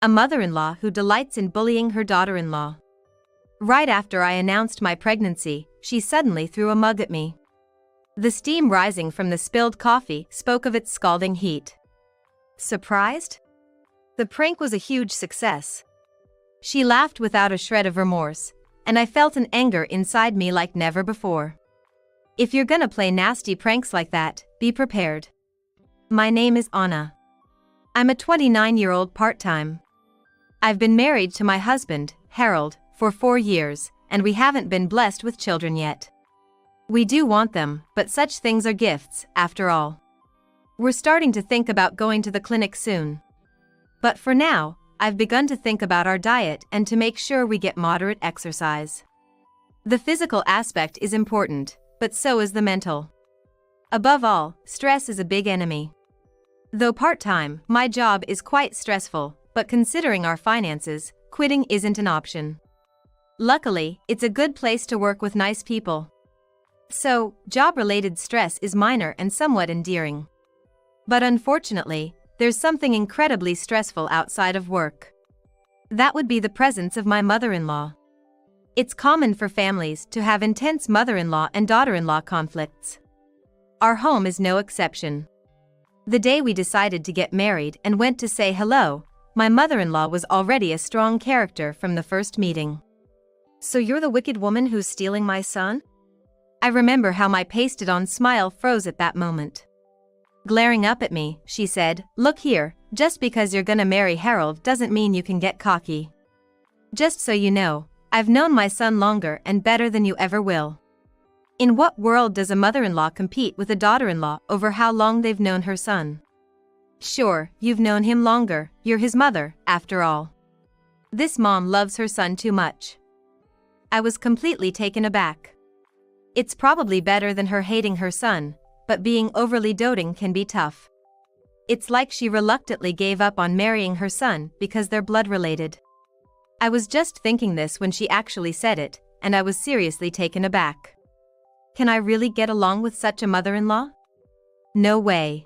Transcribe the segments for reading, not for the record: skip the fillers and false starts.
A mother-in-law who delights in bullying her daughter-in-law. Right after I announced my pregnancy, she suddenly threw a mug at me. The steam rising from the spilled coffee spoke of its scalding heat. Surprised? The prank was a huge success. She laughed without a shred of remorse, and I felt an anger inside me like never before. If you're gonna play nasty pranks like that, be prepared. My name is Anna. I'm a 29-year-old part-time. I've been married to my husband, Harold, for 4 years, and we haven't been blessed with children yet. We do want them, but such things are gifts, after all. We're starting to think about going to the clinic soon. But for now, I've begun to think about our diet and to make sure we get moderate exercise. The physical aspect is important, but so is the mental. Above all, stress is a big enemy. Though part-time, my job is quite stressful, but considering our finances, quitting isn't an option. Luckily, it's a good place to work with nice people. So, job-related stress is minor and somewhat endearing. But unfortunately, there's something incredibly stressful outside of work. That would be the presence of my mother-in-law. It's common for families to have intense mother-in-law and daughter-in-law conflicts. Our home is no exception. The day we decided to get married and went to say hello, my mother-in-law was already a strong character from the first meeting. "So you're the wicked woman who's stealing my son?" I remember how my pasted-on smile froze at that moment. Glaring up at me, she said, "Look here, just because you're gonna marry Harold doesn't mean you can get cocky. Just so you know, I've known my son longer and better than you ever will." In what world does a mother-in-law compete with a daughter-in-law over how long they've known her son? Sure, you've known him longer, you're his mother, after all. This mom loves her son too much. I was completely taken aback. It's probably better than her hating her son, but being overly doting can be tough. It's like she reluctantly gave up on marrying her son because they're blood-related. I was just thinking this when she actually said it, and I was seriously taken aback. Can I really get along with such a mother-in-law? No way.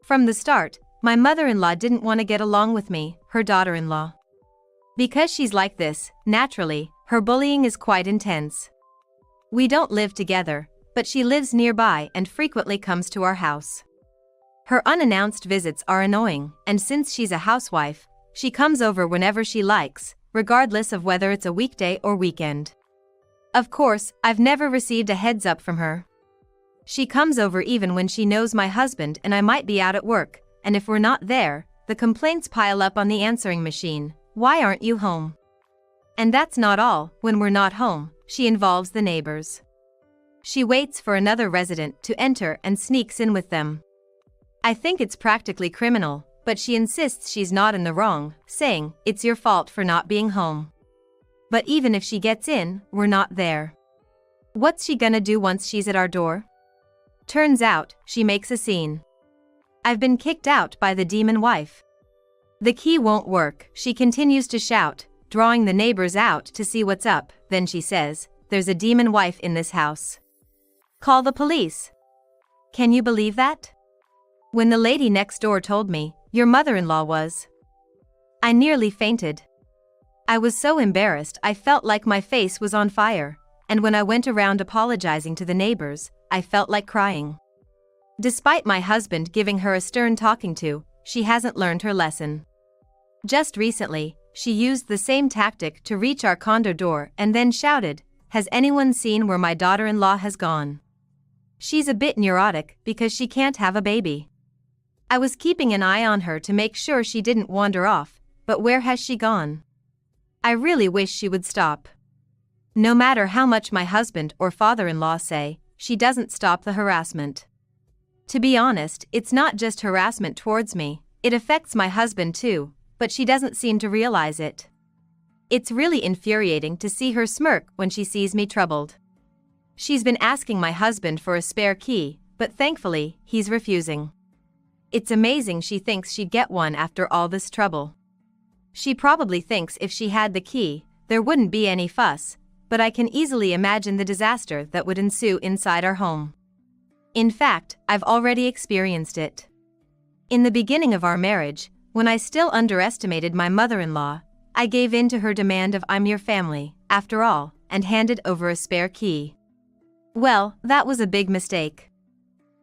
From the start, my mother-in-law didn't want to get along with me, her daughter-in-law. Because she's like this, naturally, her bullying is quite intense. We don't live together, but she lives nearby and frequently comes to our house. Her unannounced visits are annoying, and since she's a housewife, she comes over whenever she likes, regardless of whether it's a weekday or weekend. Of course, I've never received a heads up from her. She comes over even when she knows my husband and I might be out at work, and if we're not there, the complaints pile up on the answering machine. "Why aren't you home?" And that's not all. When we're not home, she involves the neighbors. She waits for another resident to enter and sneaks in with them. I think it's practically criminal, but she insists she's not in the wrong, saying, "It's your fault for not being home." But even if she gets in, we're not there. What's she gonna do once she's at our door? Turns out, she makes a scene. I've been kicked out by the demon wife. The key won't work, she continues to shout, drawing the neighbors out to see what's up. Then she says, "There's a demon wife in this house. Call the police." Can you believe that? When the lady next door told me, "Your mother-in-law was," I nearly fainted. I was so embarrassed I felt like my face was on fire, and when I went around apologizing to the neighbors, I felt like crying. Despite my husband giving her a stern talking to, she hasn't learned her lesson. Just recently, she used the same tactic to reach our condo door and then shouted, "Has anyone seen where my daughter-in-law has gone?" She's a bit neurotic because she can't have a baby. I was keeping an eye on her to make sure she didn't wander off, but where has she gone? I really wish she would stop. No matter how much my husband or father-in-law say, she doesn't stop the harassment. To be honest, it's not just harassment towards me, it affects my husband too, but she doesn't seem to realize it. It's really infuriating to see her smirk when she sees me troubled. She's been asking my husband for a spare key, but thankfully, he's refusing. It's amazing she thinks she'd get one after all this trouble. She probably thinks if she had the key, there wouldn't be any fuss, but I can easily imagine the disaster that would ensue inside our home. In fact, I've already experienced it. In the beginning of our marriage, when I still underestimated my mother-in-law, I gave in to her demand of "I'm your family, after all," and handed over a spare key. Well, that was a big mistake.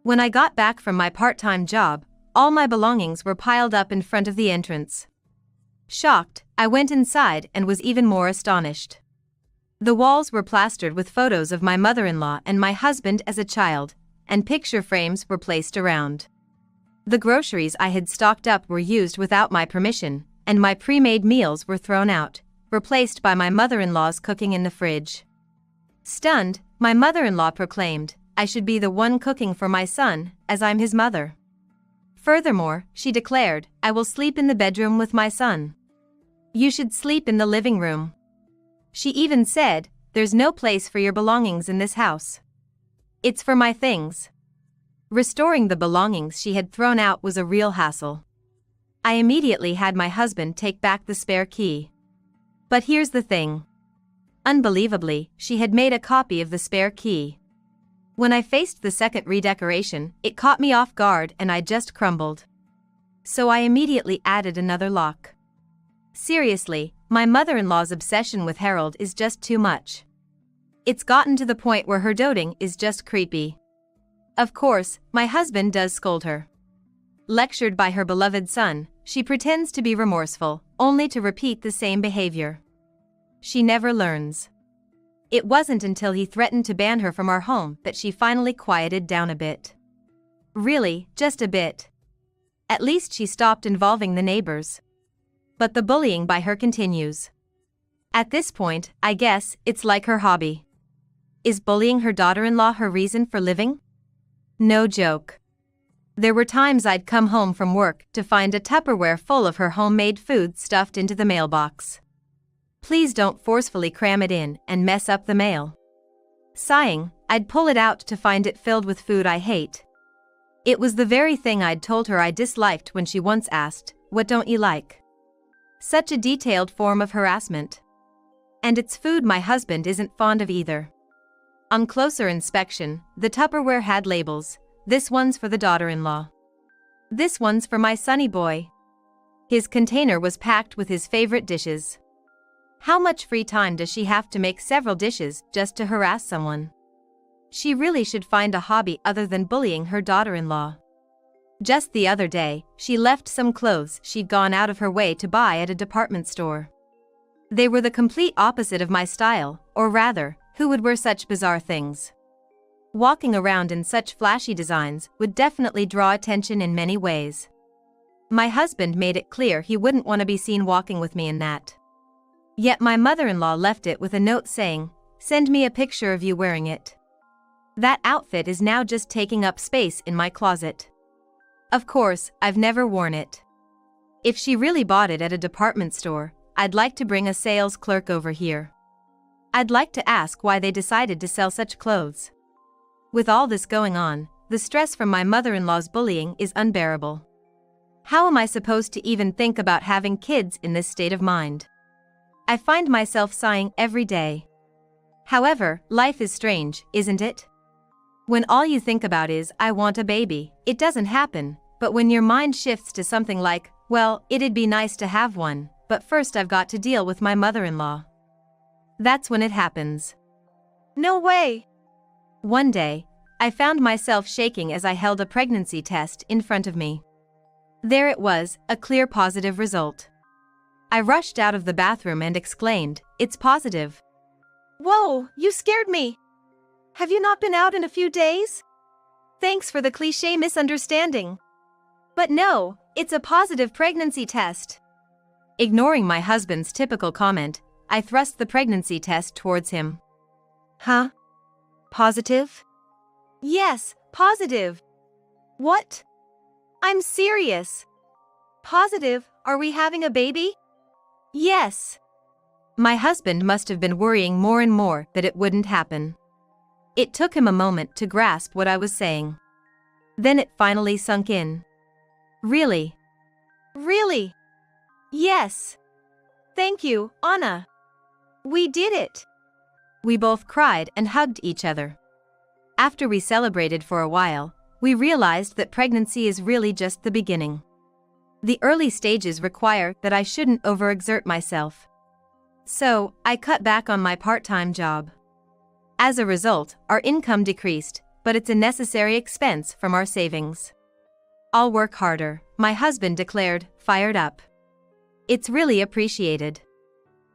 When I got back from my part-time job, all my belongings were piled up in front of the entrance. Shocked, I went inside and was even more astonished. The walls were plastered with photos of my mother-in-law and my husband as a child, and picture frames were placed around. The groceries I had stocked up were used without my permission, and my pre-made meals were thrown out, replaced by my mother-in-law's cooking in the fridge. Stunned, my mother-in-law proclaimed, I should be the one cooking for my son, as I'm his mother. Furthermore, she declared, I will sleep in the bedroom with my son. You should sleep in the living room. She even said, there's no place for your belongings in this house. It's for my things. Restoring the belongings she had thrown out was a real hassle. I immediately had my husband take back the spare key. But here's the thing. Unbelievably, she had made a copy of the spare key. When I faced the second redecoration, it caught me off guard and I just crumbled. So I immediately added another lock. Seriously, my mother-in-law's obsession with Harold is just too much. It's gotten to the point where her doting is just creepy. Of course, my husband does scold her. Lectured by her beloved son, she pretends to be remorseful, only to repeat the same behavior. She never learns. It wasn't until he threatened to ban her from our home that she finally quieted down a bit. Really, just a bit. At least she stopped involving the neighbors. But the bullying by her continues. At this point, I guess, it's like her hobby. Is bullying her daughter-in-law her reason for living? No joke. There were times I'd come home from work to find a Tupperware full of her homemade food stuffed into the mailbox. Please don't forcefully cram it in and mess up the mail. Sighing, I'd pull it out to find it filled with food I hate. It was the very thing I'd told her I disliked when she once asked, "What don't you like?" Such a detailed form of harassment. And it's food my husband isn't fond of either. On closer inspection, the Tupperware had labels. This one's for the daughter-in-law. This one's for my sonny boy. His container was packed with his favorite dishes. How much free time does she have to make several dishes just to harass someone? She really should find a hobby other than bullying her daughter-in-law. Just the other day, she left some clothes she'd gone out of her way to buy at a department store. They were the complete opposite of my style, or rather, who would wear such bizarre things? Walking around in such flashy designs would definitely draw attention in many ways. My husband made it clear he wouldn't want to be seen walking with me in that. Yet my mother-in-law left it with a note saying, "Send me a picture of you wearing it." That outfit is now just taking up space in my closet. Of course, I've never worn it. If she really bought it at a department store, I'd like to bring a sales clerk over here. I'd like to ask why they decided to sell such clothes. With all this going on, the stress from my mother-in-law's bullying is unbearable. How am I supposed to even think about having kids in this state of mind? I find myself sighing every day. However, life is strange, isn't it? When all you think about is, I want a baby, it doesn't happen, but when your mind shifts to something like, well, it'd be nice to have one, but first I've got to deal with my mother-in-law. That's when it happens. No way! One day, I found myself shaking as I held a pregnancy test in front of me. There it was, a clear positive result. I rushed out of the bathroom and exclaimed, "It's positive." Whoa, you scared me! Have you not been out in a few days? Thanks for the cliché misunderstanding. But no, it's a positive pregnancy test. Ignoring my husband's typical comment, I thrust the pregnancy test towards him. Huh? Positive? Yes, positive. What? I'm serious. Positive, are we having a baby? Yes. My husband must have been worrying more and more that it wouldn't happen. It took him a moment to grasp what I was saying. Then it finally sunk in. Really? Really? Yes. Thank you, Anna. We did it. We both cried and hugged each other. After we celebrated for a while, we realized that pregnancy is really just the beginning. The early stages require that I shouldn't overexert myself. So, I cut back on my part-time job. As a result, our income decreased, but it's a necessary expense from our savings. I'll work harder, my husband declared, fired up. It's really appreciated.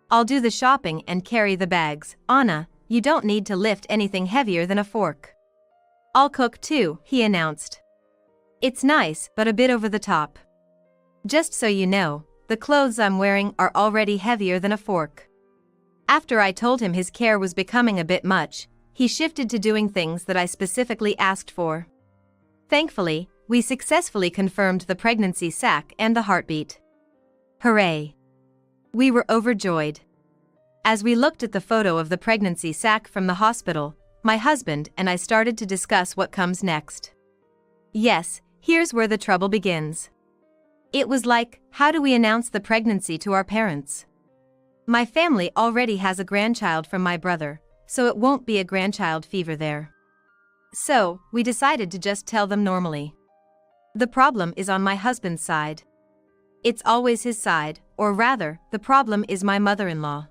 I'll do the shopping and carry the bags. Anna, you don't need to lift anything heavier than a fork. I'll cook too, he announced. It's nice, but a bit over the top. Just so you know, the clothes I'm wearing are already heavier than a fork. After I told him his care was becoming a bit much, he shifted to doing things that I specifically asked for. Thankfully, we successfully confirmed the pregnancy sac and the heartbeat. Hooray! We were overjoyed. As we looked at the photo of the pregnancy sac from the hospital, my husband and I started to discuss what comes next. Yes, here's where the trouble begins. It was like, how do we announce the pregnancy to our parents? My family already has a grandchild from my brother, so it won't be a grandchild fever there. So, we decided to just tell them normally. The problem is on my husband's side. It's always his side, or rather, the problem is my mother-in-law.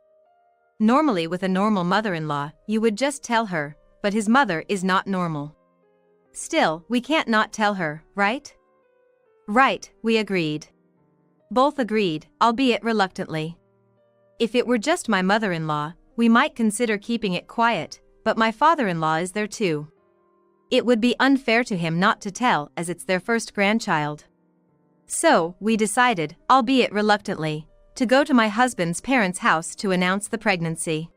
Normally with a normal mother-in-law, you would just tell her, but his mother is not normal. Still, we can't not tell her, right? Right, we agreed. Both agreed, albeit reluctantly. If it were just my mother-in-law, we might consider keeping it quiet, but my father-in-law is there too. It would be unfair to him not to tell as it's their first grandchild. So, we decided, albeit reluctantly, to go to my husband's parents' house to announce the pregnancy.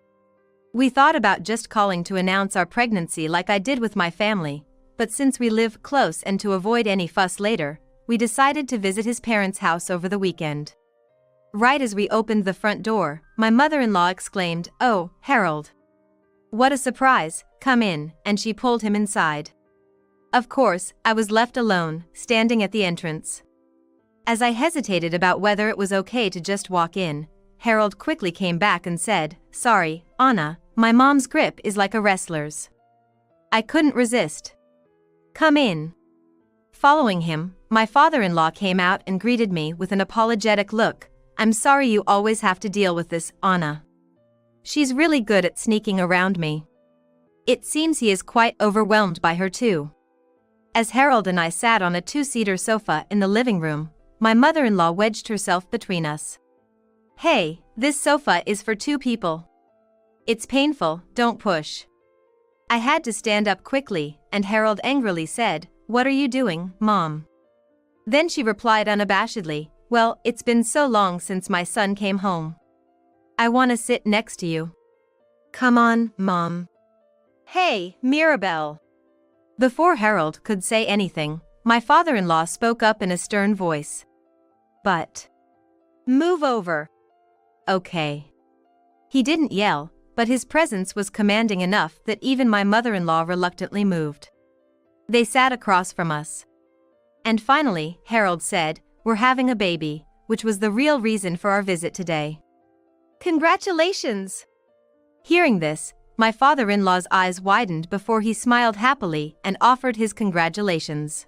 We thought about just calling to announce our pregnancy like I did with my family, but since we live close and to avoid any fuss later, we decided to visit his parents' house over the weekend. Right as we opened the front door, my mother-in-law exclaimed, "Oh, Harold. What a surprise, come in," and she pulled him inside. Of course, I was left alone, standing at the entrance. As I hesitated about whether it was okay to just walk in, Harold quickly came back and said, "Sorry, Anna, my mom's grip is like a wrestler's." I couldn't resist. "Come in." Following him, my father-in-law came out and greeted me with an apologetic look. "I'm sorry you always have to deal with this, Anna. She's really good at sneaking around me." It seems he is quite overwhelmed by her too. As Harold and I sat on a two-seater sofa in the living room, my mother-in-law wedged herself between us. "Hey, this sofa is for two people. It's painful, don't push." I had to stand up quickly, and Harold angrily said, "What are you doing, Mom?" Then she replied unabashedly, "Well, it's been so long since my son came home. I want to sit next to you." "Come on, Mom." "Hey, Mirabelle." Before Harold could say anything, my father-in-law spoke up in a stern voice. "But move over." "Okay." He didn't yell, but his presence was commanding enough that even my mother-in-law reluctantly moved. They sat across from us. And finally, Harold said, "We're having a baby," which was the real reason for our visit today. "Congratulations!" Hearing this, my father-in-law's eyes widened before he smiled happily and offered his congratulations.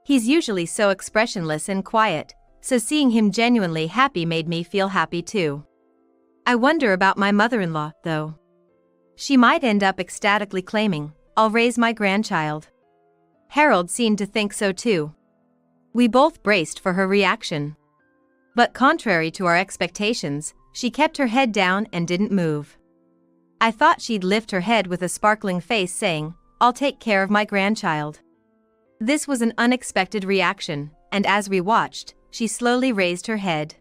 He's usually so expressionless and quiet, so seeing him genuinely happy made me feel happy too. I wonder about my mother-in-law, though. She might end up ecstatically claiming, "I'll raise my grandchild." Harold seemed to think so too. We both braced for her reaction. But contrary to our expectations, she kept her head down and didn't move. I thought she'd lift her head with a sparkling face saying, "I'll take care of my grandchild." This was an unexpected reaction, and as we watched, she slowly raised her head.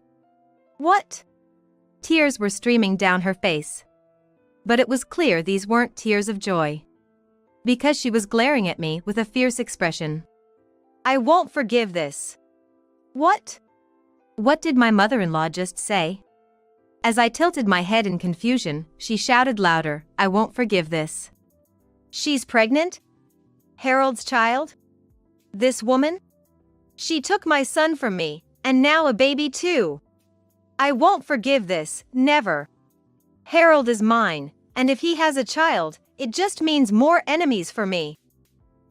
"What?" Tears were streaming down her face. But it was clear these weren't tears of joy. Because she was glaring at me with a fierce expression. "I won't forgive this." "What?" What did my mother-in-law just say? As I tilted my head in confusion, she shouted louder, "I won't forgive this." "She's pregnant? Harold's child? This woman? She took my son from me, and now a baby too. I won't forgive this, never. Harold is mine, and if he has a child, it just means more enemies for me.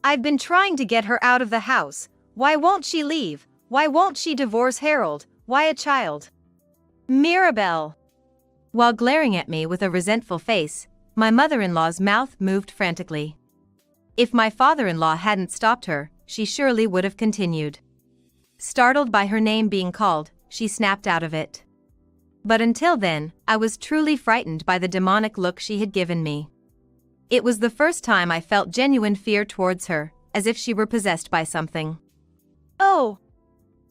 I've been trying to get her out of the house. Why won't she leave? Why won't she divorce Harold? Why a child? Mirabelle. While glaring at me with a resentful face, my mother-in-law's mouth moved frantically. If my father-in-law hadn't stopped her, she surely would have continued. Startled by her name being called, she snapped out of it. But until then, I was truly frightened by the demonic look she had given me. It was the first time I felt genuine fear towards her, as if she were possessed by something. "Oh,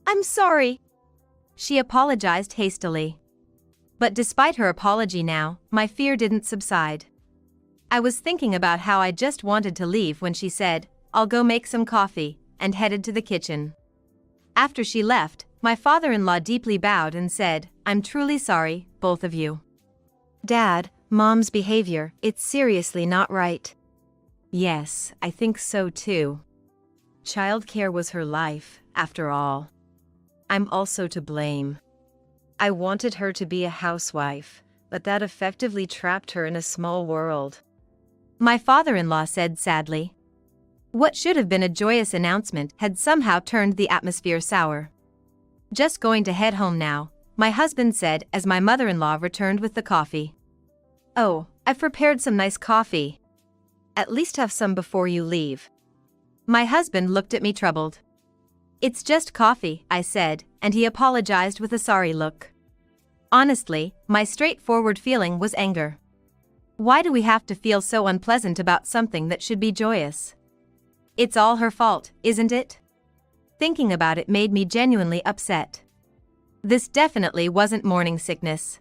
I'm sorry," she apologized hastily. But despite her apology now, my fear didn't subside. I was thinking about how I just wanted to leave when she said, "I'll go make some coffee," and headed to the kitchen. After she left, my father-in-law deeply bowed and said, "I'm truly sorry, both of you. Dad, Mom's behavior, it's seriously not right." "Yes, I think so too. Childcare was her life, after all. I'm also to blame. I wanted her to be a housewife, but that effectively trapped her in a small world," my father-in-law said sadly. What should have been a joyous announcement had somehow turned the atmosphere sour. "Just going to head home now," my husband said as my mother-in-law returned with the coffee. "Oh, I've prepared some nice coffee. At least have some before you leave." My husband looked at me troubled. "It's just coffee," I said, and he apologized with a sorry look. Honestly, my straightforward feeling was anger. Why do we have to feel so unpleasant about something that should be joyous? It's all her fault, isn't it? Thinking about it made me genuinely upset. This definitely wasn't morning sickness.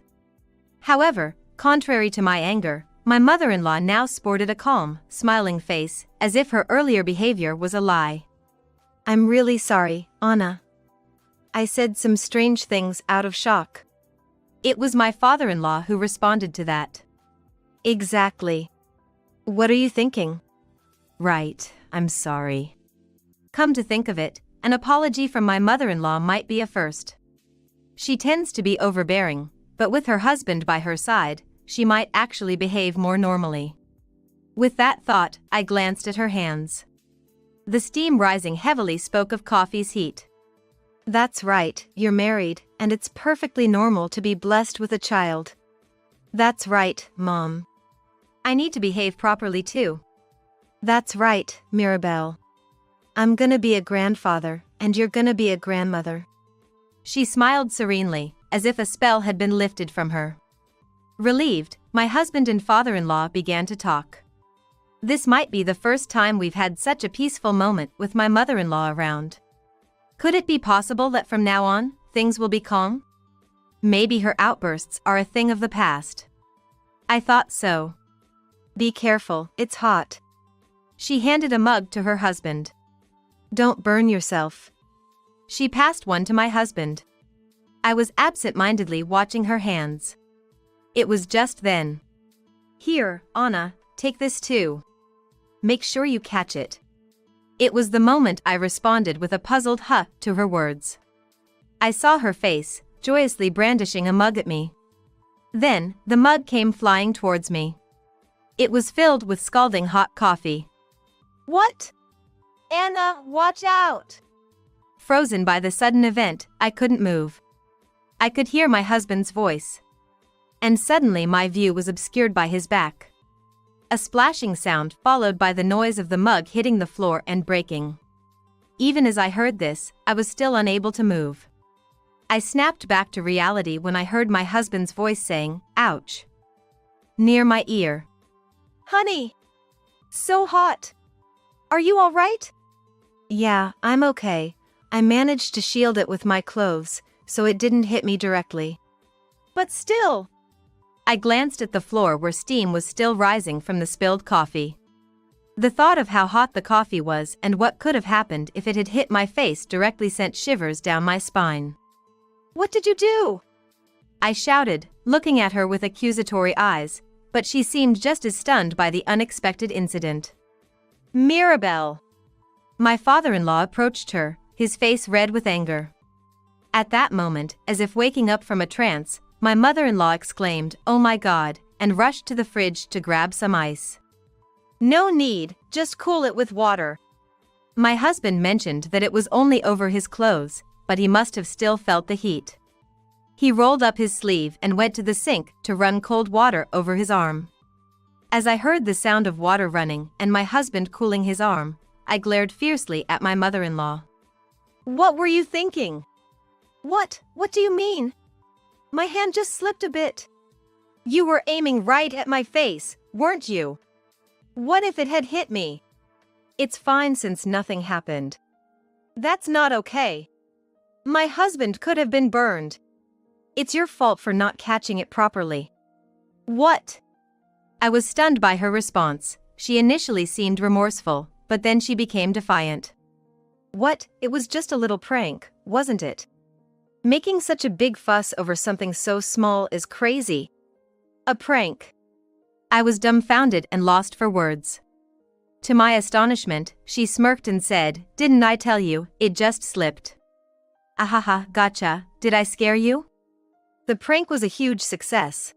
However, contrary to my anger, my mother-in-law now sported a calm, smiling face, as if her earlier behavior was a lie. "I'm really sorry, Anna. I said some strange things out of shock." It was my father-in-law who responded to that. "Exactly. What are you thinking?" "Right, I'm sorry. Come to think of it, an apology from my mother-in-law might be a first. She tends to be overbearing, but with her husband by her side, she might actually behave more normally." With that thought, I glanced at her hands. The steam rising heavily spoke of coffee's heat. "That's right, you're married, and it's perfectly normal to be blessed with a child." "That's right, Mom. I need to behave properly too." "That's right, Mirabelle. I'm gonna be a grandfather, and you're gonna be a grandmother." She smiled serenely, as if a spell had been lifted from her. Relieved, my husband and father-in-law began to talk. This might be the first time we've had such a peaceful moment with my mother-in-law around. Could it be possible that from now on, things will be calm? Maybe her outbursts are a thing of the past. I thought so. "Be careful, it's hot." She handed a mug to her husband. "Don't burn yourself." She passed one to my husband. I was absent-mindedly watching her hands. It was just then. "Here, Anna, take this too. Make sure you catch it." It was the moment I responded with a puzzled "huh" to her words. I saw her face, joyously brandishing a mug at me. Then, the mug came flying towards me. It was filled with scalding hot coffee. "What? Anna, watch out!" Frozen by the sudden event, I couldn't move. I could hear my husband's voice. And suddenly my view was obscured by his back. A splashing sound followed by the noise of the mug hitting the floor and breaking. Even as I heard this, I was still unable to move. I snapped back to reality when I heard my husband's voice saying, "Ouch," near my ear. "Honey, so hot. Are you all right?" "Yeah, I'm okay. I managed to shield it with my clothes, so it didn't hit me directly." "But still." I glanced at the floor where steam was still rising from the spilled coffee. The thought of how hot the coffee was and what could have happened if it had hit my face directly sent shivers down my spine. "What did you do?" I shouted, looking at her with accusatory eyes, but she seemed just as stunned by the unexpected incident. "Mirabelle." My father-in-law approached her, his face red with anger. At that moment, as if waking up from a trance, my mother-in-law exclaimed, "Oh my God," and rushed to the fridge to grab some ice. "No need, just cool it with water." My husband mentioned that it was only over his clothes, but he must have still felt the heat. He rolled up his sleeve and went to the sink to run cold water over his arm. As I heard the sound of water running and my husband cooling his arm, I glared fiercely at my mother-in-law. What were you thinking? What do you mean? My hand just slipped a bit. You were aiming right at my face, weren't you? What if it had hit me? It's fine since nothing happened. That's not okay. My husband could have been burned. It's your fault for not catching it properly. What? I was stunned by her response. She initially seemed remorseful, but then she became defiant. What? It was just a little prank, wasn't it? Making such a big fuss over something so small is crazy. A prank. I was dumbfounded and lost for words. To my astonishment, she smirked and said, "Didn't I tell you, it just slipped." "Ahaha, gotcha, did I scare you?" The prank was a huge success.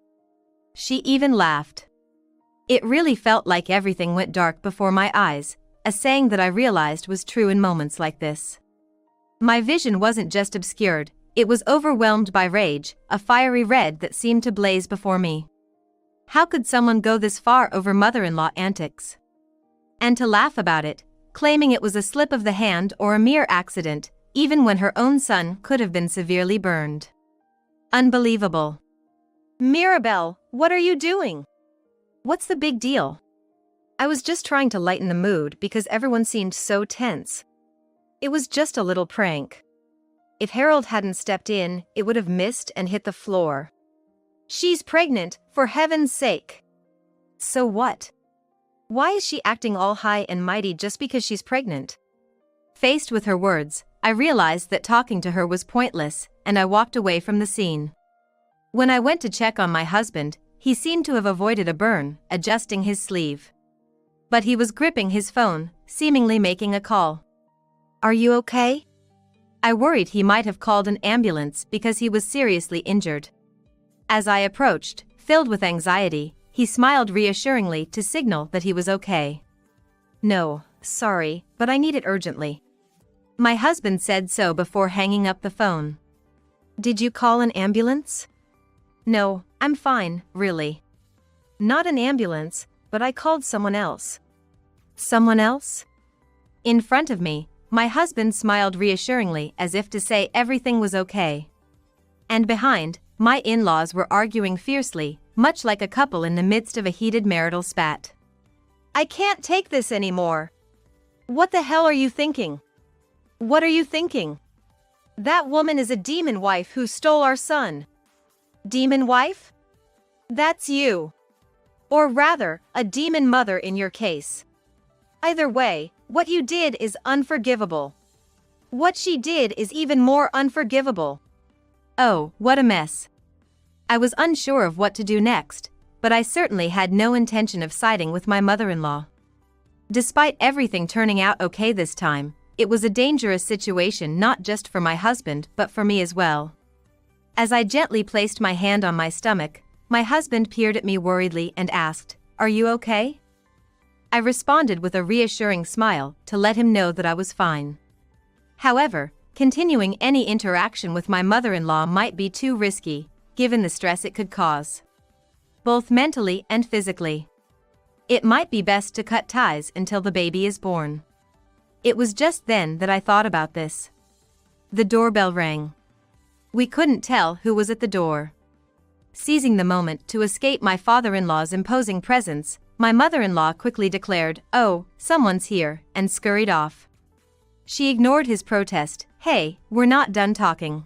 She even laughed. It really felt like everything went dark before my eyes, a saying that I realized was true in moments like this. My vision wasn't just obscured, it was overwhelmed by rage, a fiery red that seemed to blaze before me. How could someone go this far over mother-in-law antics? And to laugh about it, claiming it was a slip of the hand or a mere accident, even when her own son could have been severely burned. Unbelievable. Mirabelle, what are you doing? What's the big deal? I was just trying to lighten the mood because everyone seemed so tense. It was just a little prank. If Harold hadn't stepped in, it would have missed and hit the floor. She's pregnant, for heaven's sake. So what? Why is she acting all high and mighty just because she's pregnant? Faced with her words, I realized that talking to her was pointless, and I walked away from the scene. When I went to check on my husband, he seemed to have avoided a burn, adjusting his sleeve. But he was gripping his phone, seemingly making a call. Are you okay? I worried he might have called an ambulance because he was seriously injured. As I approached, filled with anxiety, he smiled reassuringly to signal that he was okay. No, sorry, but I need it urgently. My husband said so before hanging up the phone. Did you call an ambulance? No, I'm fine, really. Not an ambulance, but I called someone else. Someone else? In front of me, my husband smiled reassuringly as if to say everything was okay. And behind, my in-laws were arguing fiercely, much like a couple in the midst of a heated marital spat. I can't take this anymore. What the hell are you thinking? What are you thinking? That woman is a demon wife who stole our son. Demon wife? That's you. Or rather, a demon mother in your case. Either way, what you did is unforgivable. What she did is even more unforgivable. Oh, what a mess. I was unsure of what to do next, but I certainly had no intention of siding with my mother-in-law. Despite everything turning out okay this time, it was a dangerous situation not just for my husband but for me as well. As I gently placed my hand on my stomach, my husband peered at me worriedly and asked, "Are you okay?" I responded with a reassuring smile to let him know that I was fine. However, continuing any interaction with my mother-in-law might be too risky, given the stress it could cause. Both mentally and physically. It might be best to cut ties until the baby is born. It was just then that I thought about this. The doorbell rang. We couldn't tell who was at the door. Seizing the moment to escape my father-in-law's imposing presence, my mother-in-law quickly declared, "Oh, someone's here," and scurried off. She ignored his protest. "Hey, we're not done talking."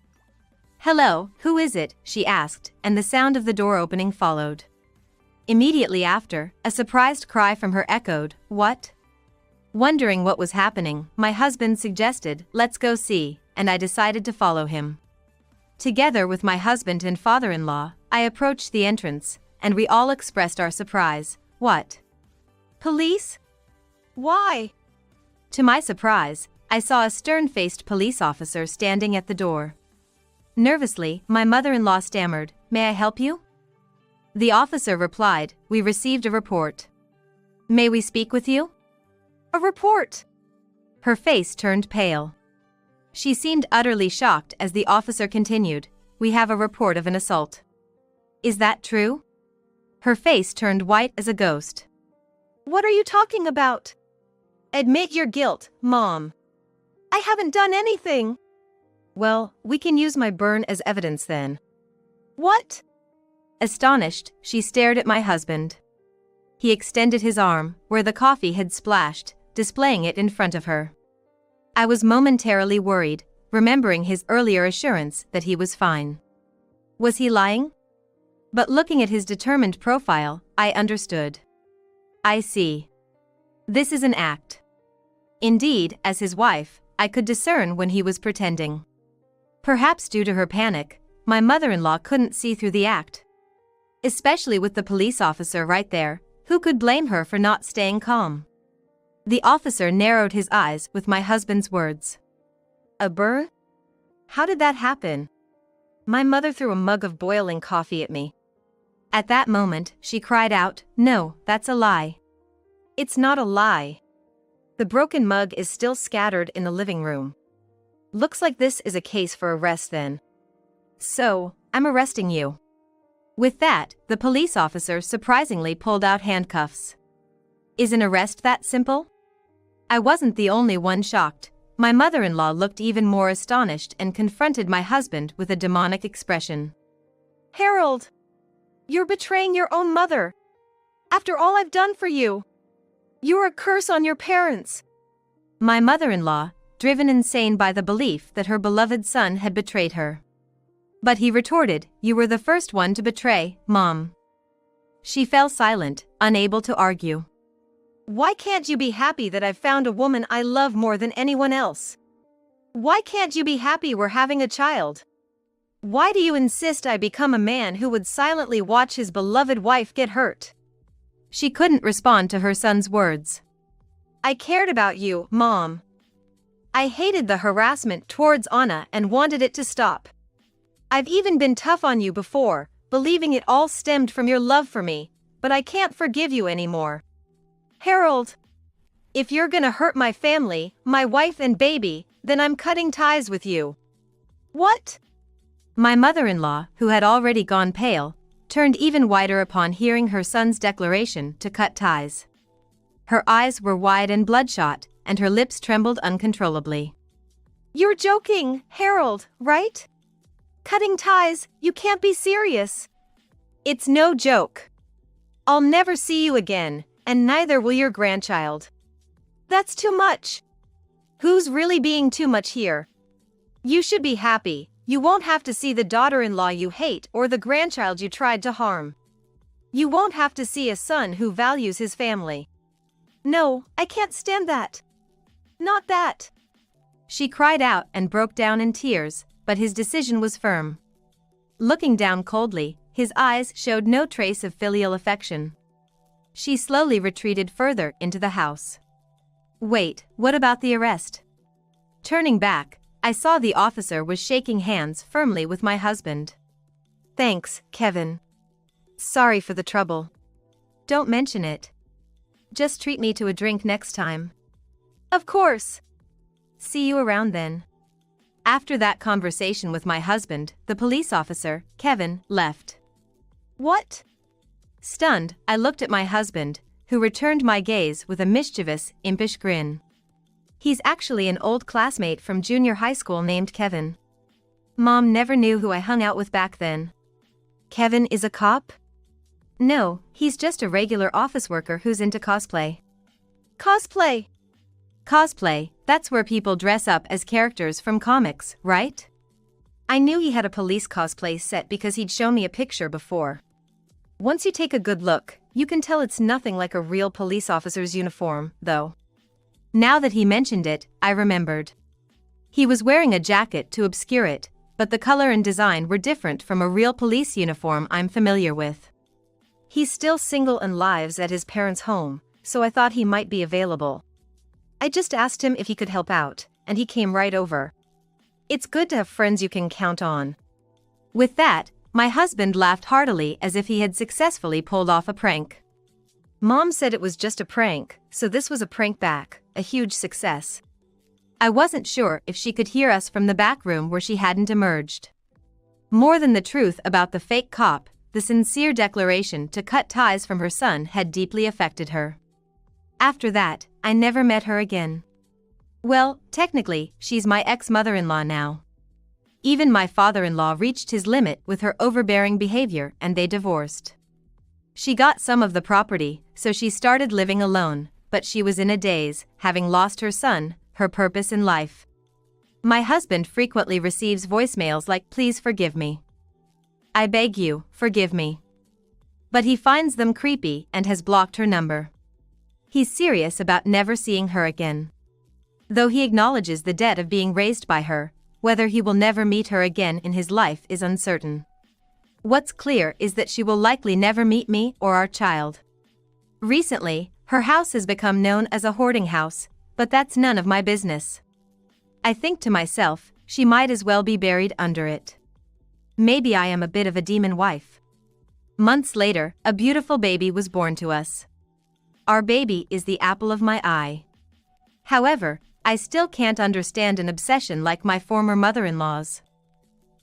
"Hello, who is it?" she asked, and the sound of the door opening followed. Immediately after, a surprised cry from her echoed, "What?" Wondering what was happening, my husband suggested, "Let's go see," and I decided to follow him. Together with my husband and father-in-law, I approached the entrance, and we all expressed our surprise. "What? Police? Why?" To my surprise, I saw a stern-faced police officer standing at the door. Nervously, my mother-in-law stammered, "May I help you?" The officer replied, "We received a report." "May we speak with you?" "A report?" Her face turned pale. She seemed utterly shocked as the officer continued, "We have a report of an assault." "Is that true?" Her face turned white as a ghost. What are you talking about? Admit your guilt, Mom. I haven't done anything. "Well, we can use my burn as evidence then." What? Astonished, she stared at my husband. He extended his arm, where the coffee had splashed, displaying it in front of her. I was momentarily worried, remembering his earlier assurance that he was fine. Was he lying? But looking at his determined profile, I understood. I see. This is an act. Indeed, as his wife, I could discern when he was pretending. Perhaps due to her panic, my mother-in-law couldn't see through the act. Especially with the police officer right there, who could blame her for not staying calm? The officer narrowed his eyes with my husband's words. "A burn? How did that happen?" "My mother threw a mug of boiling coffee at me." At that moment, she cried out, "No, that's a lie." It's not a lie. The broken mug is still scattered in the living room. Looks like this is a case for arrest then. So, I'm arresting you. With that, the police officer surprisingly pulled out handcuffs. Is an arrest that simple? I wasn't the only one shocked. My mother-in-law looked even more astonished and confronted my husband with a demonic expression. Harold! You're betraying your own mother. After all I've done for you. You're a curse on your parents. My mother-in-law, driven insane by the belief that her beloved son had betrayed her. But he retorted, "You were the first one to betray, Mom." She fell silent, unable to argue. Why can't you be happy that I've found a woman I love more than anyone else? Why can't you be happy we're having a child? Why do you insist I become a man who would silently watch his beloved wife get hurt? She couldn't respond to her son's words. I cared about you, Mom. I hated the harassment towards Anna and wanted it to stop. I've even been tough on you before, believing it all stemmed from your love for me, but I can't forgive you anymore. Harold, if you're gonna hurt my family, my wife and baby, then I'm cutting ties with you. What? My mother-in-law, who had already gone pale, turned even whiter upon hearing her son's declaration to cut ties. Her eyes were wide and bloodshot, and her lips trembled uncontrollably. You're joking, Harold, right? Cutting ties, you can't be serious. It's no joke. I'll never see you again, and neither will your grandchild. That's too much. Who's really being too much here? You should be happy. You won't have to see the daughter-in-law you hate or the grandchild you tried to harm. You won't have to see a son who values his family. No, I can't stand that. Not that. She cried out and broke down in tears, but his decision was firm. Looking down coldly, his eyes showed no trace of filial affection. She slowly retreated further into the house. Wait, what about the arrest? Turning back, I saw the officer was shaking hands firmly with my husband. Thanks, Kevin. Sorry for the trouble. Don't mention it. Just treat me to a drink next time. Of course. See you around then. After that conversation with my husband, the police officer, Kevin, left. What? Stunned, I looked at my husband, who returned my gaze with a mischievous, impish grin. He's actually an old classmate from junior high school named Kevin. Mom never knew who I hung out with back then. Kevin is a cop? No, he's just a regular office worker who's into cosplay. Cosplay? Cosplay, that's where people dress up as characters from comics, right? I knew he had a police cosplay set because he'd shown me a picture before. Once you take a good look, you can tell it's nothing like a real police officer's uniform, though. Now that he mentioned it, I remembered. He was wearing a jacket to obscure it, but the color and design were different from a real police uniform I'm familiar with. He's still single and lives at his parents' home, so I thought he might be available. I just asked him if he could help out, and he came right over. It's good to have friends you can count on. With that, my husband laughed heartily as if he had successfully pulled off a prank. Mom said it was just a prank, so this was a prank back, a huge success. I wasn't sure if she could hear us from the back room where she hadn't emerged. More than the truth about the fake cop, the sincere declaration to cut ties from her son had deeply affected her. After that, I never met her again. Well, technically, she's my ex-mother-in-law now. Even my father-in-law reached his limit with her overbearing behavior and they divorced. She got some of the property, so she started living alone, but she was in a daze, having lost her son, her purpose in life. My husband frequently receives voicemails like, "Please forgive me. I beg you, forgive me." But he finds them creepy and has blocked her number. He's serious about never seeing her again. Though he acknowledges the debt of being raised by her, whether he will never meet her again in his life is uncertain. What's clear is that she will likely never meet me or our child. Recently, her house has become known as a hoarding house, but that's none of my business. I think to myself, she might as well be buried under it. Maybe I am a bit of a demon wife. Months later, a beautiful baby was born to us. Our baby is the apple of my eye. However, I still can't understand an obsession like my former mother-in-law's.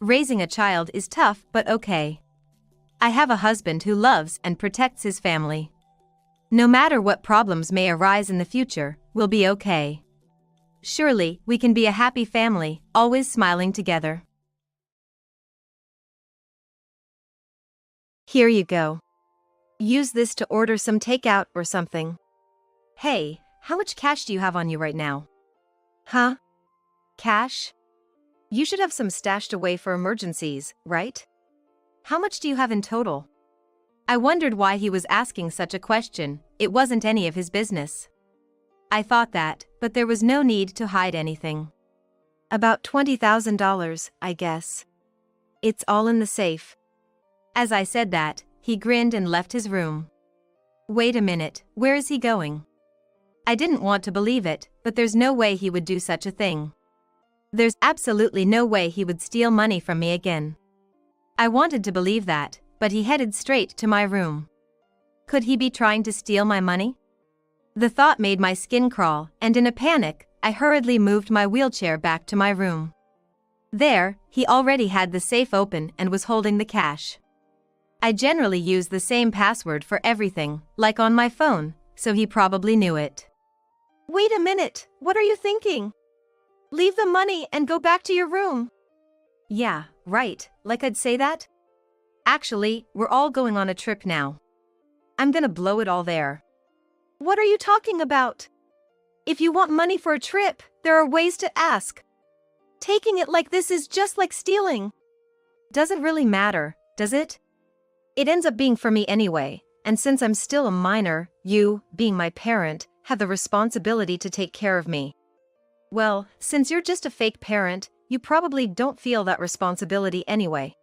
Raising a child is tough but okay. I have a husband who loves and protects his family. No matter what problems may arise in the future, we'll be okay. Surely, we can be a happy family, always smiling together. Here you go. Use this to order some takeout or something. Hey, how much cash do you have on you right now? Huh? Cash? You should have some stashed away for emergencies, right? How much do you have in total? I wondered why he was asking such a question. It wasn't any of his business. I thought that, but there was no need to hide anything. About $20,000, I guess. It's all in the safe. As I said that, he grinned and left his room. Wait a minute, where is he going? I didn't want to believe it, but there's no way he would do such a thing. There's absolutely no way he would steal money from me again. I wanted to believe that, but he headed straight to my room. Could he be trying to steal my money? The thought made my skin crawl, and in a panic, I hurriedly moved my wheelchair back to my room. There, he already had the safe open and was holding the cash. I generally use the same password for everything, like on my phone, so he probably knew it. Wait a minute, what are you thinking? Leave the money and go back to your room. Yeah, right, like I'd say that? Actually, we're all going on a trip now. I'm gonna blow it all there. What are you talking about? If you want money for a trip, there are ways to ask. Taking it like this is just like stealing. Doesn't really matter, does it? It ends up being for me anyway, and since I'm still a minor, you, being my parent, have the responsibility to take care of me. Well, since you're just a fake parent, you probably don't feel that responsibility anyway.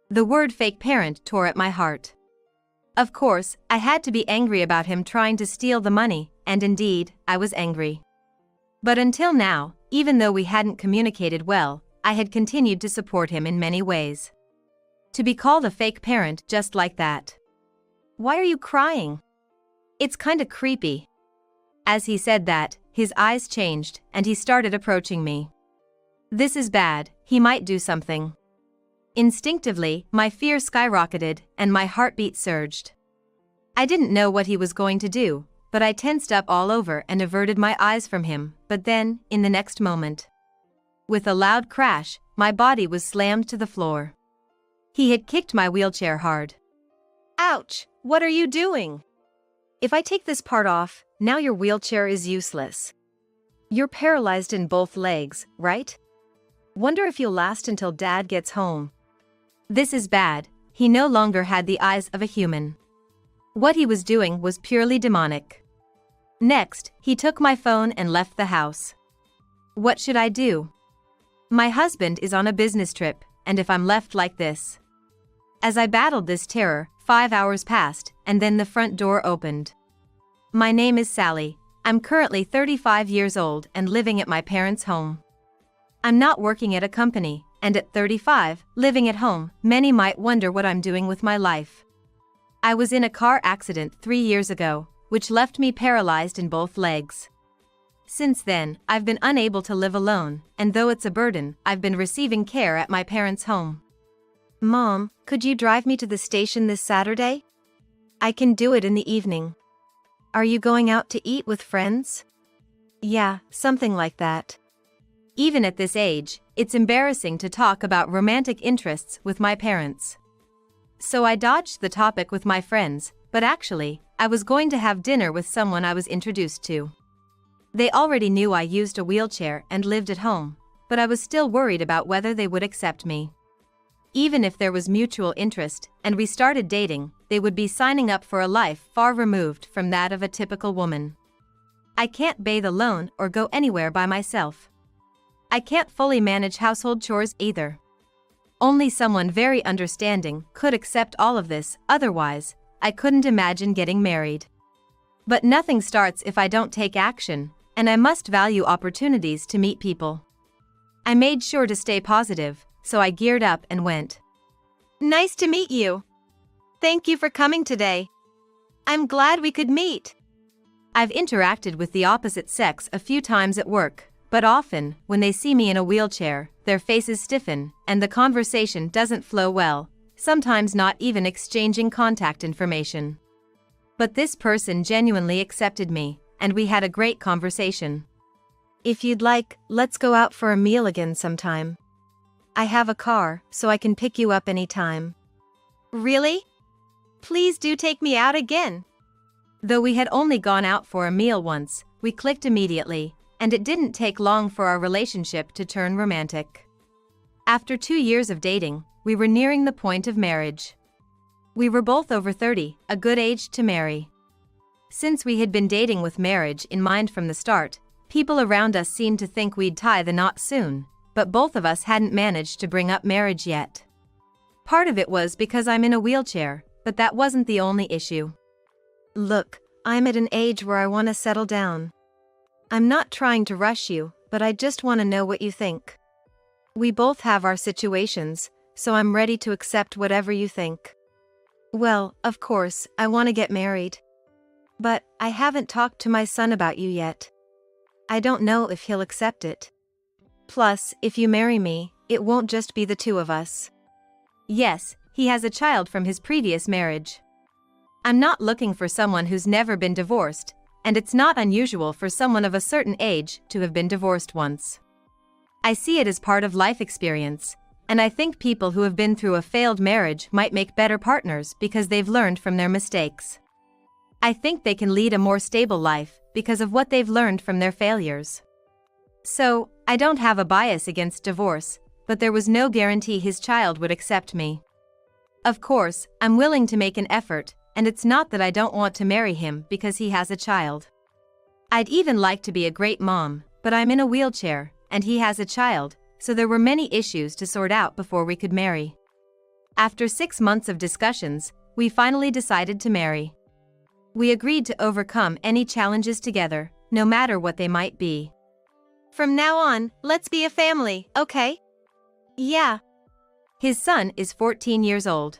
The word fake parent tore at my heart. Of course, I had to be angry about him trying to steal the money, and indeed, I was angry. But until now, even though we hadn't communicated well, I had continued to support him in many ways. To be called a fake parent just like that. Why are you crying? It's kinda creepy. As he said that, his eyes changed, and he started approaching me. This is bad, he might do something. Instinctively, my fear skyrocketed, and my heartbeat surged. I didn't know what he was going to do, but I tensed up all over and averted my eyes from him, but then, in the next moment, with a loud crash, my body was slammed to the floor. He had kicked my wheelchair hard. Ouch, what are you doing? If I take this part off, now your wheelchair is useless. You're paralyzed in both legs, right? Wonder if you'll last until Dad gets home. This is bad, he no longer had the eyes of a human. What he was doing was purely demonic. Next, he took my phone and left the house. What should I do? My husband is on a business trip, and if I'm left like this. As I battled this terror, 5 hours passed, and then the front door opened. My name is Sally. I'm currently 35 years old and living at my parents' home. I'm not working at a company, and at 35, living at home, many might wonder what I'm doing with my life. I was in a car accident 3 years ago, which left me paralyzed in both legs. Since then, I've been unable to live alone, and though it's a burden, I've been receiving care at my parents' home. Mom, could you drive me to the station this Saturday? I can do it in the evening. Are you going out to eat with friends? Yeah, something like that. Even at this age, it's embarrassing to talk about romantic interests with my parents. So I dodged the topic with my friends, but actually, I was going to have dinner with someone I was introduced to. They already knew I used a wheelchair and lived at home, but I was still worried about whether they would accept me. Even if there was mutual interest and we started dating, they would be signing up for a life far removed from that of a typical woman. I can't bathe alone or go anywhere by myself. I can't fully manage household chores either. Only someone very understanding could accept all of this, otherwise, I couldn't imagine getting married. But nothing starts if I don't take action, and I must value opportunities to meet people. I made sure to stay positive, so I geared up and went. Nice to meet you. Thank you for coming today. I'm glad we could meet. I've interacted with the opposite sex a few times at work, but often, when they see me in a wheelchair, their faces stiffen, and the conversation doesn't flow well, sometimes not even exchanging contact information. But this person genuinely accepted me, and we had a great conversation. If you'd like, let's go out for a meal again sometime. I have a car, so I can pick you up anytime. Really? Please do take me out again. Though we had only gone out for a meal once, we clicked immediately, and it didn't take long for our relationship to turn romantic. After 2 years of dating, we were nearing the point of marriage. We were both over 30, a good age to marry. Since we had been dating with marriage in mind from the start, people around us seemed to think we'd tie the knot soon, but both of us hadn't managed to bring up marriage yet. Part of it was because I'm in a wheelchair, but that wasn't the only issue. Look, I'm at an age where I want to settle down. I'm not trying to rush you, but I just want to know what you think. We both have our situations, so I'm ready to accept whatever you think. Well, of course, I want to get married. But I haven't talked to my son about you yet. I don't know if he'll accept it. Plus, if you marry me, it won't just be the two of us. Yes, he has a child from his previous marriage. I'm not looking for someone who's never been divorced, and it's not unusual for someone of a certain age to have been divorced once. I see it as part of life experience, and I think people who have been through a failed marriage might make better partners because they've learned from their mistakes. I think they can lead a more stable life because of what they've learned from their failures. So, I don't have a bias against divorce, but there was no guarantee his child would accept me. Of course, I'm willing to make an effort, and it's not that I don't want to marry him because he has a child. I'd even like to be a great mom, but I'm in a wheelchair, and he has a child, so there were many issues to sort out before we could marry. After 6 months of discussions, we finally decided to marry. We agreed to overcome any challenges together, no matter what they might be. From now on, let's be a family, okay? Yeah. His son is 14 years old.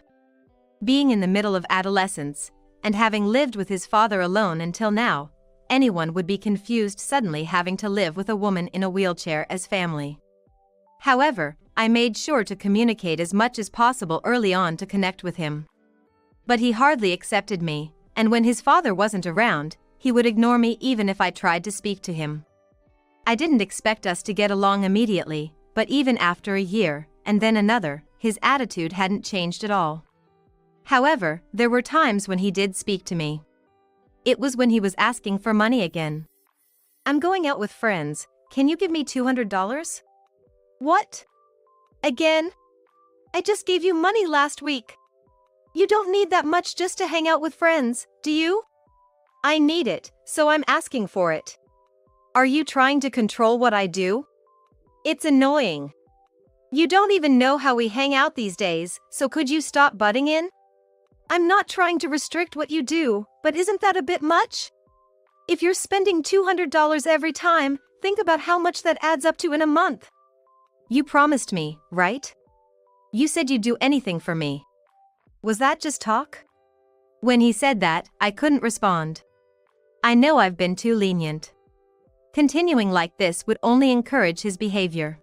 Being in the middle of adolescence, and having lived with his father alone until now, anyone would be confused suddenly having to live with a woman in a wheelchair as family. However, I made sure to communicate as much as possible early on to connect with him. But he hardly accepted me, and when his father wasn't around, he would ignore me even if I tried to speak to him. I didn't expect us to get along immediately, but even after a year, and then another, his attitude hadn't changed at all. However, there were times when he did speak to me. It was when he was asking for money again. I'm going out with friends, can you give me $200? What? Again? I just gave you money last week. You don't need that much just to hang out with friends, do you? I need it, so I'm asking for it. Are you trying to control what I do? It's annoying. You don't even know how we hang out these days, so could you stop butting in? I'm not trying to restrict what you do, but isn't that a bit much? If you're spending $200 every time, think about how much that adds up to in a month. You promised me, right? You said you'd do anything for me. Was that just talk? When he said that, I couldn't respond. I know I've been too lenient. Continuing like this would only encourage his behavior.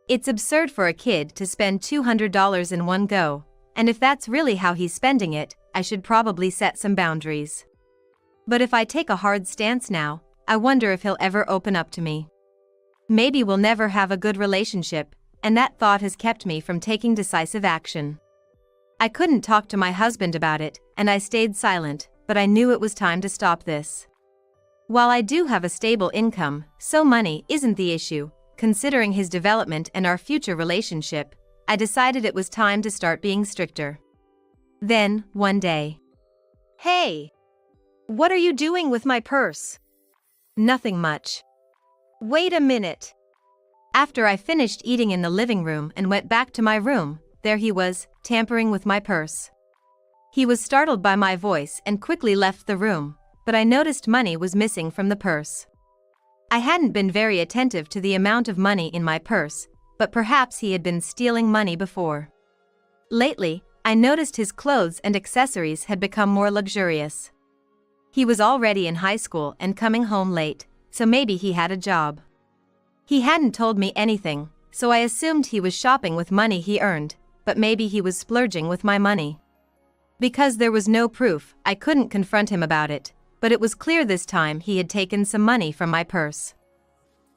It's absurd for a kid to spend $200 in one go, and if that's really how he's spending it, I should probably set some boundaries. But if I take a hard stance now, I wonder if he'll ever open up to me. Maybe we'll never have a good relationship, and that thought has kept me from taking decisive action. I couldn't talk to my husband about it, and I stayed silent, but I knew it was time to stop this. While I do have a stable income, so money isn't the issue. Considering his development and our future relationship, I decided it was time to start being stricter. Then, one day. Hey! What are you doing with my purse? Nothing much. Wait a minute. After I finished eating in the living room and went back to my room, there he was, tampering with my purse. He was startled by my voice and quickly left the room, but I noticed money was missing from the purse. I hadn't been very attentive to the amount of money in my purse, but perhaps he had been stealing money before. Lately, I noticed his clothes and accessories had become more luxurious. He was already in high school and coming home late, so maybe he had a job. He hadn't told me anything, so I assumed he was shopping with money he earned, but maybe he was splurging with my money. Because there was no proof, I couldn't confront him about it, but it was clear this time he had taken some money from my purse.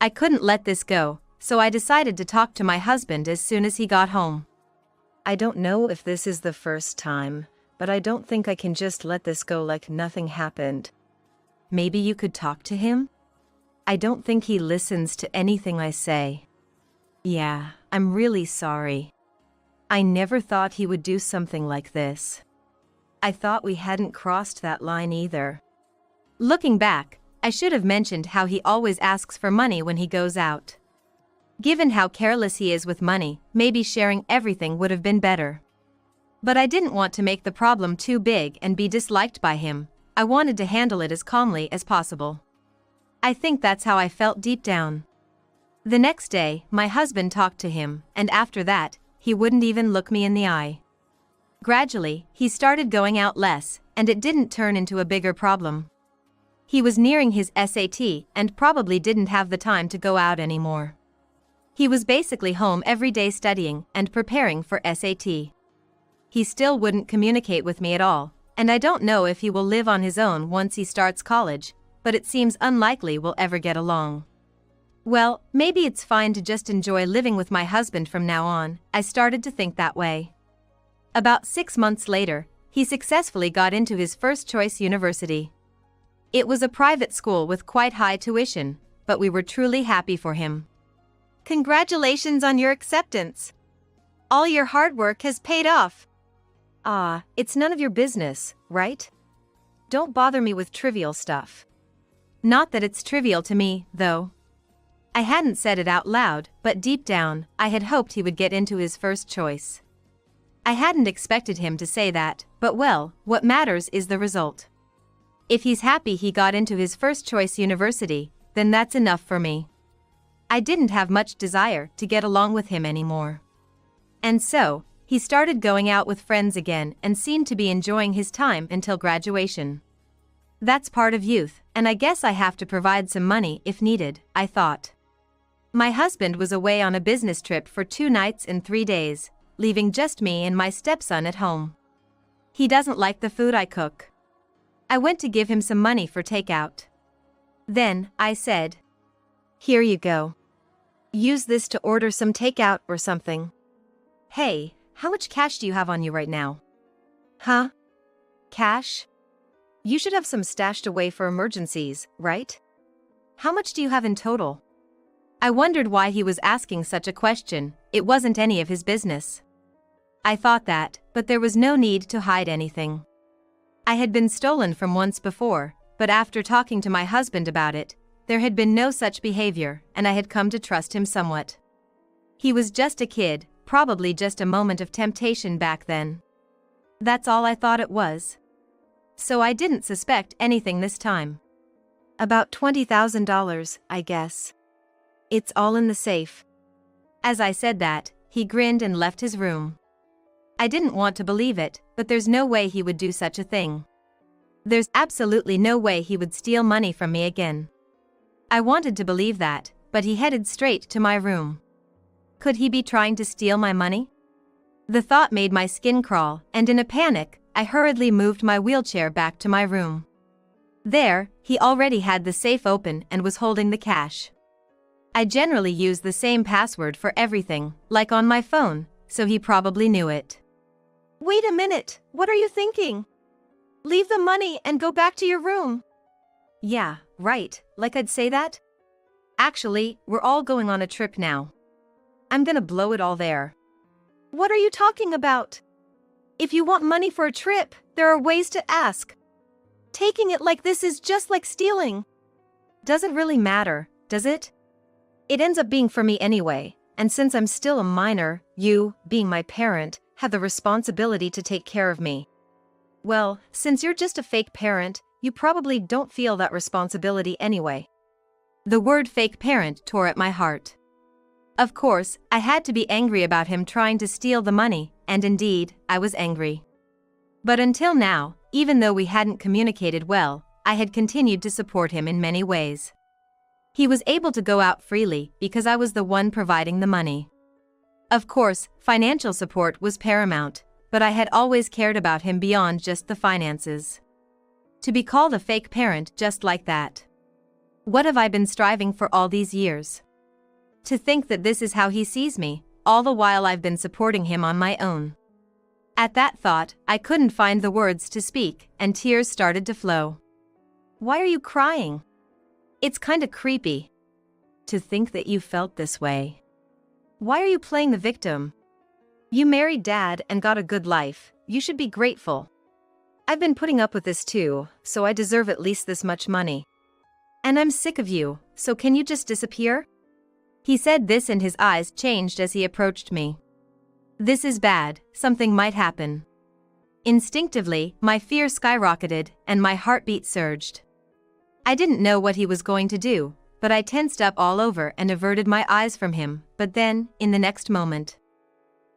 I couldn't let this go, so I decided to talk to my husband as soon as he got home. I don't know if this is the first time, but I don't think I can just let this go like nothing happened. Maybe you could talk to him? I don't think he listens to anything I say. Yeah, I'm really sorry. I never thought he would do something like this. I thought we hadn't crossed that line either. Looking back, I should have mentioned how he always asks for money when he goes out. Given how careless he is with money, maybe sharing everything would have been better. But I didn't want to make the problem too big and be disliked by him. I wanted to handle it as calmly as possible. I think that's how I felt deep down. The next day, my husband talked to him, and after that, he wouldn't even look me in the eye. Gradually, he started going out less, and it didn't turn into a bigger problem. He was nearing his SAT and probably didn't have the time to go out anymore. He was basically home every day studying and preparing for SAT. He still wouldn't communicate with me at all, and I don't know if he will live on his own once he starts college, but it seems unlikely we'll ever get along. Well, maybe it's fine to just enjoy living with my husband from now on. I started to think that way. About 6 months later, he successfully got into his first choice university. It was a private school with quite high tuition, but we were truly happy for him. Congratulations on your acceptance. All your hard work has paid off. It's none of your business, right? Don't bother me with trivial stuff. Not that it's trivial to me, though. I hadn't said it out loud, but deep down, I had hoped he would get into his first choice. I hadn't expected him to say that, but well, what matters is the result. If he's happy he got into his first choice university, then that's enough for me. I didn't have much desire to get along with him anymore. And so, he started going out with friends again and seemed to be enjoying his time until graduation. That's part of youth, and I guess I have to provide some money if needed, I thought. My husband was away on a business trip for 2 nights and 3 days, leaving just me and my stepson at home. He doesn't like the food I cook. I went to give him some money for takeout. Then, I said, "Here you go. Use this to order some takeout or something." "Hey, how much cash do you have on you right now?" "Huh? Cash? You should have some stashed away for emergencies, right?" "How much do you have in total?" I wondered why he was asking such a question. It wasn't any of his business. I thought that, but there was no need to hide anything. I had been stolen from once before, but after talking to my husband about it, there had been no such behavior, and I had come to trust him somewhat. He was just a kid, probably just a moment of temptation back then. That's all I thought it was. So I didn't suspect anything this time. "About $20,000, I guess. It's all in the safe." As I said that, he grinned and left his room. I didn't want to believe it, but there's no way he would do such a thing. There's absolutely no way he would steal money from me again. I wanted to believe that, but he headed straight to my room. Could he be trying to steal my money? The thought made my skin crawl, and in a panic, I hurriedly moved my wheelchair back to my room. There, he already had the safe open and was holding the cash. I generally use the same password for everything, like on my phone, so he probably knew it. Wait a minute, what are you thinking? Leave the money and go back to your room. Yeah, right, like I'd say that? Actually, we're all going on a trip now. I'm gonna blow it all there. What are you talking about? If you want money for a trip, there are ways to ask. Taking it like this is just like stealing. Doesn't really matter, does it? It ends up being for me anyway, and since I'm still a minor, you, being my parent, have the responsibility to take care of me. Well, since you're just a fake parent, you probably don't feel that responsibility anyway. The word fake parent tore at my heart. Of course, I had to be angry about him trying to steal the money, and indeed, I was angry. But until now, even though we hadn't communicated well, I had continued to support him in many ways. He was able to go out freely because I was the one providing the money. Of course, financial support was paramount, but I had always cared about him beyond just the finances. To be called a fake parent just like that. What have I been striving for all these years? To think that this is how he sees me, all the while I've been supporting him on my own. At that thought, I couldn't find the words to speak, and tears started to flow. Why are you crying? It's kinda creepy. To think that you felt this way. Why are you playing the victim? You married Dad and got a good life, you should be grateful. I've been putting up with this too, so I deserve at least this much money. And I'm sick of you, so can you just disappear? He said this and his eyes changed as he approached me. This is bad, something might happen. Instinctively, my fear skyrocketed and my heartbeat surged. I didn't know what he was going to do, but I tensed up all over and averted my eyes from him, but then, in the next moment,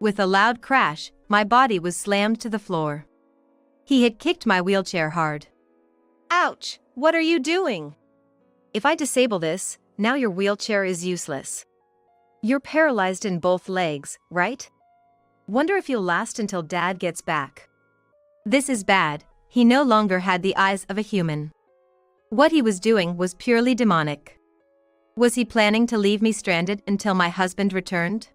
with a loud crash, my body was slammed to the floor. He had kicked my wheelchair hard. Ouch, what are you doing? If I disable this, now your wheelchair is useless. You're paralyzed in both legs, right? Wonder if you'll last until Dad gets back. This is bad, he no longer had the eyes of a human. What he was doing was purely demonic. Was he planning to leave me stranded until my husband returned?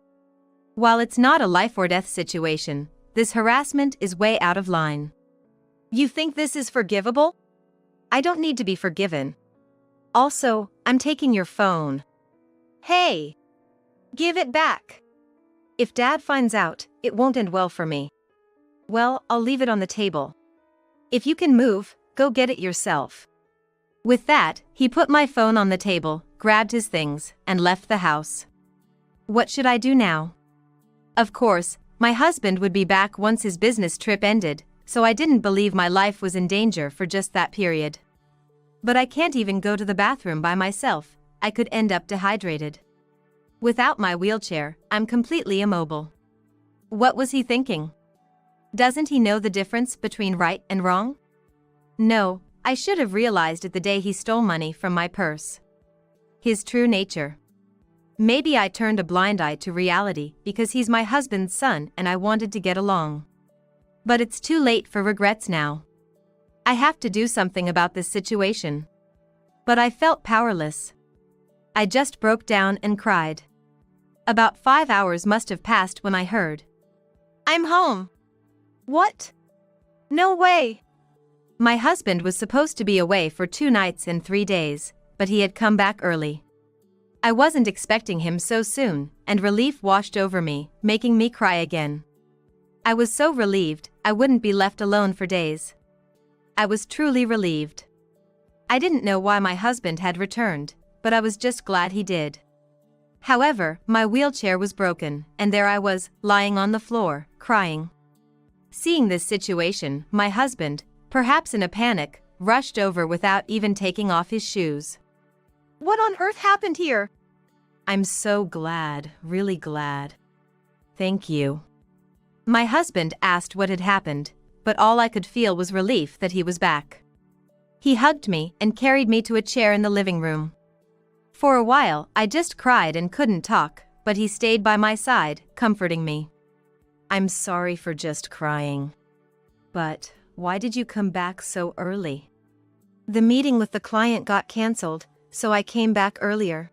While it's not a life or death situation, this harassment is way out of line. You think this is forgivable? I don't need to be forgiven. Also, I'm taking your phone. Hey! Give it back. If Dad finds out, it won't end well for me. Well, I'll leave it on the table. If you can move, go get it yourself. With that, he put my phone on the table, grabbed his things, and left the house. What should I do now? Of course, my husband would be back once his business trip ended, so I didn't believe my life was in danger for just that period. But I can't even go to the bathroom by myself, I could end up dehydrated. Without my wheelchair, I'm completely immobile. What was he thinking? Doesn't he know the difference between right and wrong? No, I should have realized it the day he stole money from my purse. His true nature. Maybe I turned a blind eye to reality because he's my husband's son and I wanted to get along. But it's too late for regrets now. I have to do something about this situation. But I felt powerless. I just broke down and cried. About 5 hours must have passed when I heard, I'm home. What? No way. My husband was supposed to be away for 2 nights and 3 days, but he had come back early. I wasn't expecting him so soon, and relief washed over me, making me cry again. I was so relieved, I wouldn't be left alone for days. I was truly relieved. I didn't know why my husband had returned, but I was just glad he did. However, my wheelchair was broken, and there I was, lying on the floor, crying. Seeing this situation, my husband, perhaps in a panic, rushed over without even taking off his shoes. What on earth happened here? I'm so glad, really glad. Thank you. My husband asked what had happened, but all I could feel was relief that he was back. He hugged me and carried me to a chair in the living room. For a while, I just cried and couldn't talk, but he stayed by my side, comforting me. I'm sorry for just crying. But why did you come back so early? The meeting with the client got cancelled, so I came back earlier.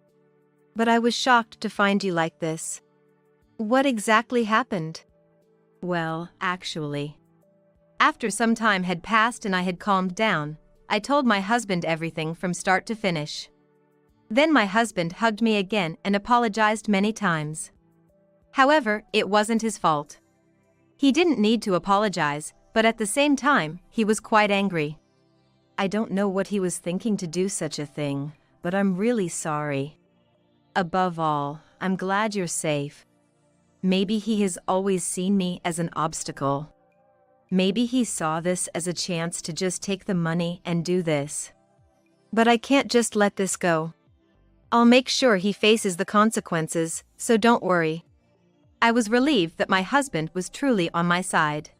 But I was shocked to find you like this. What exactly happened? Well, actually, after some time had passed and I had calmed down, I told my husband everything from start to finish. Then my husband hugged me again and apologized many times. However, it wasn't his fault. He didn't need to apologize, but at the same time, he was quite angry. I don't know what he was thinking to do such a thing, but I'm really sorry. Above all, I'm glad you're safe. Maybe he has always seen me as an obstacle. Maybe he saw this as a chance to just take the money and do this. But I can't just let this go. I'll make sure he faces the consequences, so don't worry. I was relieved that my husband was truly on my side.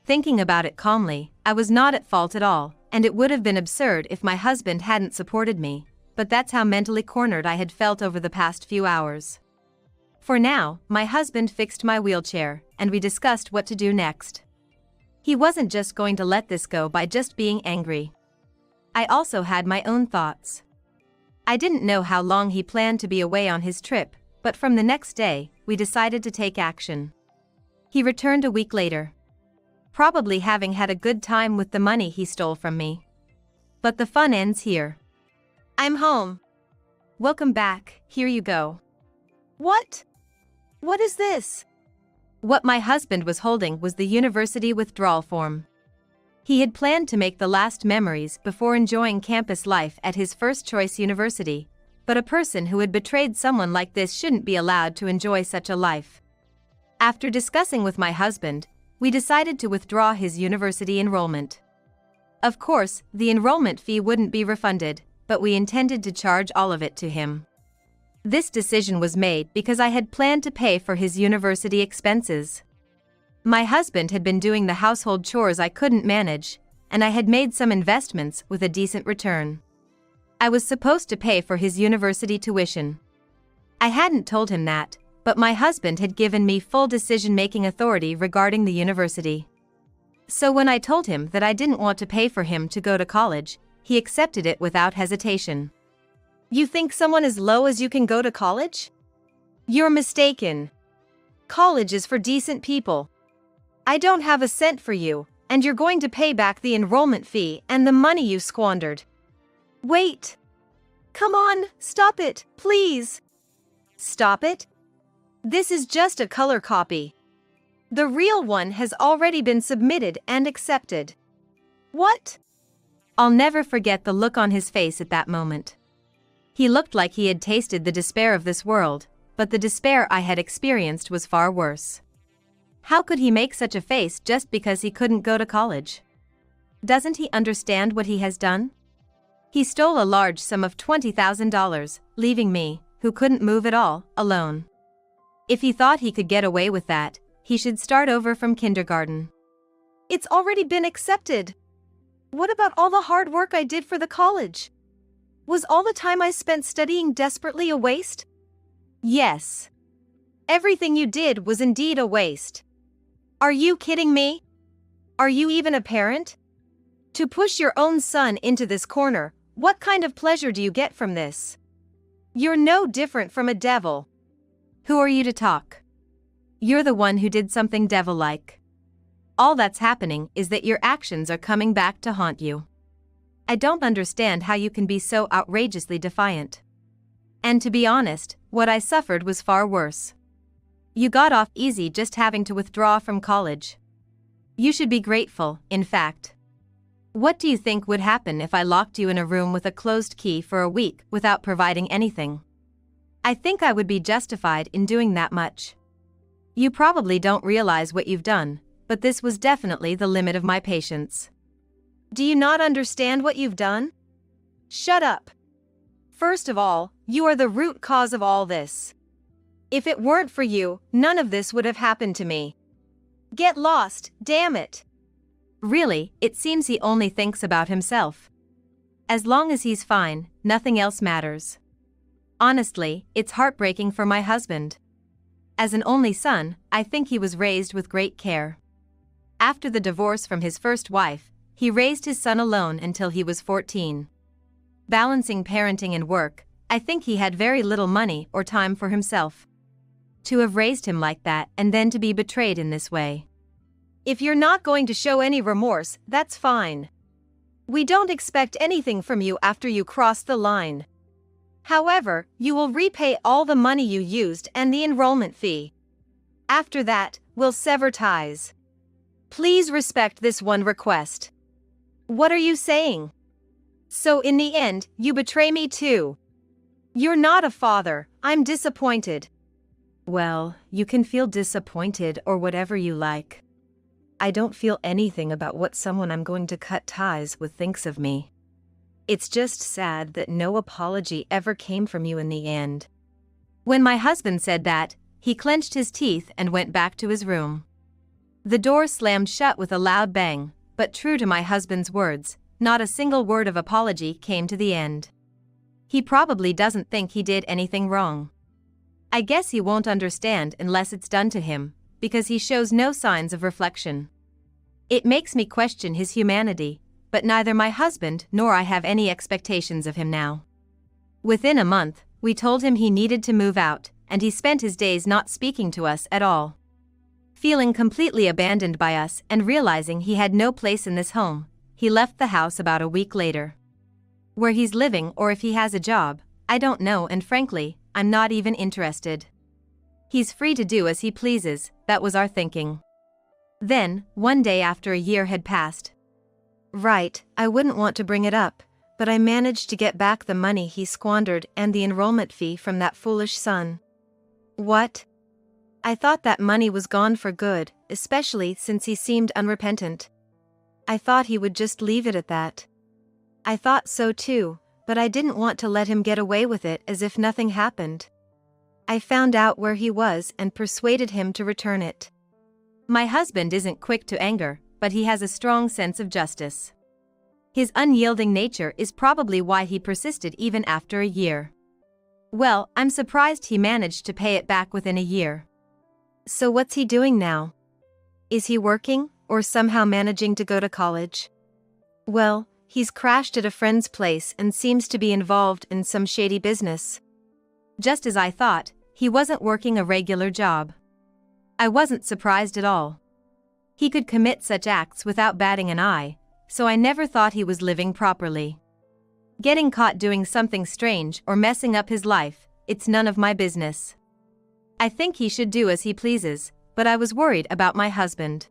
Thinking about it calmly, I was not at fault at all, and it would have been absurd if my husband hadn't supported me, but that's how mentally cornered I had felt over the past few hours. For now, my husband fixed my wheelchair, and we discussed what to do next. He wasn't just going to let this go by just being angry. I also had my own thoughts. I didn't know how long he planned to be away on his trip, but from the next day, we decided to take action. He returned a week later, probably having had a good time with the money he stole from me. But the fun ends here. I'm home. Welcome back, here you go. What? What is this? What my husband was holding was the university withdrawal form. He had planned to make the last memories before enjoying campus life at his first choice university, but a person who had betrayed someone like this shouldn't be allowed to enjoy such a life. After discussing with my husband, we decided to withdraw his university enrollment. Of course, the enrollment fee wouldn't be refunded, but we intended to charge all of it to him. This decision was made because I had planned to pay for his university expenses. My husband had been doing the household chores I couldn't manage, and I had made some investments with a decent return. I was supposed to pay for his university tuition. I hadn't told him that, but my husband had given me full decision-making authority regarding the university. So when I told him that I didn't want to pay for him to go to college, he accepted it without hesitation. You think someone as low as you can go to college? You're mistaken. College is for decent people. I don't have a cent for you, and you're going to pay back the enrollment fee and the money you squandered. Wait. Come on, stop it, please. Stop it? This is just a color copy. The real one has already been submitted and accepted. What? I'll never forget the look on his face at that moment. He looked like he had tasted the despair of this world, but the despair I had experienced was far worse. How could he make such a face just because he couldn't go to college? Doesn't he understand what he has done? He stole a large sum of $20,000, leaving me, who couldn't move at all, alone. If he thought he could get away with that, he should start over from kindergarten. It's already been accepted. What about all the hard work I did for the college? Was all the time I spent studying desperately a waste? Yes. Everything you did was indeed a waste. Are you kidding me? Are you even a parent? To push your own son into this corner, what kind of pleasure do you get from this? You're no different from a devil. Who are you to talk? You're the one who did something devil-like. All that's happening is that your actions are coming back to haunt you. I don't understand how you can be so outrageously defiant. And to be honest, what I suffered was far worse. You got off easy just having to withdraw from college. You should be grateful, in fact. What do you think would happen if I locked you in a room with a closed key for a week without providing anything? I think I would be justified in doing that much. You probably don't realize what you've done, but this was definitely the limit of my patience. Do you not understand what you've done? Shut up. First of all, you are the root cause of all this. If it weren't for you, none of this would have happened to me. Get lost, damn it. Really, it seems he only thinks about himself. As long as he's fine, nothing else matters. Honestly, it's heartbreaking for my husband. As an only son, I think he was raised with great care. After the divorce from his first wife, he raised his son alone until he was 14. Balancing parenting and work, I think he had very little money or time for himself. To have raised him like that and then to be betrayed in this way. If you're not going to show any remorse, that's fine. We don't expect anything from you after you cross the line. However, you will repay all the money you used and the enrollment fee. After that, we'll sever ties. Please respect this one request. What are you saying? So in the end, you betray me too. You're not a father, I'm disappointed. Well, you can feel disappointed or whatever you like. I don't feel anything about what someone I'm going to cut ties with thinks of me. It's just sad that no apology ever came from you in the end. When my husband said that, he clenched his teeth and went back to his room. The door slammed shut with a loud bang, but true to my husband's words, not a single word of apology came to the end. He probably doesn't think he did anything wrong. I guess he won't understand unless it's done to him, because he shows no signs of reflection. It makes me question his humanity, but neither my husband nor I have any expectations of him now. Within a month, we told him he needed to move out, and he spent his days not speaking to us at all. Feeling completely abandoned by us and realizing he had no place in this home, he left the house about a week later. Where he's living or if he has a job, I don't know, and frankly, I'm not even interested. He's free to do as he pleases, that was our thinking. Then, one day after a year had passed. Right, I wouldn't want to bring it up, but I managed to get back the money he squandered and the enrollment fee from that foolish son. What? I thought that money was gone for good, especially since he seemed unrepentant. I thought he would just leave it at that. I thought so too, but I didn't want to let him get away with it as if nothing happened. I found out where he was and persuaded him to return it. My husband isn't quick to anger, but he has a strong sense of justice. His unyielding nature is probably why he persisted even after a year. Well, I'm surprised he managed to pay it back within a year. So what's he doing now? Is he working, or somehow managing to go to college? Well, he's crashed at a friend's place and seems to be involved in some shady business. Just as I thought, he wasn't working a regular job. I wasn't surprised at all. He could commit such acts without batting an eye, so I never thought he was living properly. Getting caught doing something strange or messing up his life, it's none of my business. I think he should do as he pleases, but I was worried about my husband.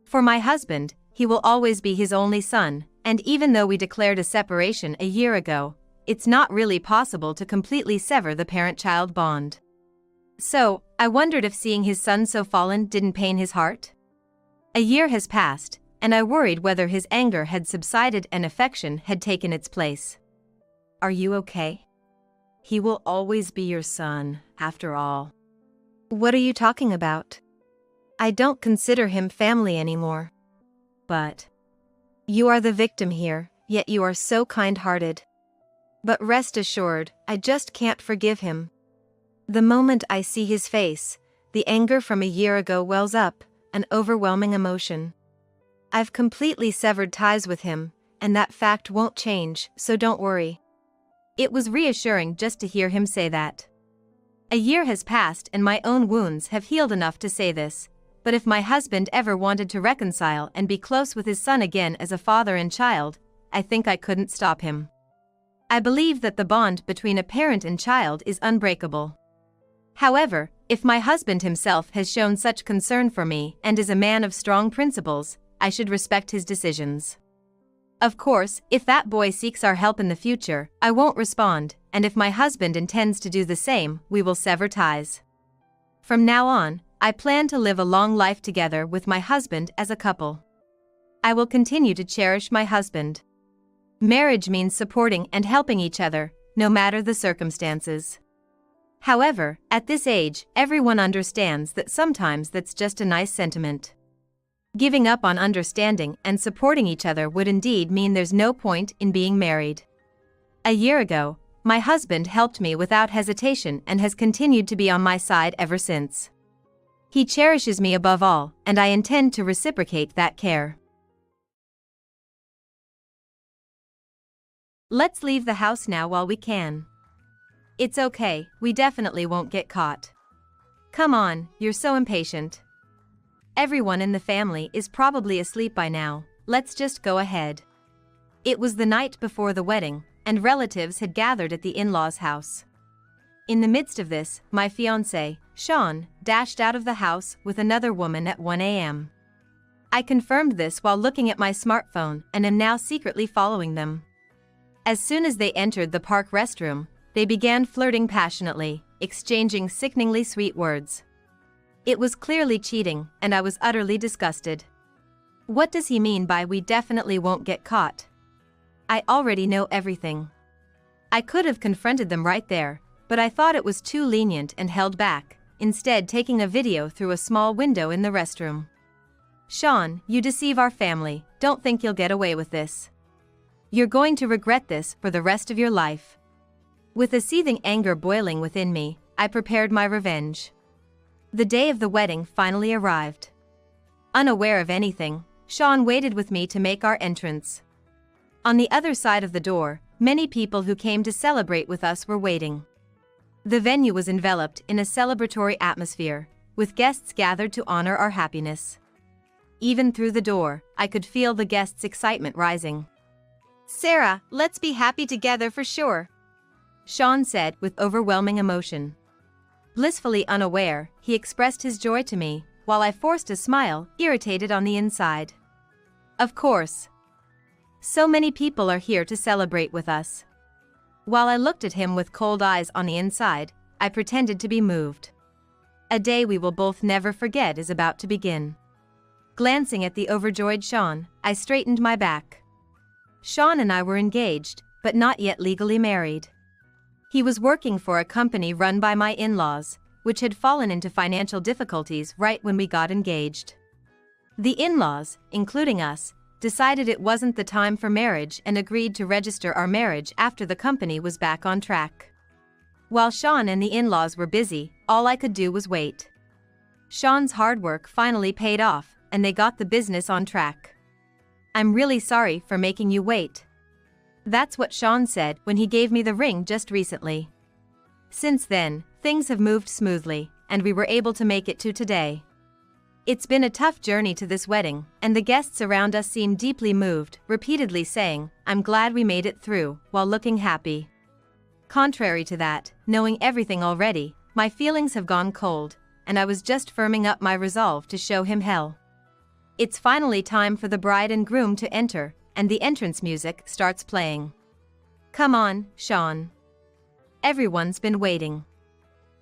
For my husband, he will always be his only son, and even though we declared a separation a year ago, it's not really possible to completely sever the parent-child bond. So, I wondered if seeing his son so fallen didn't pain his heart? A year has passed, and I worried whether his anger had subsided and affection had taken its place. Are you okay? He will always be your son, after all. What are you talking about? I don't consider him family anymore. But you are the victim here, yet you are so kind-hearted. But rest assured, I just can't forgive him. The moment I see his face, the anger from a year ago wells up, an overwhelming emotion. I've completely severed ties with him, and that fact won't change, so don't worry. It was reassuring just to hear him say that. A year has passed and my own wounds have healed enough to say this, but if my husband ever wanted to reconcile and be close with his son again as a father and child, I think I couldn't stop him. I believe that the bond between a parent and child is unbreakable. However, if my husband himself has shown such concern for me and is a man of strong principles, I should respect his decisions. Of course, if that boy seeks our help in the future, I won't respond, and if my husband intends to do the same, we will sever ties. From now on, I plan to live a long life together with my husband as a couple. I will continue to cherish my husband. Marriage means supporting and helping each other, no matter the circumstances. However, at this age, everyone understands that sometimes that's just a nice sentiment. Giving up on understanding and supporting each other would indeed mean there's no point in being married. A year ago, My husband helped me without hesitation and has continued to be on my side ever since. He cherishes me above all, and I intend to reciprocate that care. Let's leave the house now while we can. It's okay, we definitely won't get caught. Come on, you're so impatient. Everyone in the family is probably asleep by now, let's just go ahead. It was the night before the wedding, and relatives had gathered at the in-laws' house. In the midst of this, my fiancé, Sean, dashed out of the house with another woman at 1 a.m. I confirmed this while looking at my smartphone and am now secretly following them. As soon as they entered the park restroom, they began flirting passionately, exchanging sickeningly sweet words. It was clearly cheating, and I was utterly disgusted. What does he mean by "we definitely won't get caught"? I already know everything. I could have confronted them right there, but I thought it was too lenient and held back, instead taking a video through a small window in the restroom. Sean, you deceive our family, don't think you'll get away with this. You're going to regret this for the rest of your life. With a seething anger boiling within me, I prepared my revenge. The day of the wedding finally arrived. Unaware of anything, Sean waited with me to make our entrance. On the other side of the door, many people who came to celebrate with us were waiting. The venue was enveloped in a celebratory atmosphere, with guests gathered to honor our happiness. Even through the door, I could feel the guests' excitement rising. Sarah, let's be happy together for sure, Sean said with overwhelming emotion. Blissfully unaware, he expressed his joy to me, while I forced a smile, irritated on the inside. Of course. So many people are here to celebrate with us. While I looked at him with cold eyes on the inside, I pretended to be moved. A day we will both never forget is about to begin. Glancing at the overjoyed Sean, I straightened my back. Sean and I were engaged, but not yet legally married. He was working for a company run by my in-laws, which had fallen into financial difficulties right when we got engaged. The in-laws, including us, decided it wasn't the time for marriage and agreed to register our marriage after the company was back on track. While Sean and the in-laws were busy, all I could do was wait. Sean's hard work finally paid off, and they got the business on track. I'm really sorry for making you wait. That's what Sean said when he gave me the ring just recently. Since then, things have moved smoothly, and we were able to make it to today. It's been a tough journey to this wedding, and the guests around us seem deeply moved, repeatedly saying, "I'm glad we made it through," while looking happy. Contrary to that, knowing everything already, my feelings have gone cold, and I was just firming up my resolve to show him hell. It's finally time for the bride and groom to enter, and the entrance music starts playing. Come on, Sean. Everyone's been waiting.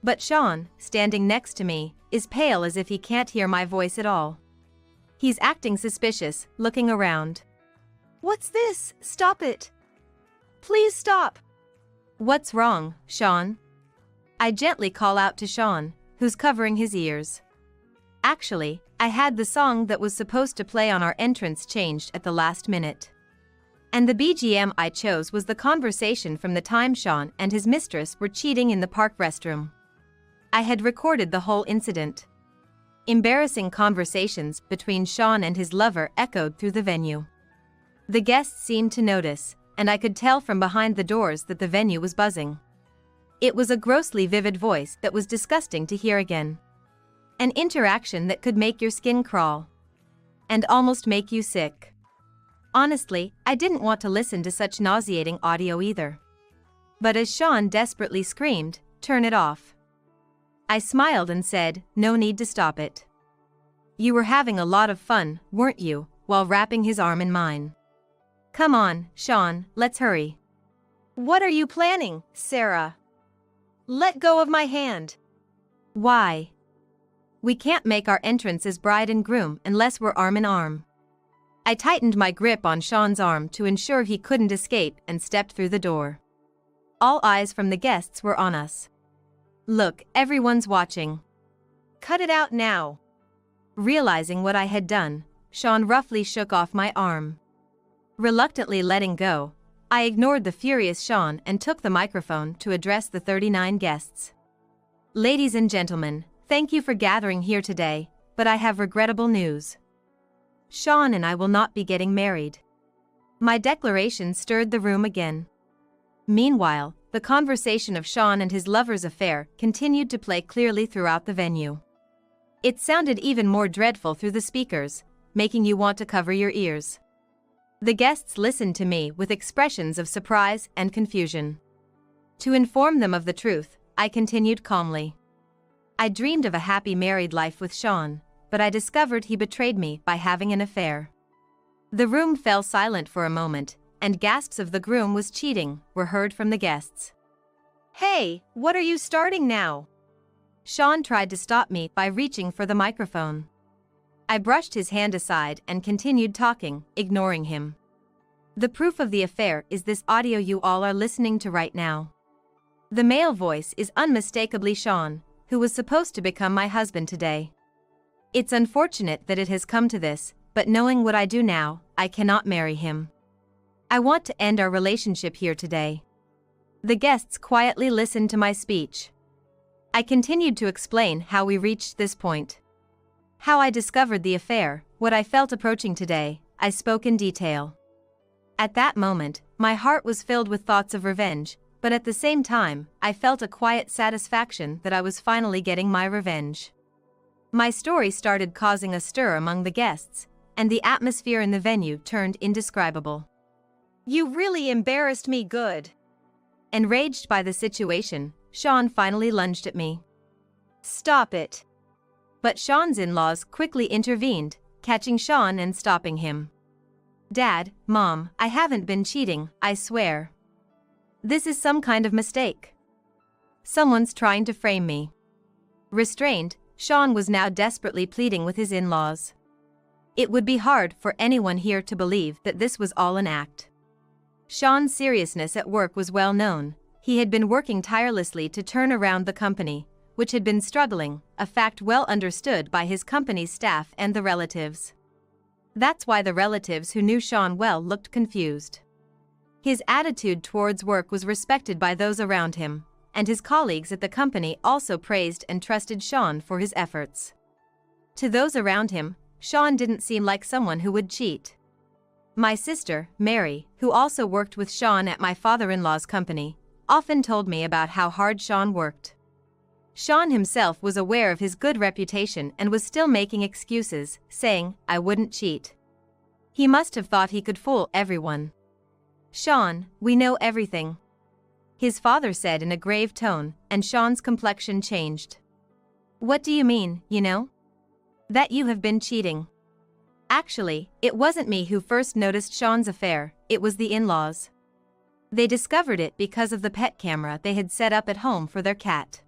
But Sean, standing next to me, is pale as if he can't hear my voice at all. He's acting suspicious, looking around. What's this? Stop it. Please stop. What's wrong, Sean? I gently call out to Sean, who's covering his ears. Actually, I had the song that was supposed to play on our entrance changed at the last minute. And the BGM I chose was the conversation from the time Sean and his mistress were cheating in the park restroom. I had recorded the whole incident. Embarrassing conversations between Sean and his lover echoed through the venue. The guests seemed to notice, and I could tell from behind the doors that the venue was buzzing. It was a grossly vivid voice that was disgusting to hear again. An interaction that could make your skin crawl. And almost make you sick. Honestly, I didn't want to listen to such nauseating audio either. But as Sean desperately screamed, "Turn it off," I smiled and said, "No need to stop it. You were having a lot of fun, weren't you?" while wrapping his arm in mine. Come on, Sean, let's hurry. What are you planning, Sarah? Let go of my hand. Why? We can't make our entrance as bride and groom unless we're arm in arm. I tightened my grip on Sean's arm to ensure he couldn't escape and stepped through the door. All eyes from the guests were on us. Look, everyone's watching. Cut it out now. Realizing what I had done, Sean roughly shook off my arm. Reluctantly letting go, I ignored the furious Sean and took the microphone to address the 39 guests. Ladies and gentlemen, thank you for gathering here today, but I have regrettable news. Sean and I will not be getting married. My declaration stirred the room again. Meanwhile, the conversation of Sean and his lover's affair continued to play clearly throughout the venue. It sounded even more dreadful through the speakers, making you want to cover your ears. The guests listened to me with expressions of surprise and confusion. To inform them of the truth, I continued calmly. I dreamed of a happy married life with Sean, but I discovered he betrayed me by having an affair. The room fell silent for a moment, and gasps of "the groom was cheating" were heard from the guests. Hey, what are you starting now? Sean tried to stop me by reaching for the microphone. I brushed his hand aside and continued talking, ignoring him. The proof of the affair is this audio you all are listening to right now. The male voice is unmistakably Sean, who was supposed to become my husband today. It's unfortunate that it has come to this, but knowing what I do now, I cannot marry him. I want to end our relationship here today. The guests quietly listened to my speech. I continued to explain how we reached this point. How I discovered the affair, what I felt approaching today, I spoke in detail. At that moment, my heart was filled with thoughts of revenge, but at the same time, I felt a quiet satisfaction that I was finally getting my revenge. My story started causing a stir among the guests, and the atmosphere in the venue turned indescribable. You really embarrassed me good. Enraged by the situation, Sean finally lunged at me. Stop it. But Sean's in-laws quickly intervened, catching Sean and stopping him. Dad, Mom, I haven't been cheating, I swear. This is some kind of mistake. Someone's trying to frame me. Restrained, Sean was now desperately pleading with his in-laws. It would be hard for anyone here to believe that this was all an act. Sean's seriousness at work was well known. He had been working tirelessly to turn around the company, which had been struggling, a fact well understood by his company's staff and the relatives. That's why the relatives who knew Sean well looked confused. His attitude towards work was respected by those around him, and his colleagues at the company also praised and trusted Sean for his efforts. To those around him, Sean didn't seem like someone who would cheat. My sister, Mary, who also worked with Sean at my father-in-law's company, often told me about how hard Sean worked. Sean himself was aware of his good reputation and was still making excuses, saying, "I wouldn't cheat." He must have thought he could fool everyone. "Sean, we know everything," his father said in a grave tone, and Sean's complexion changed. "What do you mean, you know? That you have been cheating?" Actually, it wasn't me who first noticed Sean's affair, it was the in-laws. They discovered it because of the pet camera they had set up at home for their cat.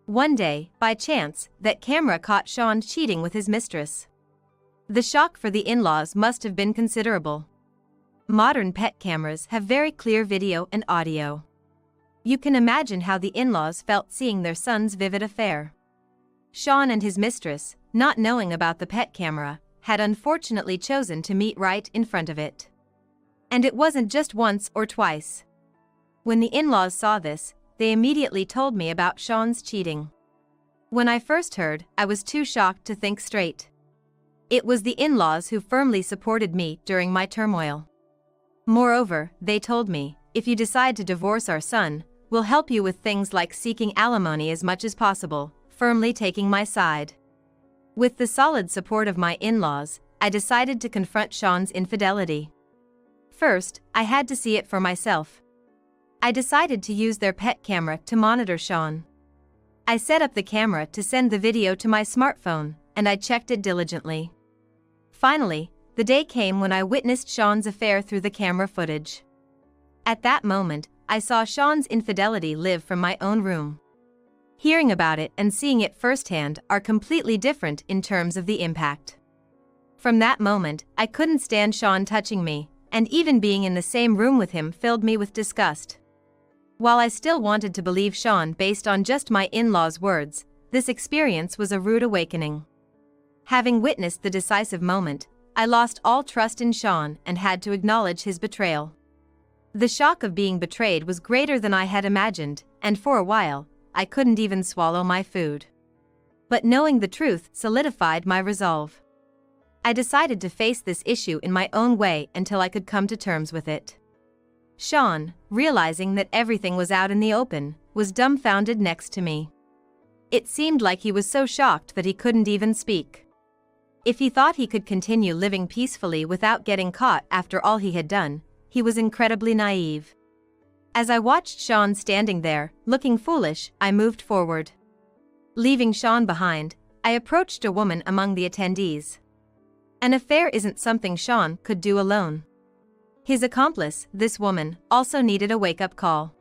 One day, by chance, that camera caught Sean cheating with his mistress. The shock for the in-laws must have been considerable. Modern pet cameras have very clear video and audio. You can imagine how the in-laws felt seeing their son's vivid affair. Sean and his mistress, not knowing about the pet camera, had unfortunately chosen to meet right in front of it. And it wasn't just once or twice. When the in-laws saw this, they immediately told me about Sean's cheating. When I first heard, I was too shocked to think straight. It was the in-laws who firmly supported me during my turmoil. Moreover, they told me, "If you decide to divorce our son, we'll help you with things like seeking alimony as much as possible," firmly taking my side. With the solid support of my in-laws, I decided to confront Sean's infidelity. First, I had to see it for myself. I decided to use their pet camera to monitor Sean. I set up the camera to send the video to my smartphone, and I checked it diligently. Finally, the day came when I witnessed Sean's affair through the camera footage. At that moment, I saw Sean's infidelity live from my own room. Hearing about it and seeing it firsthand are completely different in terms of the impact. From that moment, I couldn't stand Sean touching me, and even being in the same room with him filled me with disgust. While I still wanted to believe Sean based on just my in-laws' words, this experience was a rude awakening. Having witnessed the decisive moment, I lost all trust in Sean and had to acknowledge his betrayal. The shock of being betrayed was greater than I had imagined, and for a while, I couldn't even swallow my food. But knowing the truth solidified my resolve. I decided to face this issue in my own way until I could come to terms with it. Sean, realizing that everything was out in the open, was dumbfounded next to me. It seemed like he was so shocked that he couldn't even speak. If he thought he could continue living peacefully without getting caught after all he had done, he was incredibly naive. As I watched Sean standing there, looking foolish, I moved forward. Leaving Sean behind, I approached a woman among the attendees. An affair isn't something Sean could do alone. His accomplice, this woman, also needed a wake-up call.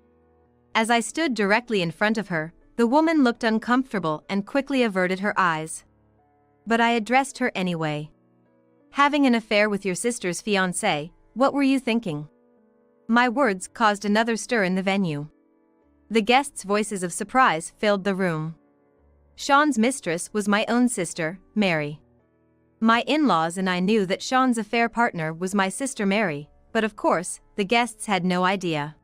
As I stood directly in front of her, the woman looked uncomfortable and quickly averted her eyes. But I addressed her anyway. Having an affair with your sister's fiancé, what were you thinking? My words caused another stir in the venue. The guests' voices of surprise filled the room. Sean's mistress was my own sister, Mary. My in-laws and I knew that Sean's affair partner was my sister Mary, but of course, the guests had no idea.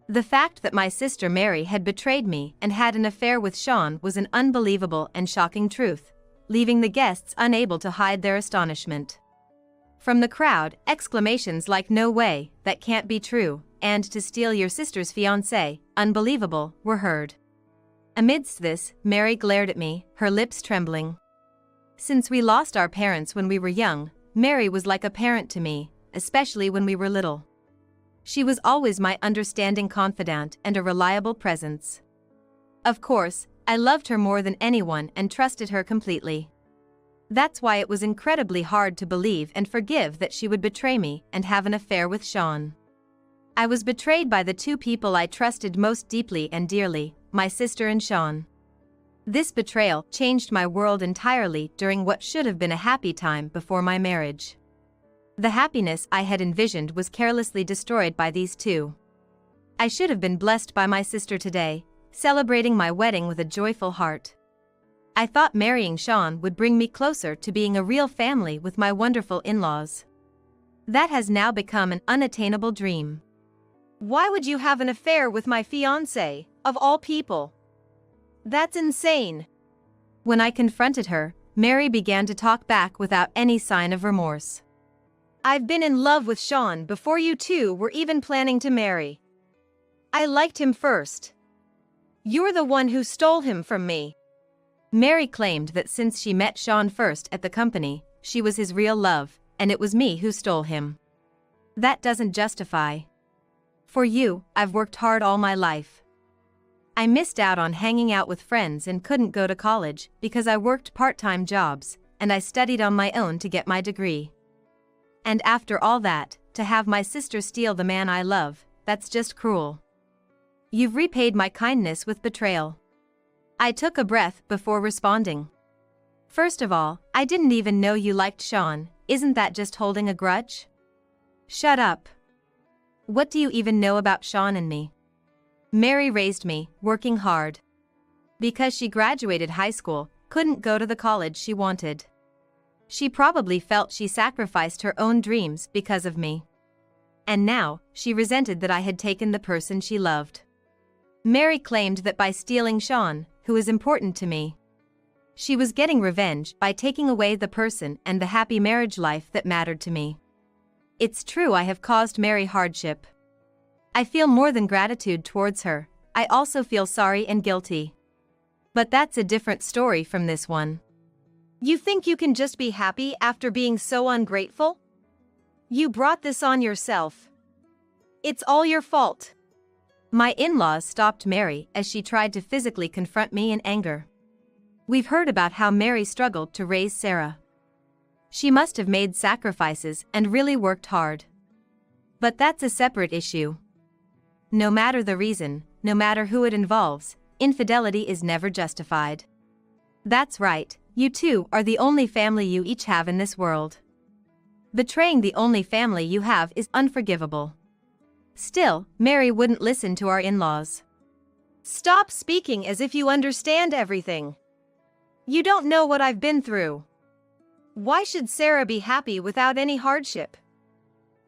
The fact that my sister Mary had betrayed me and had an affair with Sean was an unbelievable and shocking truth, leaving the guests unable to hide their astonishment. From the crowd, exclamations like "No way, that can't be true," and "To steal your sister's fiancé, unbelievable," were heard. Amidst this, Mary glared at me, her lips trembling. Since we lost our parents when we were young, Mary was like a parent to me, especially when we were little. She was always my understanding confidant and a reliable presence. Of course, I loved her more than anyone and trusted her completely. That's why it was incredibly hard to believe and forgive that she would betray me and have an affair with Sean. I was betrayed by the two people I trusted most deeply and dearly, my sister and Sean. This betrayal changed my world entirely during what should have been a happy time before my marriage. The happiness I had envisioned was carelessly destroyed by these two. I should have been blessed by my sister today, celebrating my wedding with a joyful heart. I thought marrying Sean would bring me closer to being a real family with my wonderful in-laws. That has now become an unattainable dream. Why would you have an affair with my fiancé, of all people? That's insane. When I confronted her, Mary began to talk back without any sign of remorse. I've been in love with Sean before you two were even planning to marry. I liked him first. You're the one who stole him from me. Mary claimed that since she met Sean first at the company, she was his real love, and it was me who stole him. That doesn't justify. For you, I've worked hard all my life. I missed out on hanging out with friends and couldn't go to college because I worked part-time jobs, and I studied on my own to get my degree. And after all that, to have my sister steal the man I love, that's just cruel. You've repaid my kindness with betrayal. I took a breath before responding. First of all, I didn't even know you liked Sean, isn't that just holding a grudge? Shut up. What do you even know about Sean and me? Mary raised me, working hard. Because she graduated high school, couldn't go to the college she wanted. She probably felt she sacrificed her own dreams because of me. And now, she resented that I had taken the person she loved. Mary claimed that by stealing Sean, who is important to me, she was getting revenge by taking away the person and the happy marriage life that mattered to me. It's true I have caused Mary hardship. I feel more than gratitude towards her, I also feel sorry and guilty. But that's a different story from this one. You think you can just be happy after being so ungrateful? You brought this on yourself. It's all your fault. My in-laws stopped Mary as she tried to physically confront me in anger. We've heard about how Mary struggled to raise Sarah. She must have made sacrifices and really worked hard. But that's a separate issue. No matter the reason, no matter who it involves, infidelity is never justified. That's right, you two are the only family you each have in this world. Betraying the only family you have is unforgivable. Still, Mary wouldn't listen to our in-laws. Stop speaking as if you understand everything. You don't know what I've been through. Why should Sarah be happy without any hardship?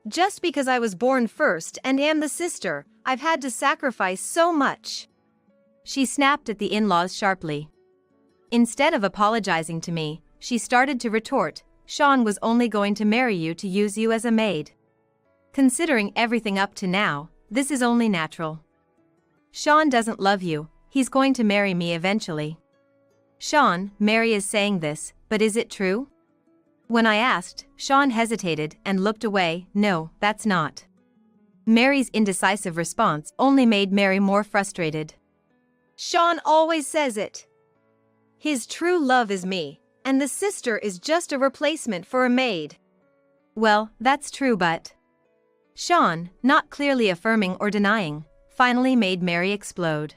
Just because I was born first and am the sister, I've had to sacrifice so much. She snapped at the in-laws sharply. Instead of apologizing to me, she started to retort, Sean was only going to marry you to use you as a maid. Considering everything up to now, this is only natural. Sean doesn't love you, he's going to marry me eventually. Sean, Mary is saying this, but is it true? When I asked, Sean hesitated and looked away. No, that's not. Mary's indecisive response only made Mary more frustrated. Sean always says it. His true love is me, and the sister is just a replacement for a maid. Well, that's true, but... Sean, not clearly affirming or denying, finally made Mary explode.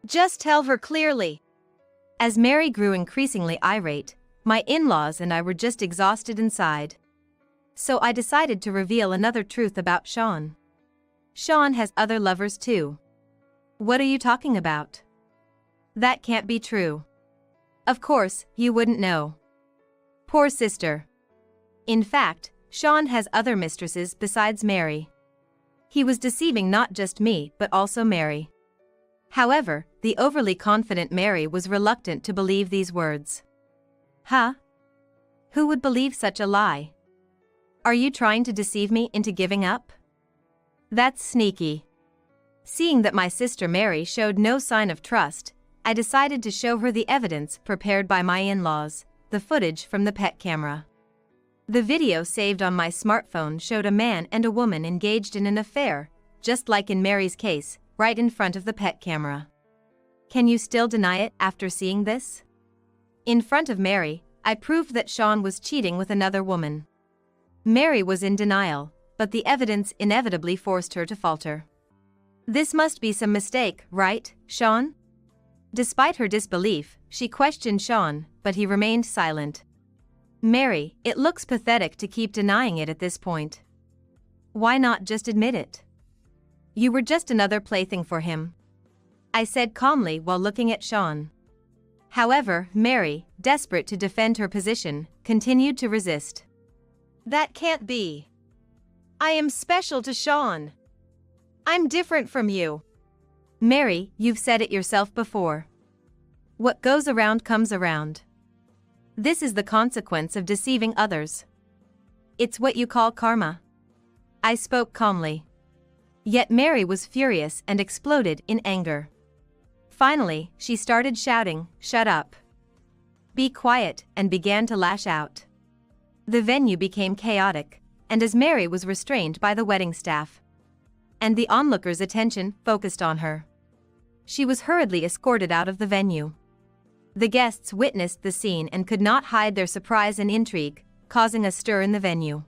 Just tell her clearly. As Mary grew increasingly irate, my in-laws and I were just exhausted inside. So I decided to reveal another truth about Sean. Sean has other lovers too. What are you talking about? That can't be true. Of course, you wouldn't know. Poor sister. In fact, Sean has other mistresses besides Mary. He was deceiving not just me but also Mary. However, the overly confident Mary was reluctant to believe these words. Huh? Who would believe such a lie? Are you trying to deceive me into giving up? That's sneaky. Seeing that my sister Mary showed no sign of trust, I decided to show her the evidence prepared by my in-laws, the footage from the pet camera. The video saved on my smartphone showed a man and a woman engaged in an affair, just like in Mary's case, right in front of the pet camera. Can you still deny it after seeing this? In front of Mary, I proved that Sean was cheating with another woman. Mary was in denial, but the evidence inevitably forced her to falter. This must be some mistake, right, Sean? Despite her disbelief, she questioned Sean, but he remained silent. Mary, it looks pathetic to keep denying it at this point. Why not just admit it? You were just another plaything for him, I said calmly while looking at Sean. However, Mary, desperate to defend her position, continued to resist. That can't be. I am special to Sean. I'm different from you. Mary, you've said it yourself before. What goes around comes around. This is the consequence of deceiving others. It's what you call karma. I spoke calmly. Yet Mary was furious and exploded in anger. Finally, she started shouting, "Shut up! Be quiet," and began to lash out. The venue became chaotic, and as Mary was restrained by the wedding staff, and the onlookers' attention focused on her, she was hurriedly escorted out of the venue. The guests witnessed the scene and could not hide their surprise and intrigue, causing a stir in the venue.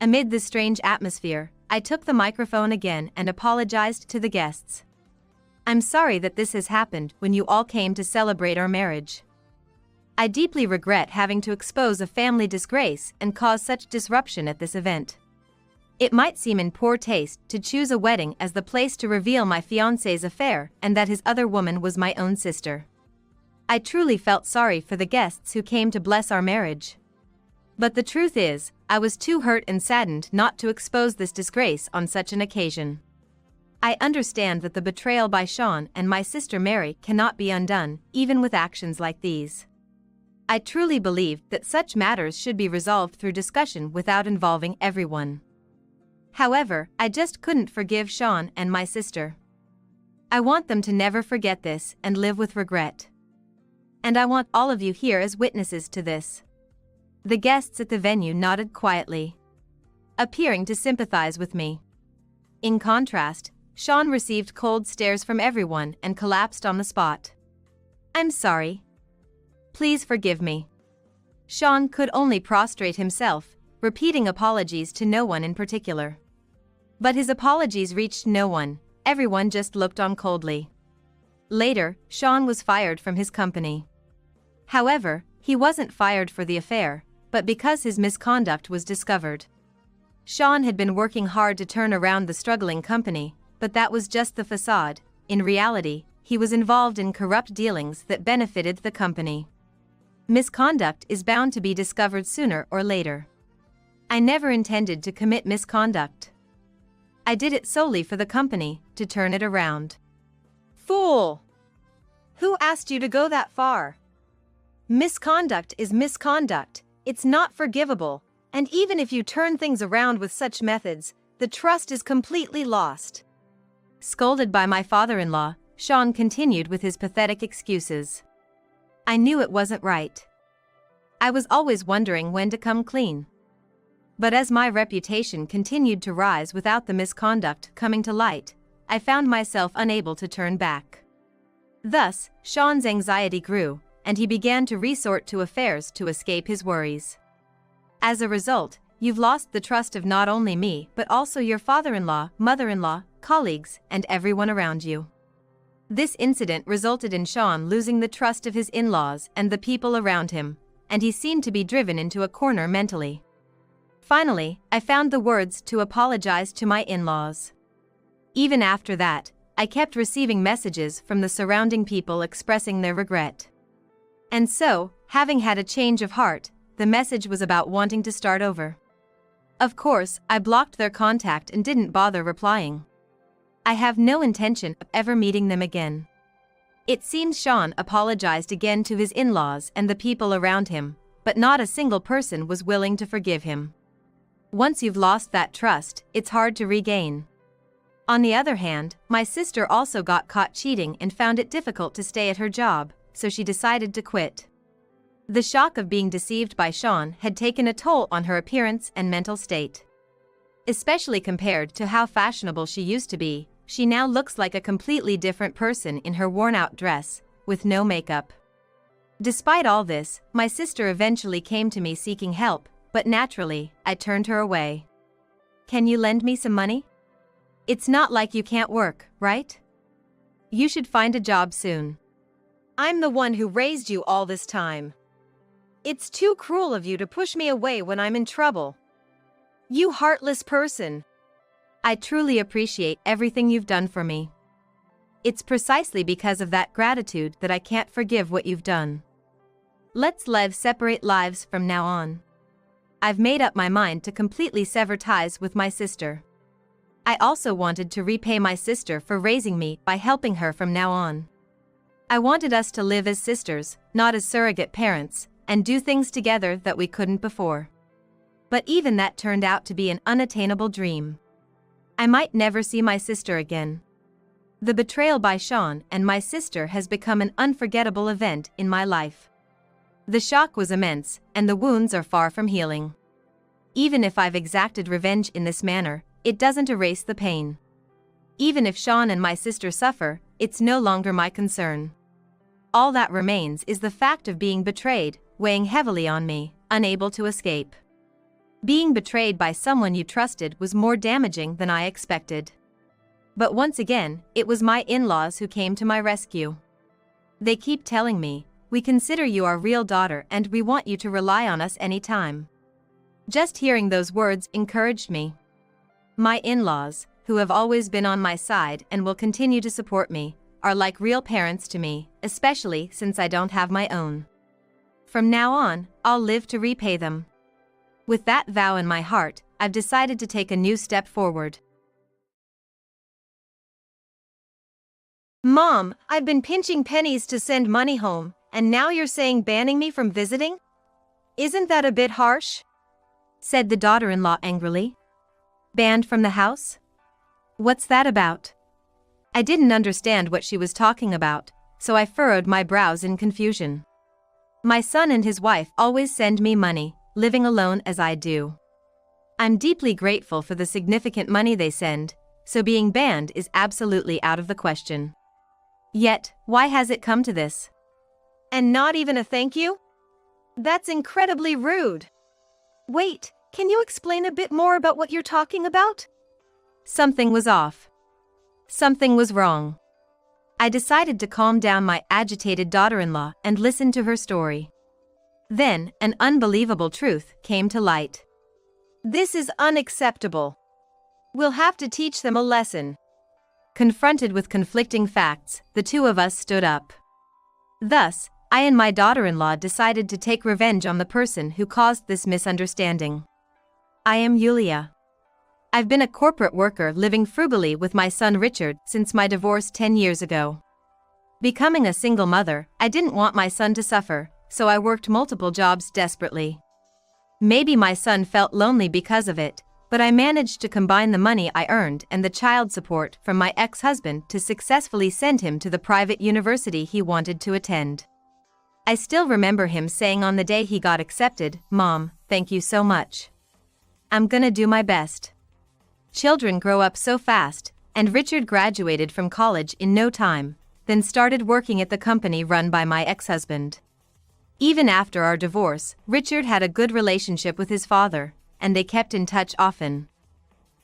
Amid the strange atmosphere, I took the microphone again and apologized to the guests. I'm sorry that this has happened when you all came to celebrate our marriage. I deeply regret having to expose a family disgrace and cause such disruption at this event. It might seem in poor taste to choose a wedding as the place to reveal my fiancé's affair and that his other woman was my own sister. I truly felt sorry for the guests who came to bless our marriage. But the truth is, I was too hurt and saddened not to expose this disgrace on such an occasion. I understand that the betrayal by Sean and my sister Mary cannot be undone, even with actions like these. I truly believe that such matters should be resolved through discussion without involving everyone. However, I just couldn't forgive Sean and my sister. I want them to never forget this and live with regret. And I want all of you here as witnesses to this. The guests at the venue nodded quietly, appearing to sympathize with me. In contrast, Sean received cold stares from everyone and collapsed on the spot. I'm sorry. Please forgive me. Sean could only prostrate himself, repeating apologies to no one in particular. But his apologies reached no one, everyone just looked on coldly. Later, Sean was fired from his company. However, he wasn't fired for the affair, but because his misconduct was discovered. Sean had been working hard to turn around the struggling company, but that was just the facade. In reality, he was involved in corrupt dealings that benefited the company. Misconduct is bound to be discovered sooner or later. I never intended to commit misconduct. I did it solely for the company, to turn it around. Fool! Who asked you to go that far? Misconduct is misconduct, it's not forgivable, and even if you turn things around with such methods, the trust is completely lost. Scolded by my father-in-law, Sean continued with his pathetic excuses. I knew it wasn't right. I was always wondering when to come clean. But as my reputation continued to rise without the misconduct coming to light, I found myself unable to turn back. Thus, Sean's anxiety grew, and he began to resort to affairs to escape his worries. As a result, you've lost the trust of not only me but also your father-in-law, mother-in-law, colleagues, and everyone around you. This incident resulted in Sean losing the trust of his in-laws and the people around him, and he seemed to be driven into a corner mentally. Finally, I found the words to apologize to my in-laws. Even after that, I kept receiving messages from the surrounding people expressing their regret. And so, having had a change of heart, the message was about wanting to start over. Of course, I blocked their contact and didn't bother replying. I have no intention of ever meeting them again. It seems Sean apologized again to his in-laws and the people around him, but not a single person was willing to forgive him. Once you've lost that trust, it's hard to regain. On the other hand, my sister also got caught cheating and found it difficult to stay at her job, so she decided to quit. The shock of being deceived by Sean had taken a toll on her appearance and mental state. Especially compared to how fashionable she used to be, she now looks like a completely different person in her worn-out dress, with no makeup. Despite all this, my sister eventually came to me seeking help, but naturally, I turned her away. Can you lend me some money? It's not like you can't work, right? You should find a job soon. I'm the one who raised you all this time. It's too cruel of you to push me away when I'm in trouble. You heartless person. I truly appreciate everything you've done for me. It's precisely because of that gratitude that I can't forgive what you've done. Let's live separate lives from now on. I've made up my mind to completely sever ties with my sister. I also wanted to repay my sister for raising me by helping her from now on. I wanted us to live as sisters, not as surrogate parents, and do things together that we couldn't before. But even that turned out to be an unattainable dream. I might never see my sister again. The betrayal by Sean and my sister has become an unforgettable event in my life. The shock was immense, and the wounds are far from healing. Even if I've exacted revenge in this manner, it doesn't erase the pain. Even if Sean and my sister suffer, it's no longer my concern. All that remains is the fact of being betrayed, weighing heavily on me, unable to escape. Being betrayed by someone you trusted was more damaging than I expected. But once again, it was my in-laws who came to my rescue. They keep telling me, "We consider you our real daughter and we want you to rely on us anytime." Just hearing those words encouraged me. My in-laws, who have always been on my side and will continue to support me, are like real parents to me, especially since I don't have my own. From now on, I'll live to repay them. With that vow in my heart, I've decided to take a new step forward. Mom, I've been pinching pennies to send money home, and now you're saying banning me from visiting? Isn't that a bit harsh? Said the daughter-in-law angrily. Banned from the house? What's that about? I didn't understand what she was talking about, so I furrowed my brows in confusion. My son and his wife always send me money, living alone as I do. I'm deeply grateful for the significant money they send, so being banned is absolutely out of the question. Yet, why has it come to this? And not even a thank you? That's incredibly rude. Wait, can you explain a bit more about what you're talking about? Something was off. Something was wrong. I decided to calm down my agitated daughter-in-law and listen to her story. Then, an unbelievable truth came to light. This is unacceptable. We'll have to teach them a lesson. Confronted with conflicting facts, the two of us stood up. Thus, I and my daughter-in-law decided to take revenge on the person who caused this misunderstanding. I am Yulia. I've been a corporate worker living frugally with my son Richard since my divorce 10 years ago. Becoming a single mother, I didn't want my son to suffer, so I worked multiple jobs desperately. Maybe my son felt lonely because of it, but I managed to combine the money I earned and the child support from my ex-husband to successfully send him to the private university he wanted to attend. I still remember him saying on the day he got accepted, "Mom, thank you so much. I'm gonna do my best." Children grow up so fast, and Richard graduated from college in no time, then started working at the company run by my ex-husband. Even after our divorce, Richard had a good relationship with his father, and they kept in touch often.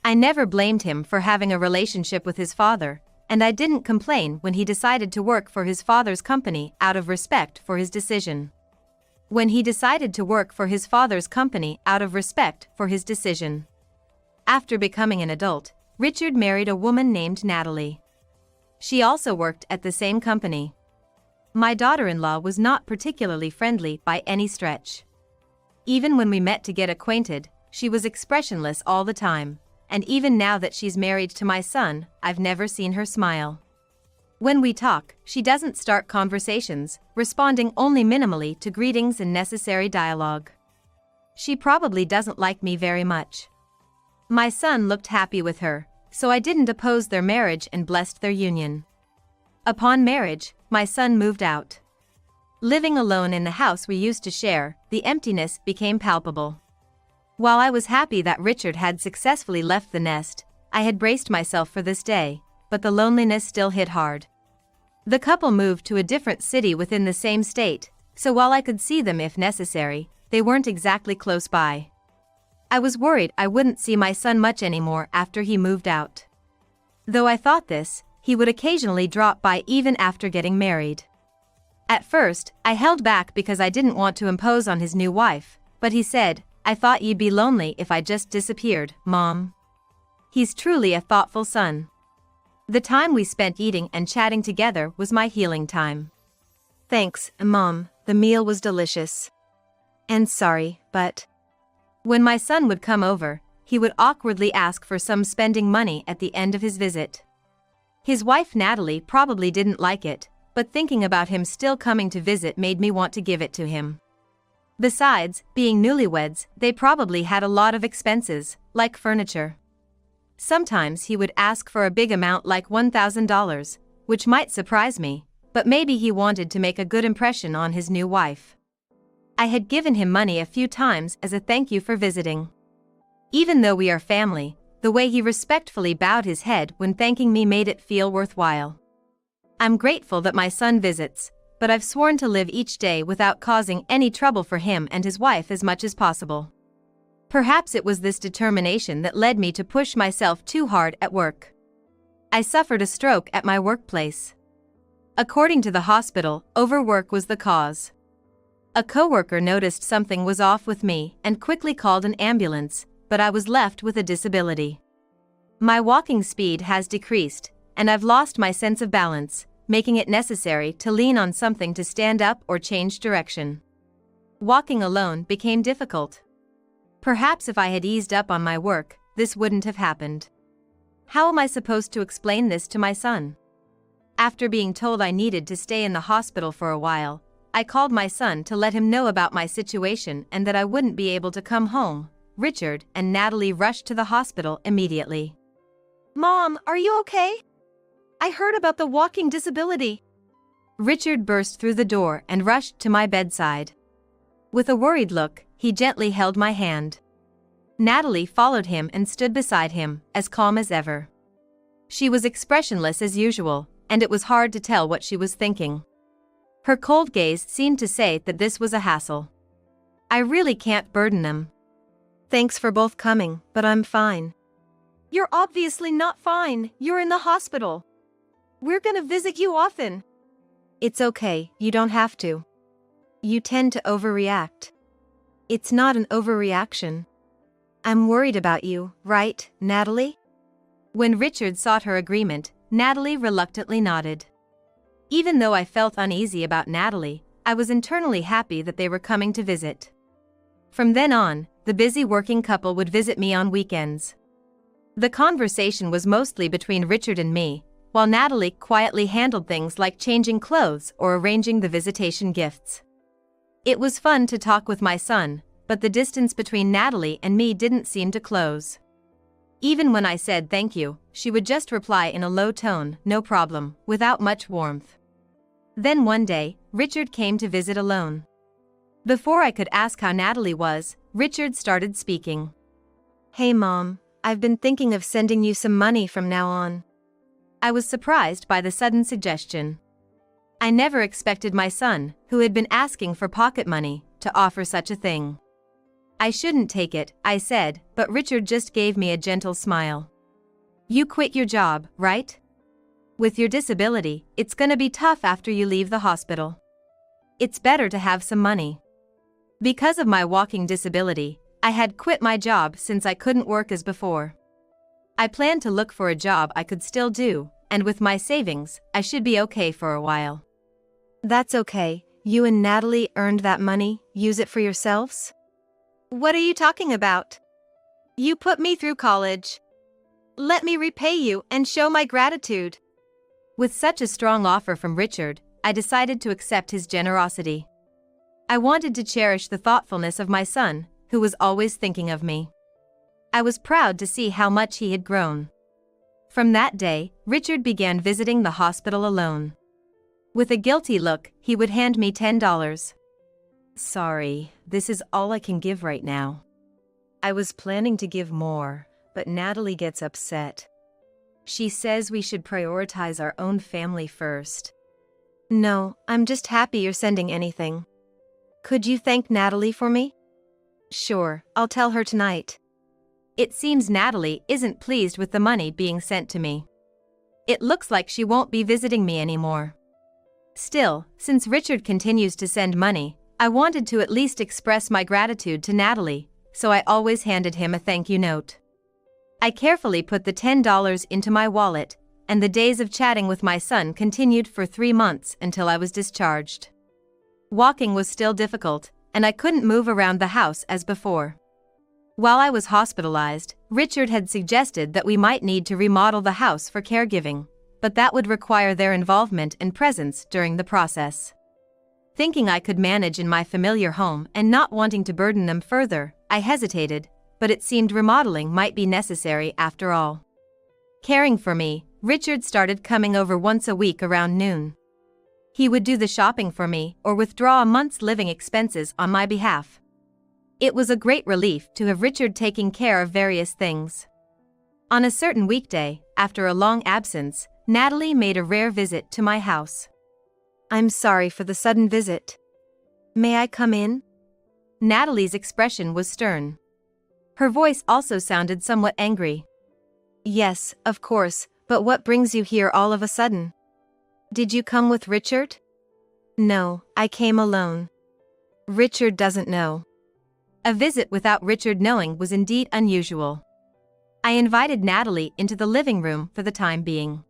I never blamed him for having a relationship with his father, and I didn't complain when he decided to work for his father's company out of respect for his decision. After becoming an adult, Richard married a woman named Natalie. She also worked at the same company. My daughter-in-law was not particularly friendly by any stretch. Even when we met to get acquainted, she was expressionless all the time, and even now that she's married to my son, I've never seen her smile. When we talk, she doesn't start conversations, responding only minimally to greetings and necessary dialogue. She probably doesn't like me very much. My son looked happy with her, so I didn't oppose their marriage and blessed their union. Upon marriage, my son moved out. Living alone in the house we used to share, the emptiness became palpable. While I was happy that Richard had successfully left the nest, I had braced myself for this day, but the loneliness still hit hard. The couple moved to a different city within the same state, so while I could see them if necessary, they weren't exactly close by. I was worried I wouldn't see my son much anymore after he moved out. Though I thought this, he would occasionally drop by even after getting married. At first, I held back because I didn't want to impose on his new wife, but he said, "I thought you'd be lonely if I just disappeared, Mom." He's truly a thoughtful son. The time we spent eating and chatting together was my healing time. "Thanks, Mom, the meal was delicious. And sorry, but..." When my son would come over, he would awkwardly ask for some spending money at the end of his visit. His wife Natalie probably didn't like it, but thinking about him still coming to visit made me want to give it to him. Besides, being newlyweds, they probably had a lot of expenses, like furniture. Sometimes he would ask for a big amount like $1,000, which might surprise me, but maybe he wanted to make a good impression on his new wife. I had given him money a few times as a thank you for visiting. Even though we are family, the way he respectfully bowed his head when thanking me made it feel worthwhile. I'm grateful that my son visits, but I've sworn to live each day without causing any trouble for him and his wife as much as possible. Perhaps it was this determination that led me to push myself too hard at work. I suffered a stroke at my workplace. According to the hospital, overwork was the cause. A coworker noticed something was off with me and quickly called an ambulance, but I was left with a disability. My walking speed has decreased, and I've lost my sense of balance, making it necessary to lean on something to stand up or change direction. Walking alone became difficult. Perhaps if I had eased up on my work, this wouldn't have happened. How am I supposed to explain this to my son? After being told I needed to stay in the hospital for a while, I called my son to let him know about my situation and that I wouldn't be able to come home. Richard and Natalie rushed to the hospital immediately. "Mom, are you okay? I heard about the walking disability." Richard burst through the door and rushed to my bedside. With a worried look, he gently held my hand. Natalie followed him and stood beside him, as calm as ever. She was expressionless as usual, and it was hard to tell what she was thinking. Her cold gaze seemed to say that this was a hassle. I really can't burden them. "Thanks for both coming, but I'm fine." "You're obviously not fine, you're in the hospital. We're gonna visit you often." "It's okay, you don't have to. You tend to overreact." "It's not an overreaction. I'm worried about you, right, Natalie?" When Richard sought her agreement, Natalie reluctantly nodded. Even though I felt uneasy about Natalie, I was internally happy that they were coming to visit. From then on, the busy working couple would visit me on weekends. The conversation was mostly between Richard and me, while Natalie quietly handled things like changing clothes or arranging the visitation gifts. It was fun to talk with my son, but the distance between Natalie and me didn't seem to close. Even when I said thank you, she would just reply in a low tone, no problem, without much warmth. Then one day, Richard came to visit alone. Before I could ask how Natalie was, Richard started speaking. Hey Mom, I've been thinking of sending you some money from now on. I was surprised by the sudden suggestion. I never expected my son, who had been asking for pocket money, to offer such a thing. I shouldn't take it, I said, but Richard just gave me a gentle smile. You quit your job, right? With your disability, it's gonna be tough after you leave the hospital. It's better to have some money. Because of my walking disability, I had quit my job since I couldn't work as before. I planned to look for a job I could still do, and with my savings, I should be okay for a while. That's okay, you and Natalie earned that money, use it for yourselves? What are you talking about? You put me through college. Let me repay you and show my gratitude. With such a strong offer from Richard, I decided to accept his generosity. I wanted to cherish the thoughtfulness of my son, who was always thinking of me. I was proud to see how much he had grown. From that day, Richard began visiting the hospital alone. With a guilty look, he would hand me $10. Sorry, this is all I can give right now. I was planning to give more, but Natalie gets upset. She says we should prioritize our own family first. No, I'm just happy you're sending anything. Could you thank Natalie for me? Sure, I'll tell her tonight. It seems Natalie isn't pleased with the money being sent to me. It looks like she won't be visiting me anymore. Still, since Richard continues to send money, I wanted to at least express my gratitude to Natalie, so I always handed him a thank you note. I carefully put the $10 into my wallet, and the days of chatting with my son continued for 3 months until I was discharged. Walking was still difficult, and I couldn't move around the house as before. While I was hospitalized, Richard had suggested that we might need to remodel the house for caregiving, but that would require their involvement and presence during the process. Thinking I could manage in my familiar home and not wanting to burden them further, I hesitated, but it seemed remodeling might be necessary after all. Caring for me, Richard started coming over once a week around noon. He would do the shopping for me or withdraw a month's living expenses on my behalf. It was a great relief to have Richard taking care of various things. On a certain weekday, after a long absence, Natalie made a rare visit to my house. I'm sorry for the sudden visit. May I come in? Natalie's expression was stern. Her voice also sounded somewhat angry. Yes, of course, but what brings you here all of a sudden? Did you come with Richard? No, I came alone. Richard doesn't know. A visit without Richard knowing was indeed unusual. I invited Natalie into the living room for the time being.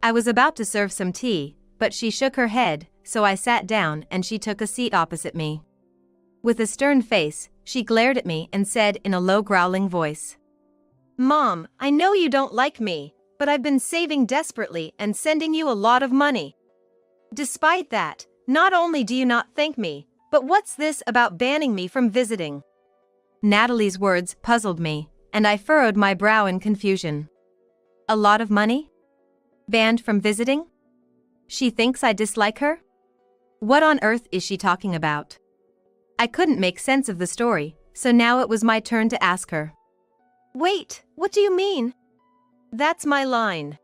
I was about to serve some tea, but she shook her head, so I sat down and she took a seat opposite me. With a stern face, she glared at me and said in a low growling voice, Mom, I know you don't like me, but I've been saving desperately and sending you a lot of money. Despite that, not only do you not thank me, but what's this about banning me from visiting? Natalie's words puzzled me, and I furrowed my brow in confusion. A lot of money? Banned from visiting? She thinks I dislike her? What on earth is she talking about? I couldn't make sense of the story, so now it was my turn to ask her. Wait, what do you mean? That's my line.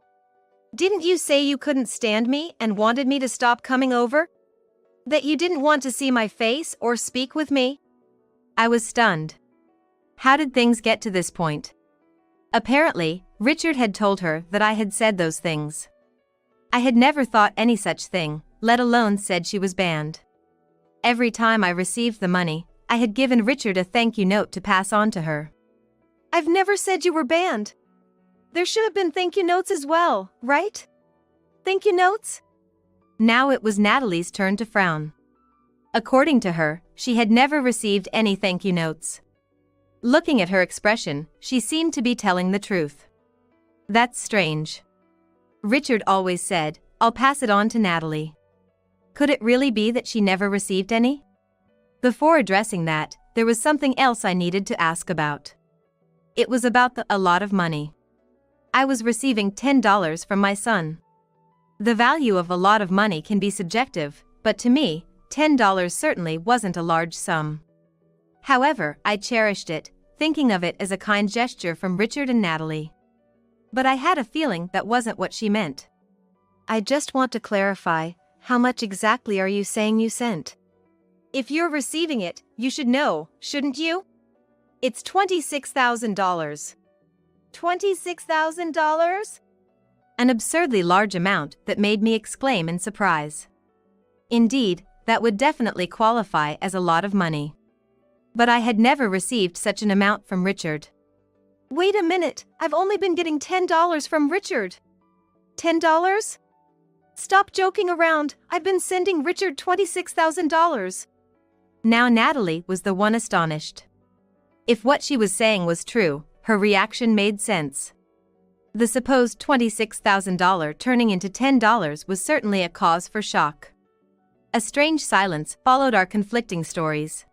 Didn't you say you couldn't stand me and wanted me to stop coming over? That you didn't want to see my face or speak with me? I was stunned. How did things get to this point? Apparently, Richard had told her that I had said those things. I had never thought any such thing, let alone said she was banned. Every time I received the money, I had given Richard a thank you note to pass on to her. I've never said you were banned. There should have been thank you notes as well, right? Thank you notes? Now it was Natalie's turn to frown. According to her, she had never received any thank you notes. Looking at her expression, she seemed to be telling the truth. That's strange. Richard always said, "I'll pass it on to Natalie." Could it really be that she never received any? Before addressing that, there was something else I needed to ask about. It was about a lot of money. I was receiving $10 from my son. The value of a lot of money can be subjective, but to me, $10 certainly wasn't a large sum. However, I cherished it, thinking of it as a kind gesture from Richard and Natalie. But I had a feeling that wasn't what she meant. I just want to clarify, how much exactly are you saying you sent? If you're receiving it, you should know, shouldn't you? It's $26,000. $26,000? An absurdly large amount that made me exclaim in surprise. Indeed, that would definitely qualify as a lot of money. But I had never received such an amount from Richard. Wait a minute, I've only been getting $10 from Richard. $10? Stop joking around, I've been sending Richard $26,000. Now Natalie was the one astonished. If what she was saying was true, her reaction made sense. The supposed $26,000 turning into $10 was certainly a cause for shock. A strange silence followed our conflicting stories.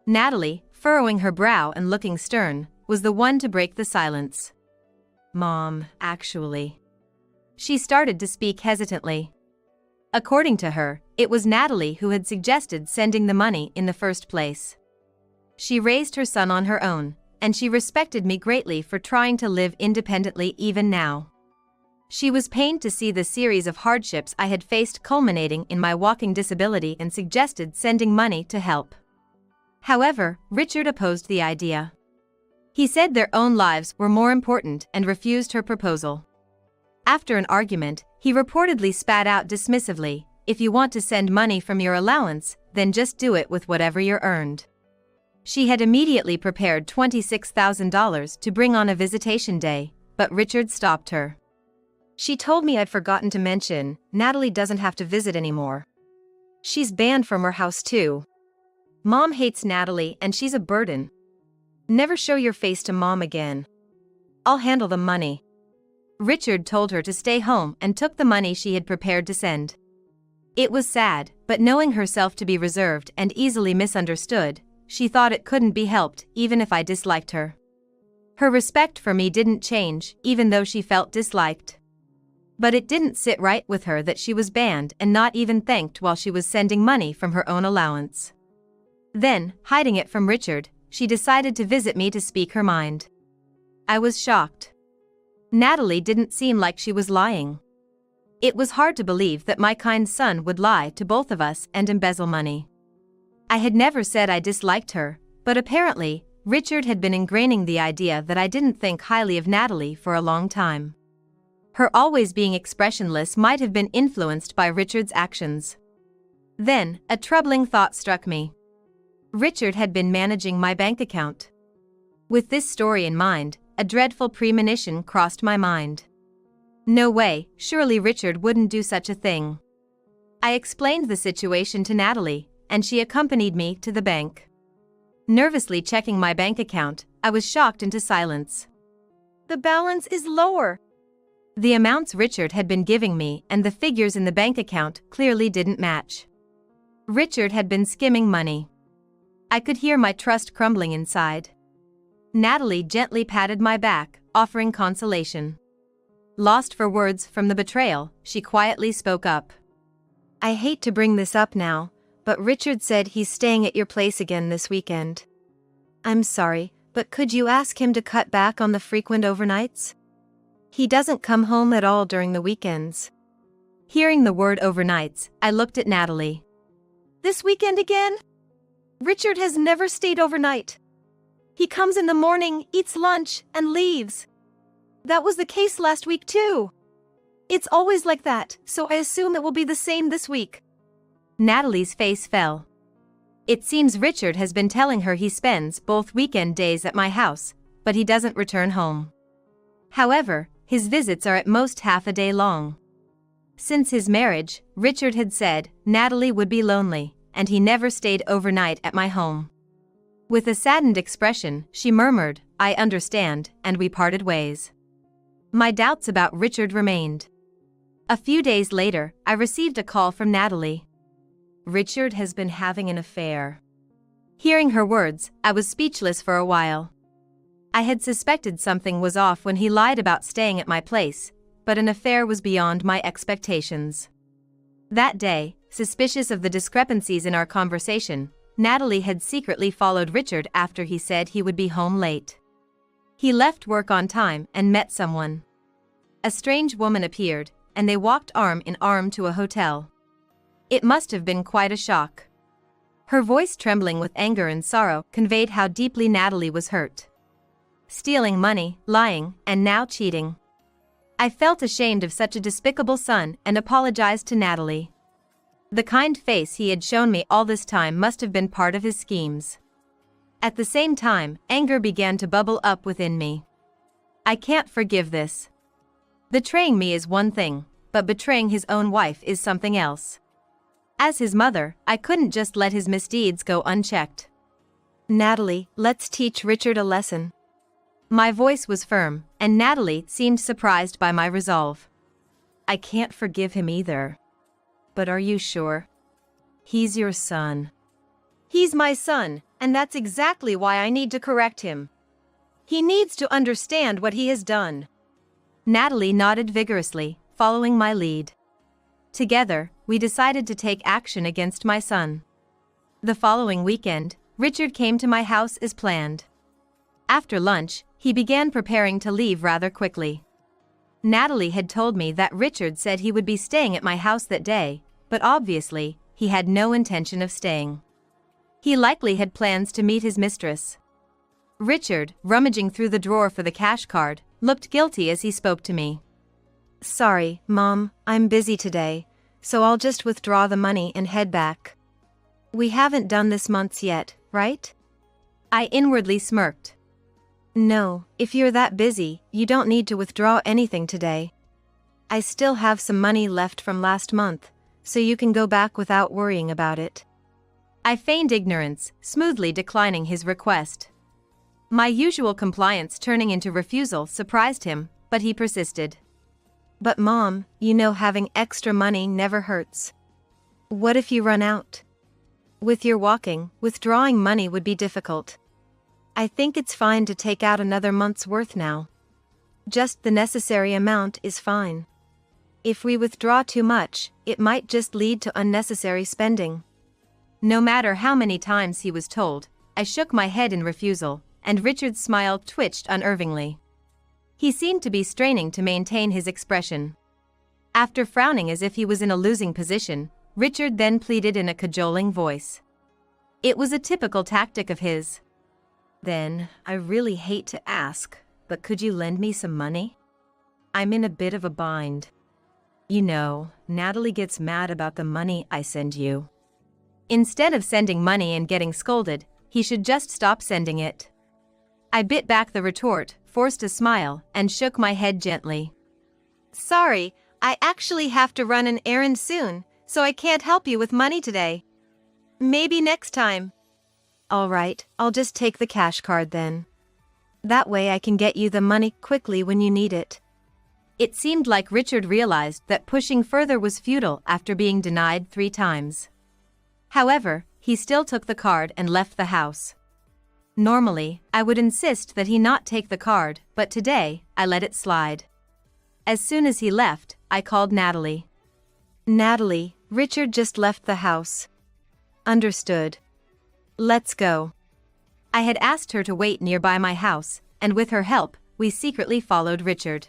Natalie, furrowing her brow and looking stern, was the one to break the silence. "Mom, actually." She started to speak hesitantly. According to her, it was Natalie who had suggested sending the money in the first place. She raised her son on her own, and she respected me greatly for trying to live independently even now. She was pained to see the series of hardships I had faced culminating in my walking disability and suggested sending money to help. However, Richard opposed the idea. He said their own lives were more important and refused her proposal. After an argument, he reportedly spat out dismissively, "If you want to send money from your allowance, then just do it with whatever you're earned." She had immediately prepared $26,000 to bring on a visitation day, but Richard stopped her. She told me I'd forgotten to mention, Natalie doesn't have to visit anymore. She's banned from her house too. Mom hates Natalie and she's a burden. Never show your face to Mom again. I'll handle the money. Richard told her to stay home and took the money she had prepared to send. It was sad, but knowing herself to be reserved and easily misunderstood, she thought it couldn't be helped even if I disliked her. Her respect for me didn't change, even though she felt disliked. But it didn't sit right with her that she was banned and not even thanked while she was sending money from her own allowance. Then, hiding it from Richard, she decided to visit me to speak her mind. I was shocked. Natalie didn't seem like she was lying. It was hard to believe that my kind son would lie to both of us and embezzle money. I had never said I disliked her, but apparently, Richard had been ingraining the idea that I didn't think highly of Natalie for a long time. Her always being expressionless might have been influenced by Richard's actions. Then, a troubling thought struck me. Richard had been managing my bank account. With this story in mind, a dreadful premonition crossed my mind. No way, surely Richard wouldn't do such a thing. I explained the situation to Natalie, and she accompanied me to the bank. Nervously checking my bank account, I was shocked into silence. The balance is lower. The amounts Richard had been giving me and the figures in the bank account clearly didn't match. Richard had been skimming money. I could hear my trust crumbling inside. Natalie gently patted my back, offering consolation. Lost for words from the betrayal, she quietly spoke up. I hate to bring this up now, but Richard said he's staying at your place again this weekend. I'm sorry, but could you ask him to cut back on the frequent overnights? He doesn't come home at all during the weekends. Hearing the word overnights, I looked at Natalie. This weekend again? Richard has never stayed overnight. He comes in the morning, eats lunch, and leaves. That was the case last week too. It's always like that, so I assume it will be the same this week. Natalie's face fell. It seems Richard has been telling her he spends both weekend days at my house, but he doesn't return home. However, his visits are at most half a day long. Since his marriage, Richard had said Natalie would be lonely, and he never stayed overnight at my home. With a saddened expression, she murmured, "I understand," and we parted ways. My doubts about Richard remained. A few days later, I received a call from Natalie. "Richard has been having an affair." Hearing her words, I was speechless for a while. I had suspected something was off when he lied about staying at my place, but an affair was beyond my expectations. That day, suspicious of the discrepancies in our conversation, Natalie had secretly followed Richard after he said he would be home late. He left work on time and met someone. A strange woman appeared, and they walked arm in arm to a hotel. It must have been quite a shock. Her voice, trembling with anger and sorrow, conveyed how deeply Natalie was hurt. Stealing money, lying, and now cheating. I felt ashamed of such a despicable son and apologized to Natalie. The kind face he had shown me all this time must have been part of his schemes. At the same time, anger began to bubble up within me. I can't forgive this. Betraying me is one thing, but betraying his own wife is something else. As his mother, I couldn't just let his misdeeds go unchecked. "Natalie, let's teach Richard a lesson." My voice was firm, and Natalie seemed surprised by my resolve. "I can't forgive him either. But are you sure? He's your son." "He's my son, and that's exactly why I need to correct him. He needs to understand what he has done." Natalie nodded vigorously, following my lead. Together, we decided to take action against my son. The following weekend, Richard came to my house as planned. After lunch, he began preparing to leave rather quickly. Natalie had told me that Richard said he would be staying at my house that day, but obviously, he had no intention of staying. He likely had plans to meet his mistress. Richard, rummaging through the drawer for the cash card, looked guilty as he spoke to me. "Sorry, Mom, I'm busy today, so I'll just withdraw the money and head back. We haven't done this month's yet, right?" I inwardly smirked. "No, if you're that busy, you don't need to withdraw anything today. I still have some money left from last month, so you can go back without worrying about it." I feigned ignorance, smoothly declining his request. My usual compliance turning into refusal surprised him, but he persisted. "But Mom, you know having extra money never hurts. What if you run out? With your walking, withdrawing money would be difficult. I think it's fine to take out another month's worth now. Just the necessary amount is fine. If we withdraw too much, it might just lead to unnecessary spending." No matter how many times he was told, I shook my head in refusal, and Richard's smile twitched unnervingly. He seemed to be straining to maintain his expression. After frowning as if he was in a losing position, Richard then pleaded in a cajoling voice. It was a typical tactic of his. "Then, I really hate to ask, but could you lend me some money? I'm in a bit of a bind. You know, Natalie gets mad about the money I send you." Instead of sending money and getting scolded, he should just stop sending it. I bit back the retort, forced a smile, and shook my head gently. "Sorry, I actually have to run an errand soon, so I can't help you with money today. Maybe next time." "All right, I'll just take the cash card then. That way I can get you the money quickly when you need it." It seemed like Richard realized that pushing further was futile after being denied 3 times. However, he still took the card and left the house. Normally, I would insist that he not take the card, but today, I let it slide. As soon as he left, I called Natalie. "Natalie, Richard just left the house." "Understood. Let's go." I had asked her to wait nearby my house, and with her help, we secretly followed Richard.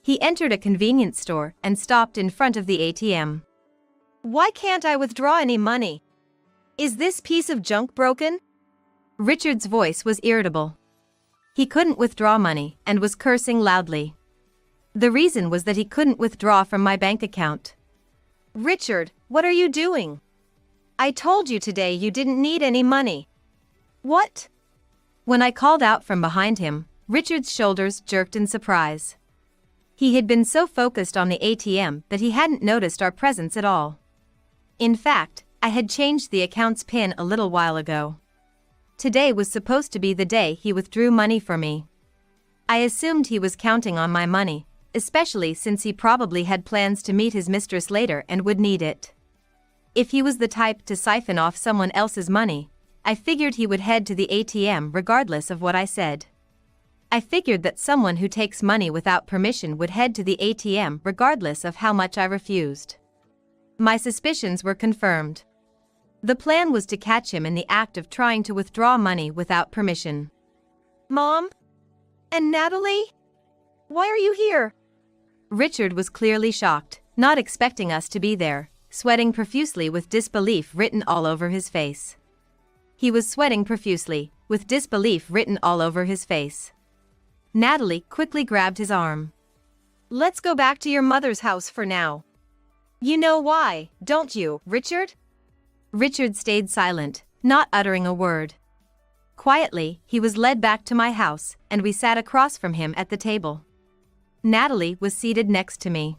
He entered a convenience store and stopped in front of the ATM. "Why can't I withdraw any money? Is this piece of junk broken?" Richard's voice was irritable. He couldn't withdraw money and was cursing loudly. The reason was that he couldn't withdraw from my bank account. "Richard, what are you doing? I told you today you didn't need any money." "What?" When I called out from behind him, Richard's shoulders jerked in surprise. He had been so focused on the ATM that he hadn't noticed our presence at all. In fact, I had changed the account's PIN a little while ago. Today was supposed to be the day he withdrew money for me. I assumed he was counting on my money, especially since he probably had plans to meet his mistress later and would need it. If he was the type to siphon off someone else's money, I figured he would head to the ATM regardless of what I said. I figured that someone who takes money without permission would head to the ATM regardless of how much I refused. My suspicions were confirmed. The plan was to catch him in the act of trying to withdraw money without permission. Mom? And Natalie? Why are you here? Richard was clearly shocked, not expecting us to be there, sweating profusely with disbelief written all over his face. He was sweating profusely, with disbelief written all over his face. Natalie quickly grabbed his arm. Let's go back to your mother's house for now. You know why, don't you, Richard? Richard stayed silent, not uttering a word. Quietly, he was led back to my house, and we sat across from him at the table. Natalie was seated next to me.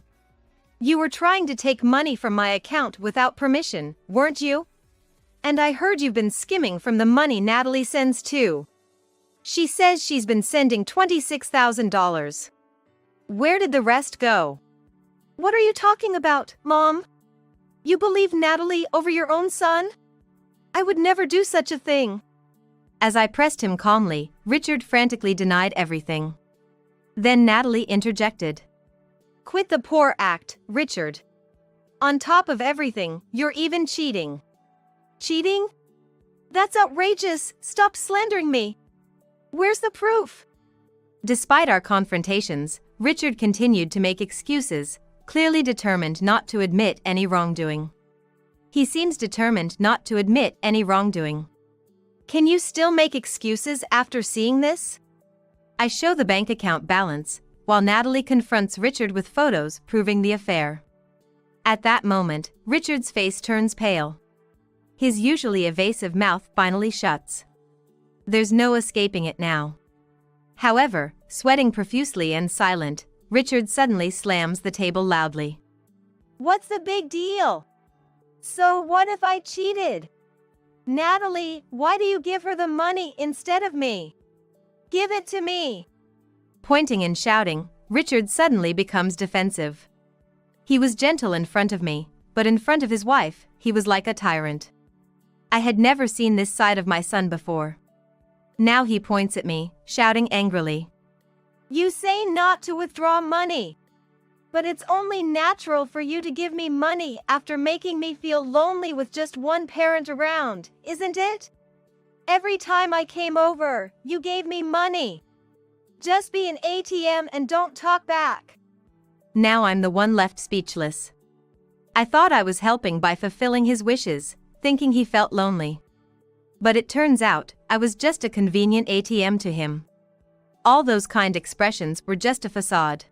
You were trying to take money from my account without permission, weren't you? And I heard you've been skimming from the money Natalie sends too. She says she's been sending $26,000. Where did the rest go? What are you talking about, Mom? You believe Natalie over your own son? I would never do such a thing. As I pressed him calmly, Richard frantically denied everything. Then Natalie interjected. Quit the poor act, Richard. On top of everything, you're even cheating. Cheating? That's outrageous, stop slandering me. Where's the proof? Despite our confrontations, Richard continued to make excuses, clearly determined not to admit any wrongdoing. He seems determined not to admit any wrongdoing. Can you still make excuses after seeing this? I show the bank account balance, while Natalie confronts Richard with photos proving the affair. At that moment, Richard's face turns pale. His usually evasive mouth finally shuts. There's no escaping it now. However, sweating profusely and silent, Richard suddenly slams the table loudly. What's the big deal? So what if I cheated? Natalie, why do you give her the money instead of me? Give it to me. Pointing and shouting, Richard suddenly becomes defensive. He was gentle in front of me, but in front of his wife, he was like a tyrant. I had never seen this side of my son before. Now he points at me, shouting angrily. You say not to withdraw money. But it's only natural for you to give me money after making me feel lonely with just one parent around, isn't it? Every time I came over, you gave me money. Just be an ATM and don't talk back. Now I'm the one left speechless. I thought I was helping by fulfilling his wishes, thinking he felt lonely. But it turns out, I was just a convenient ATM to him. All those kind expressions were just a facade.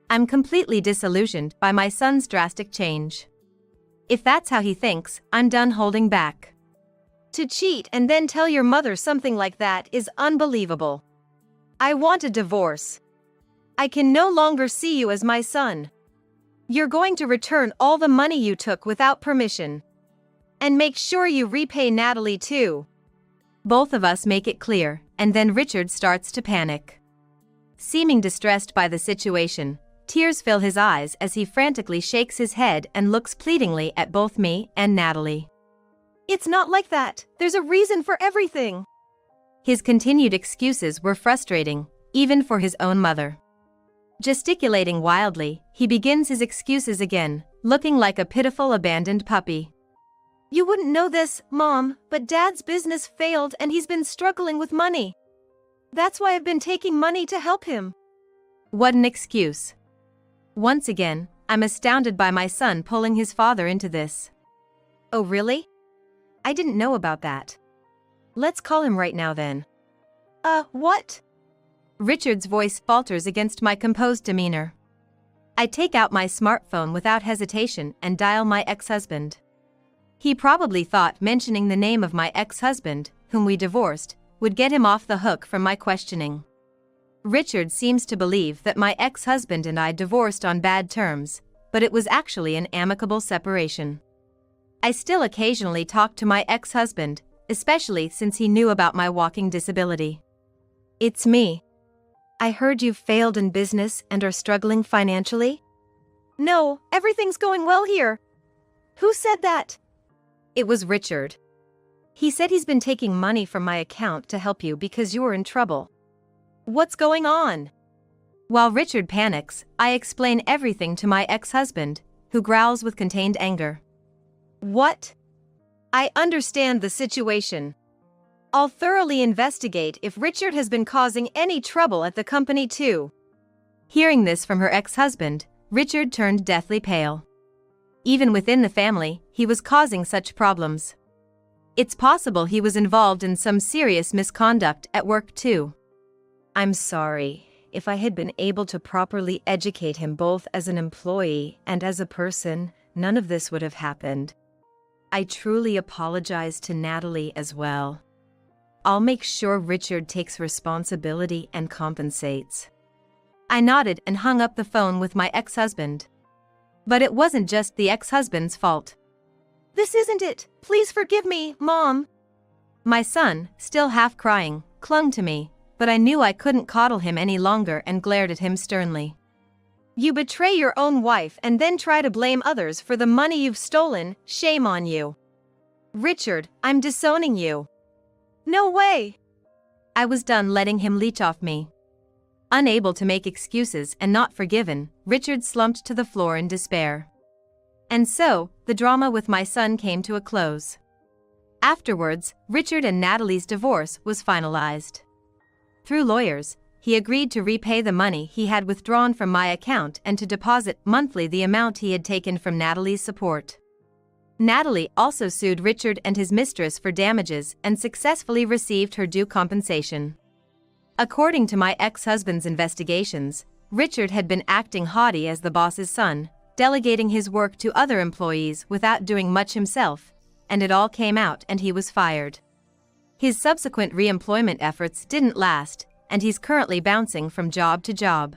I'm completely disillusioned by my son's drastic change. If that's how he thinks, I'm done holding back. To cheat and then tell your mother something like that is unbelievable. I want a divorce. I can no longer see you as my son. You're going to return all the money you took without permission. And make sure you repay Natalie too. Both of us make it clear, and then Richard starts to panic. Seeming distressed by the situation, tears fill his eyes as he frantically shakes his head and looks pleadingly at both me and Natalie. It's not like that. There's a reason for everything. His continued excuses were frustrating, even for his own mother. Gesticulating wildly, he begins his excuses again, looking like a pitiful abandoned puppy. You wouldn't know this, Mom, but Dad's business failed and he's been struggling with money. That's why I've been taking money to help him. What an excuse. Once again, I'm astounded by my son pulling his father into this. Oh really? I didn't know about that. Let's call him right now then. What? Richard's voice falters against my composed demeanor. I take out my smartphone without hesitation and dial my ex-husband. He probably thought mentioning the name of my ex-husband, whom we divorced, would get him off the hook from my questioning. Richard seems to believe that my ex-husband and I divorced on bad terms, but it was actually an amicable separation. I still occasionally talk to my ex-husband, especially since he knew about my walking disability. It's me. I heard you failed in business and are struggling financially? No, everything's going well here. Who said that? It was Richard. He said he's been taking money from my account to help you because you were in trouble. What's going on? While Richard panics, I explain everything to my ex-husband, who growls with contained anger. What? I understand the situation. I'll thoroughly investigate if Richard has been causing any trouble at the company too. Hearing this from her ex-husband, Richard turned deathly pale. Even within the family, he was causing such problems. It's possible he was involved in some serious misconduct at work too. I'm sorry. If I had been able to properly educate him both as an employee and as a person, none of this would have happened. I truly apologize to Natalie as well. I'll make sure Richard takes responsibility and compensates. I nodded and hung up the phone with my ex-husband. But it wasn't just the ex-husband's fault. This isn't it. Please forgive me, Mom. My son, still half crying, clung to me, but I knew I couldn't coddle him any longer and glared at him sternly. You betray your own wife and then try to blame others for the money you've stolen. Shame on you. Richard, I'm disowning you. No way! I was done letting him leech off me. Unable to make excuses and not forgiven, Richard slumped to the floor in despair. And so, the drama with my son came to a close. Afterwards, Richard and Natalie's divorce was finalized. Through lawyers, he agreed to repay the money he had withdrawn from my account and to deposit monthly the amount he had taken from Natalie's support. Natalie also sued Richard and his mistress for damages and successfully received her due compensation. According to my ex-husband's investigations, Richard had been acting haughty as the boss's son, delegating his work to other employees without doing much himself, and it all came out and he was fired. His subsequent re-employment efforts didn't last, and he's currently bouncing from job to job.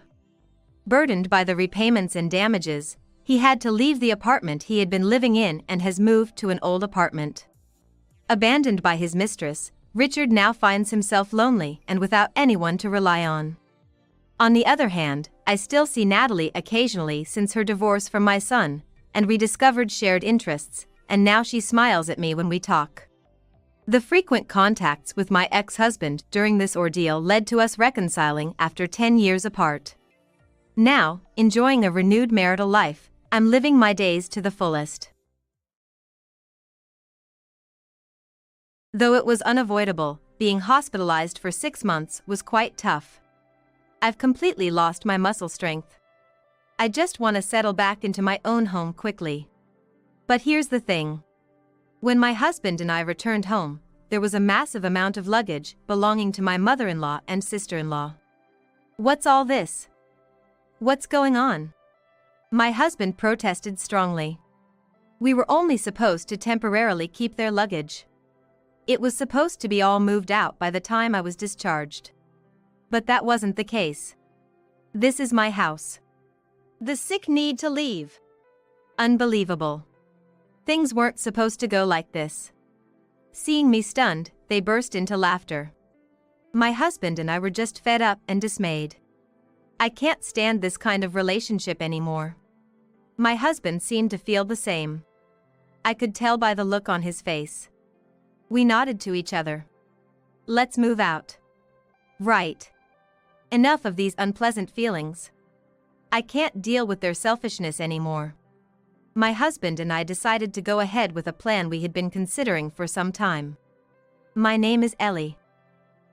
Burdened by the repayments and damages, he had to leave the apartment he had been living in and has moved to an old apartment. Abandoned by his mistress, Richard now finds himself lonely and without anyone to rely on. On the other hand, I still see Natalie occasionally since her divorce from my son, and we discovered shared interests, and now she smiles at me when we talk. The frequent contacts with my ex-husband during this ordeal led to us reconciling after 10 years apart. Now, enjoying a renewed marital life, I'm living my days to the fullest. Though it was unavoidable, being hospitalized for 6 months was quite tough. I've completely lost my muscle strength. I just want to settle back into my own home quickly. But here's the thing. When my husband and I returned home, there was a massive amount of luggage belonging to my mother-in-law and sister-in-law. What's all this? What's going on? My husband protested strongly. We were only supposed to temporarily keep their luggage. It was supposed to be all moved out by the time I was discharged. But that wasn't the case. This is my house. The sick need to leave. Unbelievable. Things weren't supposed to go like this. Seeing me stunned, they burst into laughter. My husband and I were just fed up and dismayed. I can't stand this kind of relationship anymore. My husband seemed to feel the same. I could tell by the look on his face. We nodded to each other. Let's move out. Right. Enough of these unpleasant feelings. I can't deal with their selfishness anymore. My husband and I decided to go ahead with a plan we had been considering for some time. My name is Ellie.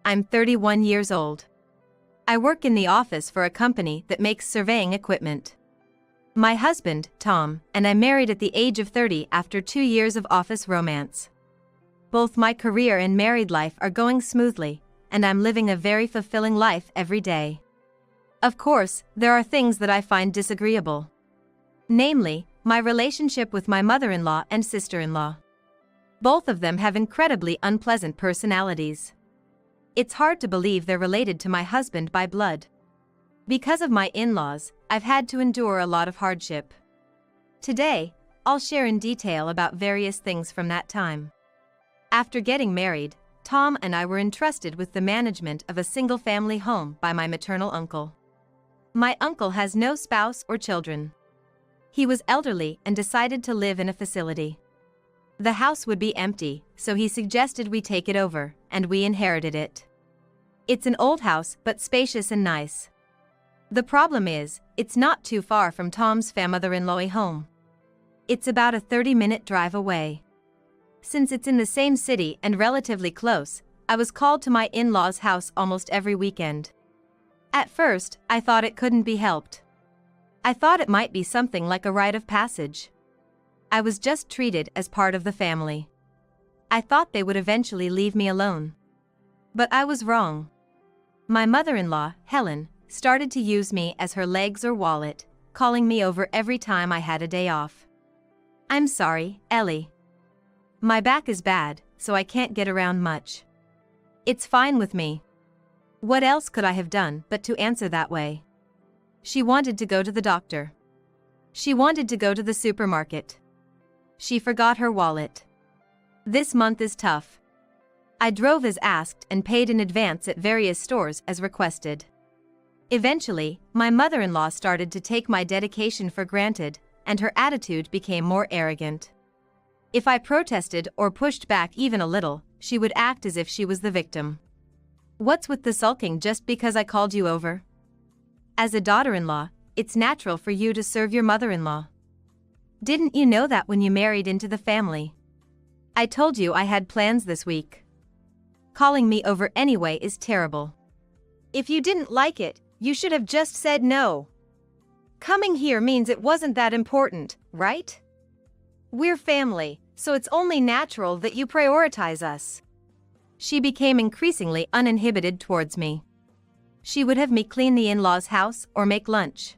I'm 31 years old. I work in the office for a company that makes surveying equipment. My husband, Tom, and I married at the age of 30 after 2 years of office romance. Both my career and married life are going smoothly, and I'm living a very fulfilling life every day. Of course, there are things that I find disagreeable. Namely, my relationship with my mother-in-law and sister-in-law. Both of them have incredibly unpleasant personalities. It's hard to believe they're related to my husband by blood. Because of my in-laws, I've had to endure a lot of hardship. Today, I'll share in detail about various things from that time. After getting married, Tom and I were entrusted with the management of a single-family home by my maternal uncle. My uncle has no spouse or children. He was elderly and decided to live in a facility. The house would be empty, so he suggested we take it over, and we inherited it. It's an old house but spacious and nice. The problem is, it's not too far from Tom's mother-in-law home. It's about a 30-minute drive away. Since it's in the same city and relatively close, I was called to my in-laws' house almost every weekend. At first, I thought it couldn't be helped. I thought it might be something like a rite of passage. I was just treated as part of the family. I thought they would eventually leave me alone. But I was wrong. My mother-in-law, Helen, started to use me as her legs or wallet, calling me over every time I had a day off. "I'm sorry, Ellie. My back is bad, so I can't get around much. It's fine with me." What else could I have done but to answer that way? She wanted to go to the doctor. She wanted to go to the supermarket. She forgot her wallet. This month is tough. I drove as asked and paid in advance at various stores as requested. Eventually, my mother-in-law started to take my dedication for granted, and her attitude became more arrogant. If I protested or pushed back even a little, she would act as if she was the victim. "What's with the sulking just because I called you over? As a daughter-in-law, it's natural for you to serve your mother-in-law. Didn't you know that when you married into the family? I told you I had plans this week. Calling me over anyway is terrible. If you didn't like it, you should have just said no. Coming here means it wasn't that important, right? We're family, so it's only natural that you prioritize us." She became increasingly uninhibited towards me. She would have me clean the in-laws' house or make lunch.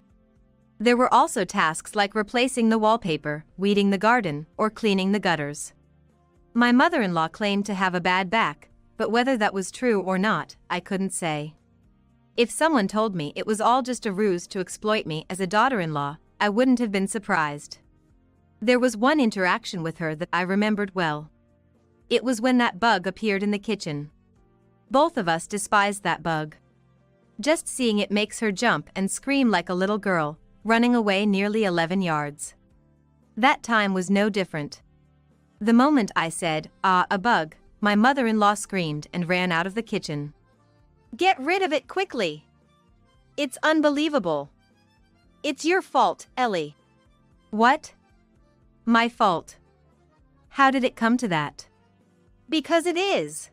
There were also tasks like replacing the wallpaper, weeding the garden, or cleaning the gutters. My mother-in-law claimed to have a bad back, but whether that was true or not, I couldn't say. If someone told me it was all just a ruse to exploit me as a daughter-in-law, I wouldn't have been surprised. There was one interaction with her that I remembered well. It was when that bug appeared in the kitchen. Both of us despised that bug. Just seeing it makes her jump and scream like a little girl, running away nearly 11 yards. That time was no different. The moment I said, "Ah, a bug," my mother-in-law screamed and ran out of the kitchen. "Get rid of it quickly. It's unbelievable. It's your fault, Ellie." "What? My fault? How did it come to that?" "Because it is.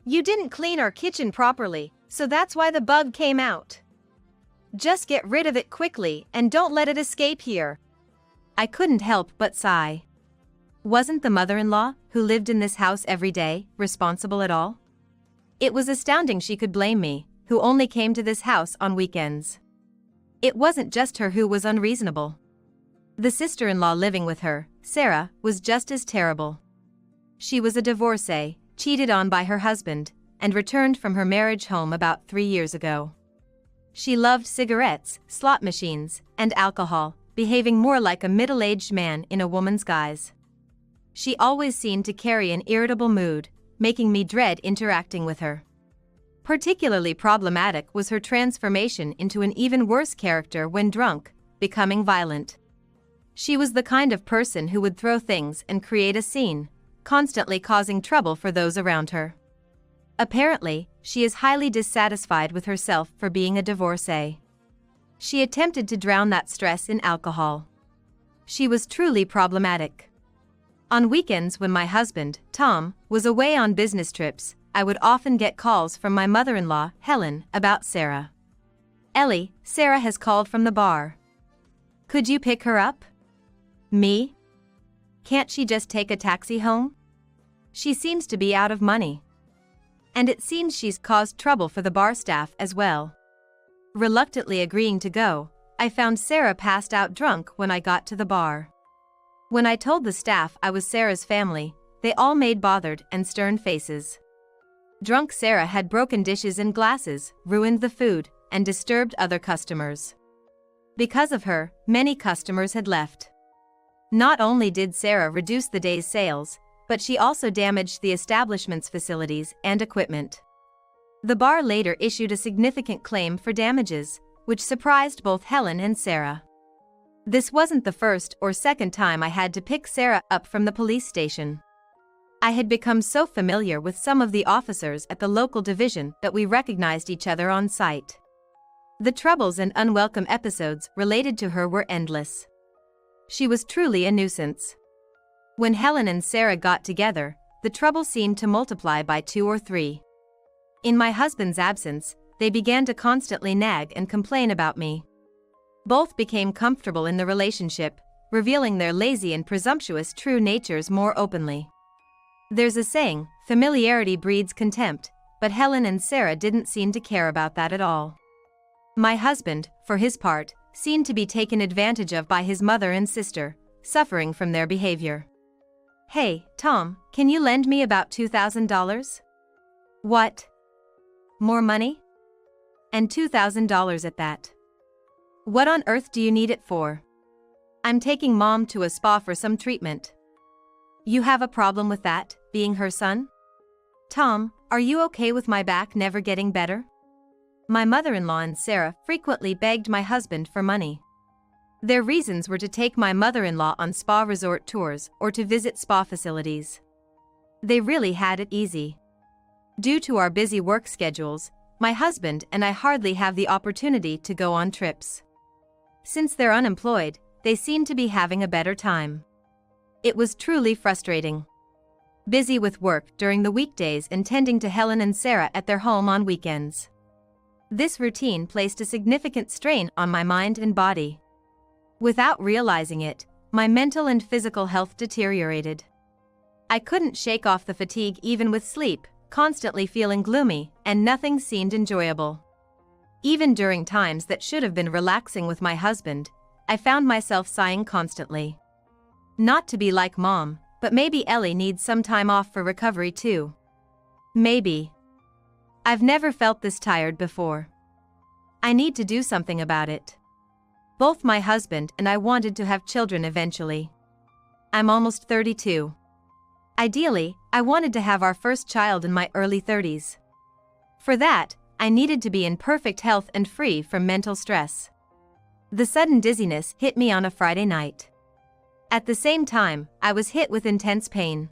You didn't clean our kitchen properly, so that's why the bug came out. Just get rid of it quickly and don't let it escape here." I couldn't help but sigh. Wasn't the mother-in-law, who lived in this house every day, responsible at all? It was astounding she could blame me, who only came to this house on weekends. It wasn't just her who was unreasonable. The sister-in-law living with her, Sarah, was just as terrible. She was a divorcee, cheated on by her husband, and returned from her marriage home about 3 years ago. She loved cigarettes, slot machines, and alcohol, behaving more like a middle-aged man in a woman's guise. She always seemed to carry an irritable mood, making me dread interacting with her. Particularly problematic was her transformation into an even worse character when drunk, becoming violent. She was the kind of person who would throw things and create a scene, constantly causing trouble for those around her. Apparently, she is highly dissatisfied with herself for being a divorcee. She attempted to drown that stress in alcohol. She was truly problematic. On weekends when my husband, Tom, was away on business trips, I would often get calls from my mother-in-law, Helen, about Sarah. "Ellie, Sarah has called from the bar. Could you pick her up?" "Me? Can't she just take a taxi home? She seems to be out of money. And it seems she's caused trouble for the bar staff as well." Reluctantly agreeing to go, I found Sarah passed out drunk when I got to the bar. When I told the staff I was Sarah's family, they all made bothered and stern faces. Drunk Sarah had broken dishes and glasses, ruined the food, and disturbed other customers. Because of her, many customers had left. Not only did Sarah reduce the day's sales, but she also damaged the establishment's facilities and equipment. The bar later issued a significant claim for damages, which surprised both Helen and Sarah. This wasn't the first or second time I had to pick Sarah up from the police station. I had become so familiar with some of the officers at the local division that we recognized each other on sight. The troubles and unwelcome episodes related to her were endless. She was truly a nuisance. When Helen and Sarah got together, the trouble seemed to multiply by 2 or 3. In my husband's absence, they began to constantly nag and complain about me. Both became comfortable in the relationship, revealing their lazy and presumptuous true natures more openly. There's a saying, familiarity breeds contempt, but Helen and Sarah didn't seem to care about that at all. My husband, for his part, seemed to be taken advantage of by his mother and sister, suffering from their behavior. "Hey, Tom, can you lend me about $2,000? "What? More money? And $2,000 at that. What on earth do you need it for?" "I'm taking Mom to a spa for some treatment." "You have a problem with that, being her son?" "Tom, are you okay with my back never getting better?" My mother-in-law and Sarah frequently begged my husband for money. Their reasons were to take my mother-in-law on spa resort tours or to visit spa facilities. They really had it easy. Due to our busy work schedules, my husband and I hardly have the opportunity to go on trips. Since they're unemployed, they seem to be having a better time. It was truly frustrating. Busy with work during the weekdays and tending to Helen and Sarah at their home on weekends. This routine placed a significant strain on my mind and body. Without realizing it, my mental and physical health deteriorated. I couldn't shake off the fatigue even with sleep, constantly feeling gloomy, and nothing seemed enjoyable. Even during times that should have been relaxing with my husband, I found myself sighing constantly. Not to be like Mom, but maybe Ellie needs some time off for recovery too. Maybe. I've never felt this tired before. I need to do something about it. Both my husband and I wanted to have children eventually. I'm almost 32. Ideally, I wanted to have our first child in my early 30s. For that, I needed to be in perfect health and free from mental stress. The sudden dizziness hit me on a Friday night. At the same time, I was hit with intense pain.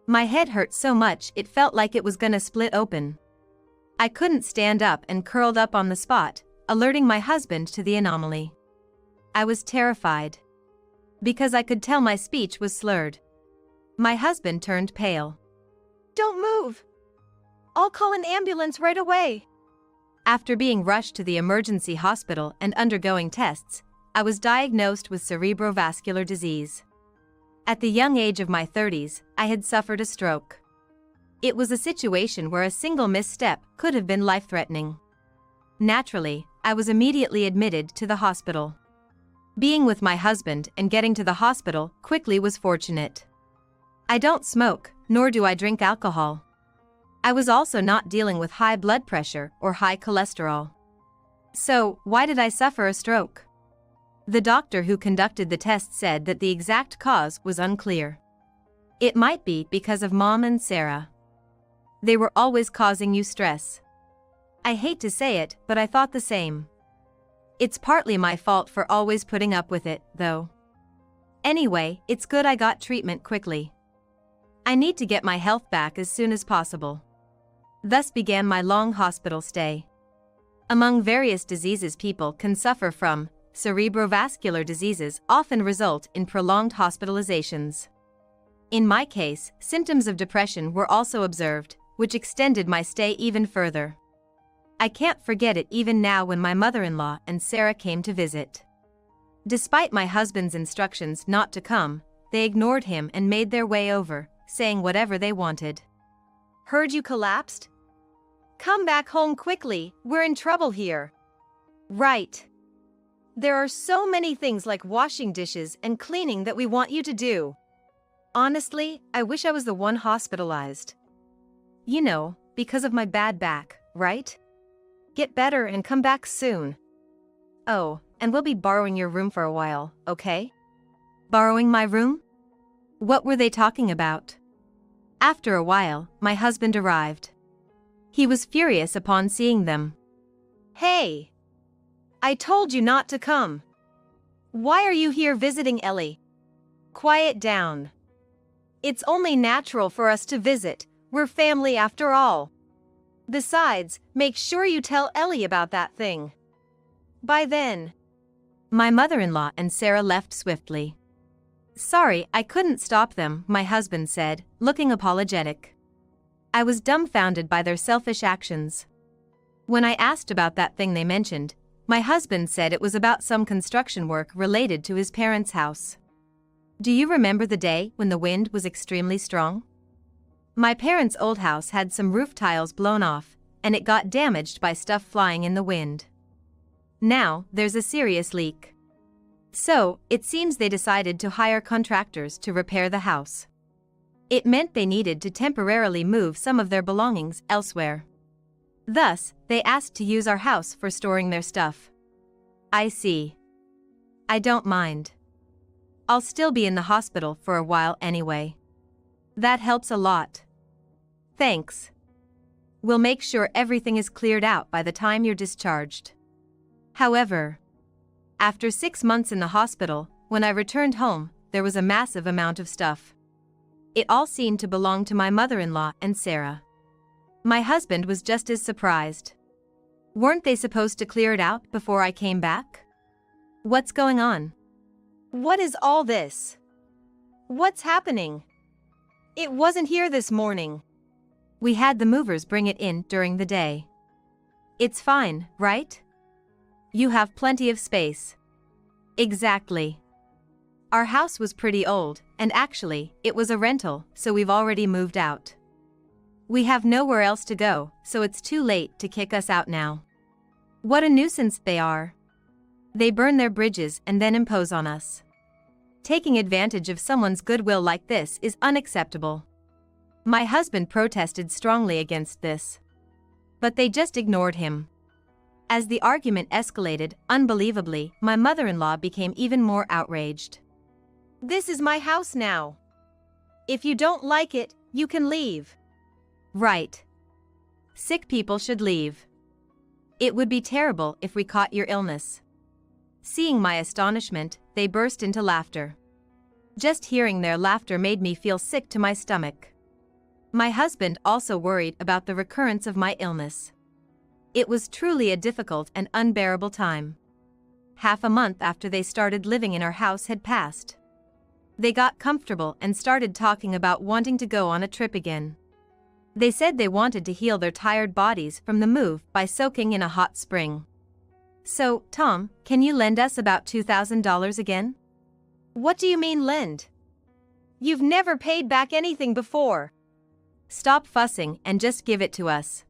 My head hurt so much it felt like it was gonna split open. I couldn't stand up and curled up on the spot, alerting my husband to the anomaly. I was terrified. Because I could tell my speech was slurred. My husband turned pale. "Don't move! I'll call an ambulance right away." After being rushed to the emergency hospital and undergoing tests, I was diagnosed with cerebrovascular disease. At the young age of my 30s, I had suffered a stroke. It was a situation where a single misstep could have been life-threatening. Naturally, I was immediately admitted to the hospital. Being with my husband and getting to the hospital quickly was fortunate. I don't smoke, nor do I drink alcohol. I was also not dealing with high blood pressure or high cholesterol. So, why did I suffer a stroke? The doctor who conducted the test said that the exact cause was unclear. It might be because of Mom and Sarah. They were always causing you stress. I hate to say it, but I thought the same. It's partly my fault for always putting up with it, though. Anyway, it's good I got treatment quickly. I need to get my health back as soon as possible. Thus began my long hospital stay. Among various diseases people can suffer from, cerebrovascular diseases often result in prolonged hospitalizations. In my case, symptoms of depression were also observed, which extended my stay even further. I can't forget it even now when my mother-in-law and Sarah came to visit. Despite my husband's instructions not to come, they ignored him and made their way over, saying whatever they wanted. "Heard you collapsed? Come back home quickly, we're in trouble here." "Right. There are so many things like washing dishes and cleaning that we want you to do. Honestly, I wish I was the one hospitalized. You know, because of my bad back, right? Get better and come back soon. Oh, and we'll be borrowing your room for a while, okay?" Borrowing my room? What were they talking about? After a while, my husband arrived. He was furious upon seeing them. Hey! I told you not to come. Why are you here visiting Ellie? Quiet down. It's only natural for us to visit, we're family after all. Besides, make sure you tell Ellie about that thing. By then. My mother-in-law and Sarah left swiftly. Sorry, I couldn't stop them, my husband said, looking apologetic. I was dumbfounded by their selfish actions. When I asked about that thing they mentioned, my husband said it was about some construction work related to his parents' house. Do you remember the day when the wind was extremely strong? My parents' old house had some roof tiles blown off, and it got damaged by stuff flying in the wind. Now, there's a serious leak. So, it seems they decided to hire contractors to repair the house. It meant they needed to temporarily move some of their belongings elsewhere. Thus, they asked to use our house for storing their stuff. I see. I don't mind. I'll still be in the hospital for a while anyway. That helps a lot. Thanks. We'll make sure everything is cleared out by the time you're discharged. However, after 6 months in the hospital, when I returned home, there was a massive amount of stuff. It all seemed to belong to my mother-in-law and Sarah. My husband was just as surprised. Weren't they supposed to clear it out before I came back? What's going on? What is all this? What's happening? It wasn't here this morning. We had the movers bring it in during the day. It's fine, right? You have plenty of space. Exactly. Our house was pretty old, and actually, it was a rental, so we've already moved out. We have nowhere else to go, so it's too late to kick us out now. What a nuisance they are. They burn their bridges and then impose on us. Taking advantage of someone's goodwill like this is unacceptable. My husband protested strongly against this. But they just ignored him. As the argument escalated, unbelievably, my mother-in-law became even more outraged. This is my house now. If you don't like it, you can leave. Right. Sick people should leave. It would be terrible if we caught your illness. Seeing my astonishment, they burst into laughter. Just hearing their laughter made me feel sick to my stomach. My husband also worried about the recurrence of my illness. It was truly a difficult and unbearable time. Half a month after they started living in our house had passed. They got comfortable and started talking about wanting to go on a trip again. They said they wanted to heal their tired bodies from the move by soaking in a hot spring. So, Tom, can you lend us about $2,000 again? What do you mean lend? You've never paid back anything before. Stop fussing and just give it to us.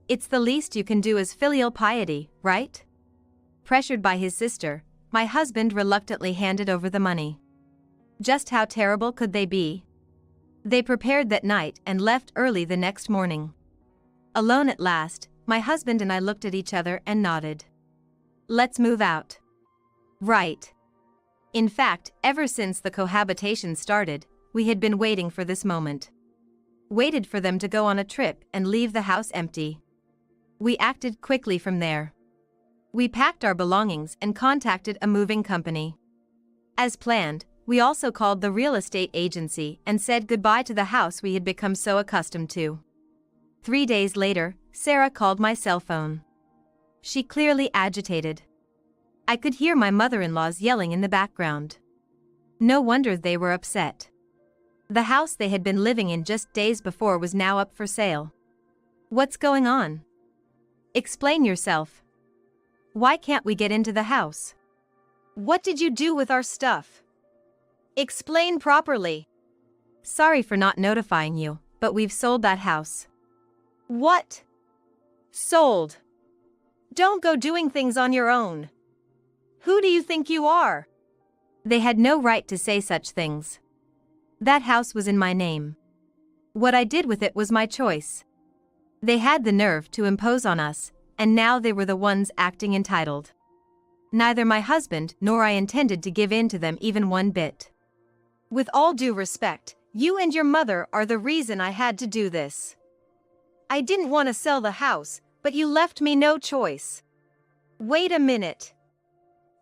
It's the least you can do as filial piety, right? Pressured by his sister, my husband reluctantly handed over the money. Just how terrible could they be? They prepared that night and left early the next morning. Alone at last, my husband and I looked at each other and nodded. Let's move out. Right. In fact, ever since the cohabitation started, we had been waiting for this moment. Waited for them to go on a trip and leave the house empty. We acted quickly from there. We packed our belongings and contacted a moving company. As planned, we also called the real estate agency and said goodbye to the house we had become so accustomed to. 3 days later, Sarah called my cell phone. She clearly agitated. I could hear my mother-in-law's yelling in the background. No wonder they were upset. The house they had been living in just days before was now up for sale. What's going on? Explain yourself. Why can't we get into the house? What did you do with our stuff? Explain properly. Sorry for not notifying you, but we've sold that house. What? Sold? Don't go doing things on your own. Who do you think you are? They had no right to say such things. That house was in my name. What I did with it was my choice. They had the nerve to impose on us, and now they were the ones acting entitled. Neither my husband nor I intended to give in to them even one bit. With all due respect, you and your mother are the reason I had to do this. I didn't want to sell the house, but you left me no choice. Wait a minute.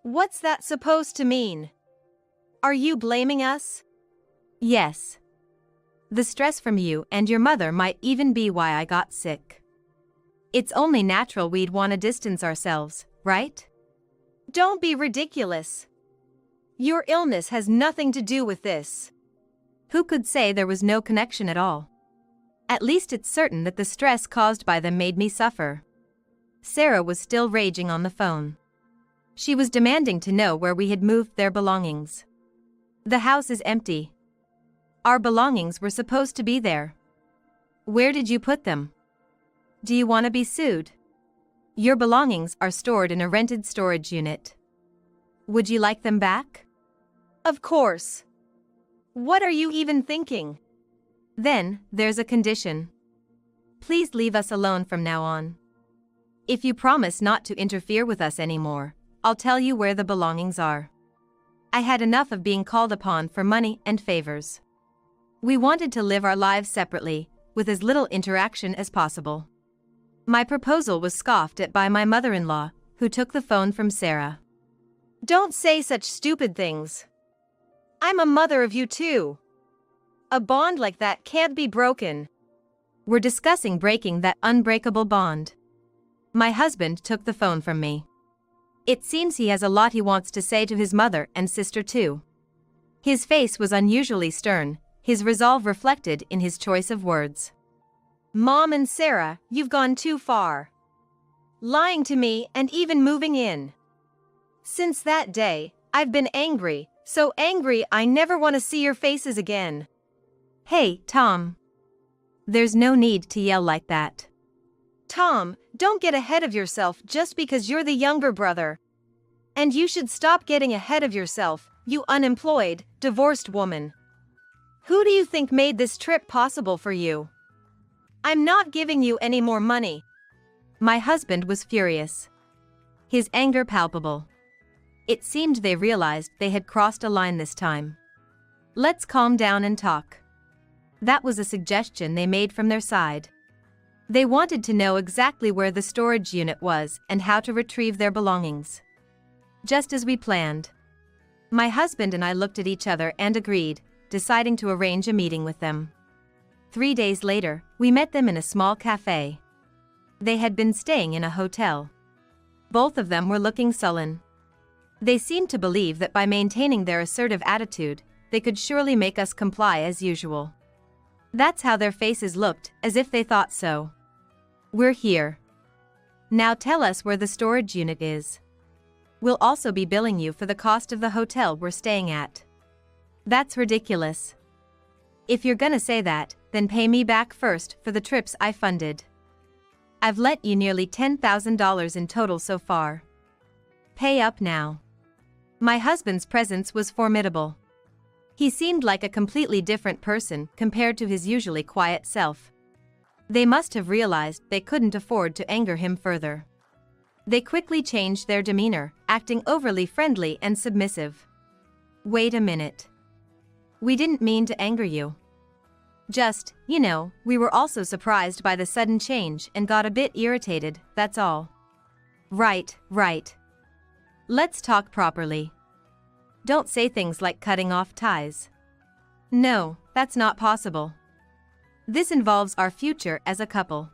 What's that supposed to mean? Are you blaming us? Yes. The stress from you and your mother might even be why I got sick. It's only natural we'd want to distance ourselves, right? Don't be ridiculous. Your illness has nothing to do with this. Who could say there was no connection at all? At least it's certain that the stress caused by them made me suffer. Sarah was still raging on the phone. She was demanding to know where we had moved their belongings. The house is empty. Our belongings were supposed to be there. Where did you put them? Do you want to be sued? Your belongings are stored in a rented storage unit. Would you like them back? Of course. What are you even thinking? Then, there's a condition. Please leave us alone from now on. If you promise not to interfere with us anymore, I'll tell you where the belongings are. I had enough of being called upon for money and favors. We wanted to live our lives separately, with as little interaction as possible. My proposal was scoffed at by my mother-in-law, who took the phone from Sarah. Don't say such stupid things. I'm a mother of you too. A bond like that can't be broken. We're discussing breaking that unbreakable bond. My husband took the phone from me. It seems he has a lot he wants to say to his mother and sister too. His face was unusually stern, his resolve reflected in his choice of words. Mom and Sarah, you've gone too far. Lying to me and even moving in. Since that day, I've been angry, so angry I never want to see your faces again. Hey, Tom. There's no need to yell like that. Tom, don't get ahead of yourself just because you're the younger brother. And you should stop getting ahead of yourself, you unemployed, divorced woman. Who do you think made this trip possible for you? I'm not giving you any more money. My husband was furious. His anger palpable. It seemed they realized they had crossed a line this time. Let's calm down and talk. That was a suggestion they made from their side. They wanted to know exactly where the storage unit was and how to retrieve their belongings. Just as we planned. My husband and I looked at each other and agreed, deciding to arrange a meeting with them. 3 days later, we met them in a small cafe. They had been staying in a hotel. Both of them were looking sullen. They seemed to believe that by maintaining their assertive attitude, they could surely make us comply as usual. That's how their faces looked, as if they thought so. We're here. Now tell us where the storage unit is. We'll also be billing you for the cost of the hotel we're staying at. That's ridiculous. If you're gonna say that, then pay me back first for the trips I funded. I've lent you nearly $10,000 in total so far. Pay up now. My husband's presence was formidable. He seemed like a completely different person compared to his usually quiet self. They must have realized they couldn't afford to anger him further. They quickly changed their demeanor, acting overly friendly and submissive. Wait a minute. We didn't mean to anger you. Just, we were also surprised by the sudden change and got a bit irritated, that's all. Right. Let's talk properly. Don't say things like cutting off ties. No, that's not possible. This involves our future as a couple.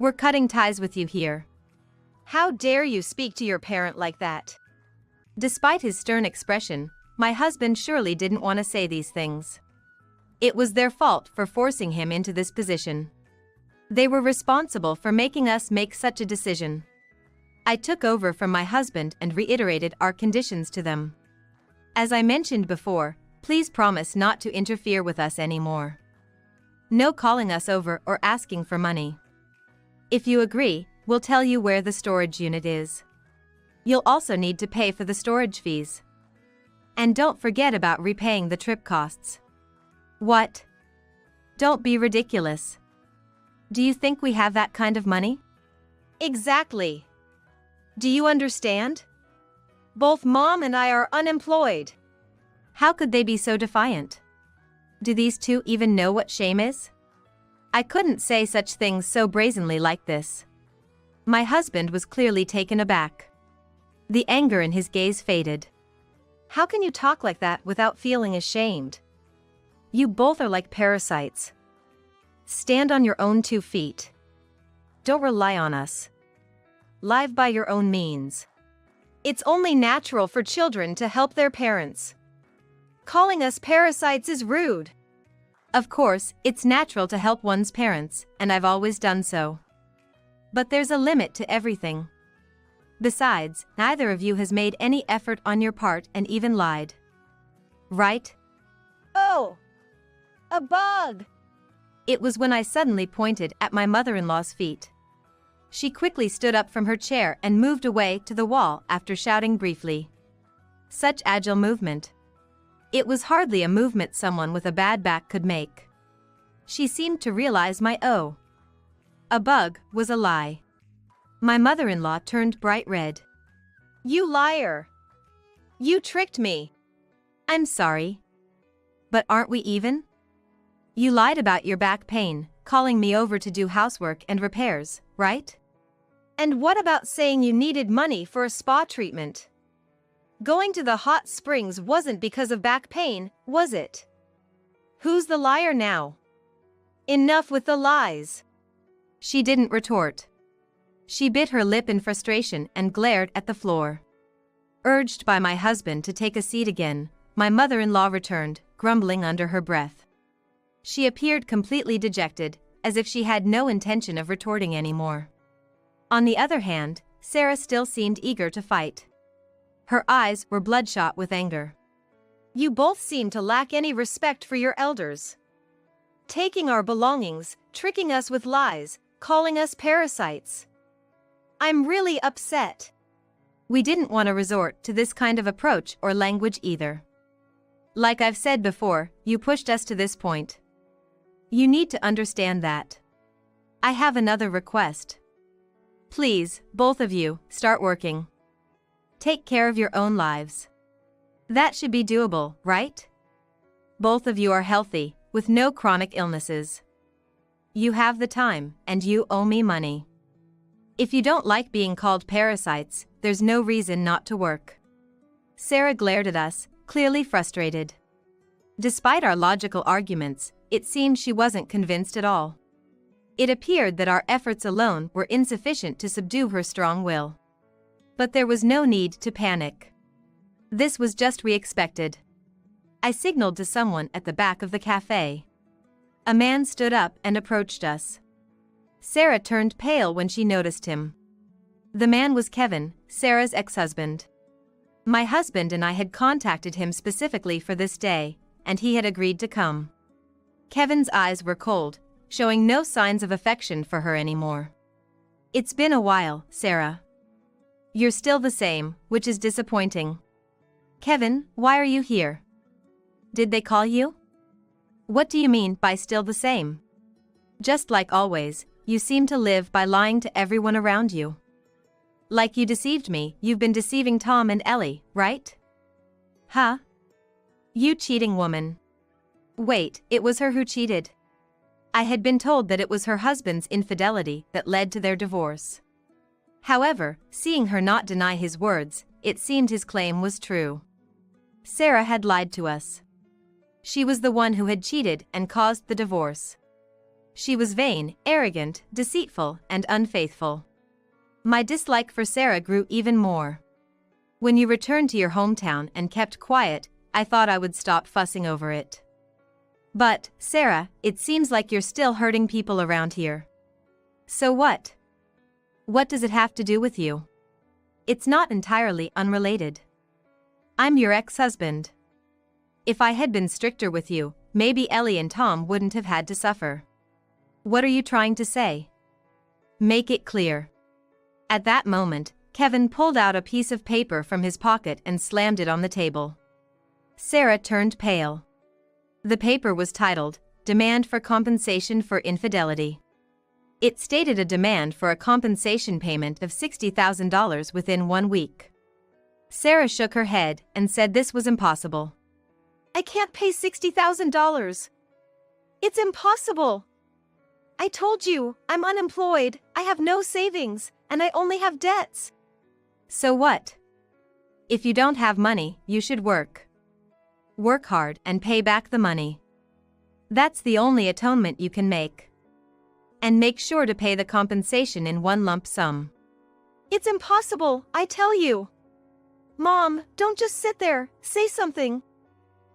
We're cutting ties with you here. How dare you speak to your parent like that? Despite his stern expression, my husband surely didn't want to say these things. It was their fault for forcing him into this position. They were responsible for making us make such a decision. I took over from my husband and reiterated our conditions to them. As I mentioned before, please promise not to interfere with us anymore. No calling us over or asking for money. If you agree, we'll tell you where the storage unit is. You'll also need to pay for the storage fees. And don't forget about repaying the trip costs. What? Don't be ridiculous. Do you think we have that kind of money? Exactly. Do you understand? Both Mom and I are unemployed. How could they be so defiant? Do these two even know what shame is? I couldn't say such things so brazenly like this. My husband was clearly taken aback. The anger in his gaze faded. How can you talk like that without feeling ashamed? You both are like parasites. Stand on your own 2 feet. Don't rely on us. Live by your own means. It's only natural for children to help their parents. Calling us parasites is rude. Of course, it's natural to help one's parents, and I've always done so. But there's a limit to everything. Besides, neither of you has made any effort on your part and even lied. Right? Oh! A bug! It was when I suddenly pointed at my mother-in-law's feet. She quickly stood up from her chair and moved away to the wall after shouting briefly. Such agile movement. It was hardly a movement someone with a bad back could make. She seemed to realize my a bug was a lie. My mother-in-law turned bright red. You liar! You tricked me! I'm sorry. But aren't we even? You lied about your back pain, calling me over to do housework and repairs, right? And what about saying you needed money for a spa treatment? Going to the hot springs wasn't because of back pain, was it? Who's the liar now? Enough with the lies. She didn't retort. She bit her lip in frustration and glared at the floor. Urged by my husband to take a seat again, my mother-in-law returned, grumbling under her breath. She appeared completely dejected, as if she had no intention of retorting anymore. On the other hand, Sarah still seemed eager to fight. Her eyes were bloodshot with anger. You both seem to lack any respect for your elders. Taking our belongings, tricking us with lies, calling us parasites. I'm really upset. We didn't want to resort to this kind of approach or language either. Like I've said before, you pushed us to this point. You need to understand that. I have another request. Please, both of you, start working. Take care of your own lives. That should be doable, right? Both of you are healthy, with no chronic illnesses. You have the time, and you owe me money. If you don't like being called parasites, there's no reason not to work. Sarah glared at us, clearly frustrated. Despite our logical arguments, it seemed she wasn't convinced at all. It appeared that our efforts alone were insufficient to subdue her strong will. But there was no need to panic. This was just we expected. I signaled to someone at the back of the cafe. A man stood up and approached us. Sarah turned pale when she noticed him. The man was Kevin, Sarah's ex-husband. My husband and I had contacted him specifically for this day, and he had agreed to come. Kevin's eyes were cold, showing no signs of affection for her anymore. It's been a while, Sarah. You're still the same, which is disappointing. Kevin, why are you here? Did they call you? What do you mean by still the same? Just like always, you seem to live by lying to everyone around you. Like you deceived me, you've been deceiving Tom and Ellie, right? Huh? You cheating woman. Wait, it was her who cheated. I had been told that it was her husband's infidelity that led to their divorce. However, seeing her not deny his words, it seemed his claim was true. Sarah had lied to us. She was the one who had cheated and caused the divorce. She was vain, arrogant, deceitful, and unfaithful. My dislike for Sarah grew even more. When you returned to your hometown and kept quiet, I thought I would stop fussing over it. But, Sarah, it seems like you're still hurting people around here. So what? What does it have to do with you? It's not entirely unrelated. I'm your ex-husband. If I had been stricter with you, maybe Ellie and Tom wouldn't have had to suffer. What are you trying to say? Make it clear. At that moment, Kevin pulled out a piece of paper from his pocket and slammed it on the table. Sarah turned pale. The paper was titled, Demand for Compensation for Infidelity. It stated a demand for a compensation payment of $60,000 within 1 week. Sarah shook her head and said this was impossible. I can't pay $60,000. It's impossible. I told you, I'm unemployed, I have no savings, and I only have debts. So what? If you don't have money, you should work. Work hard and pay back the money. That's the only atonement you can make. And make sure to pay the compensation in one lump sum. It's impossible, I tell you. Mom, don't just sit there, say something.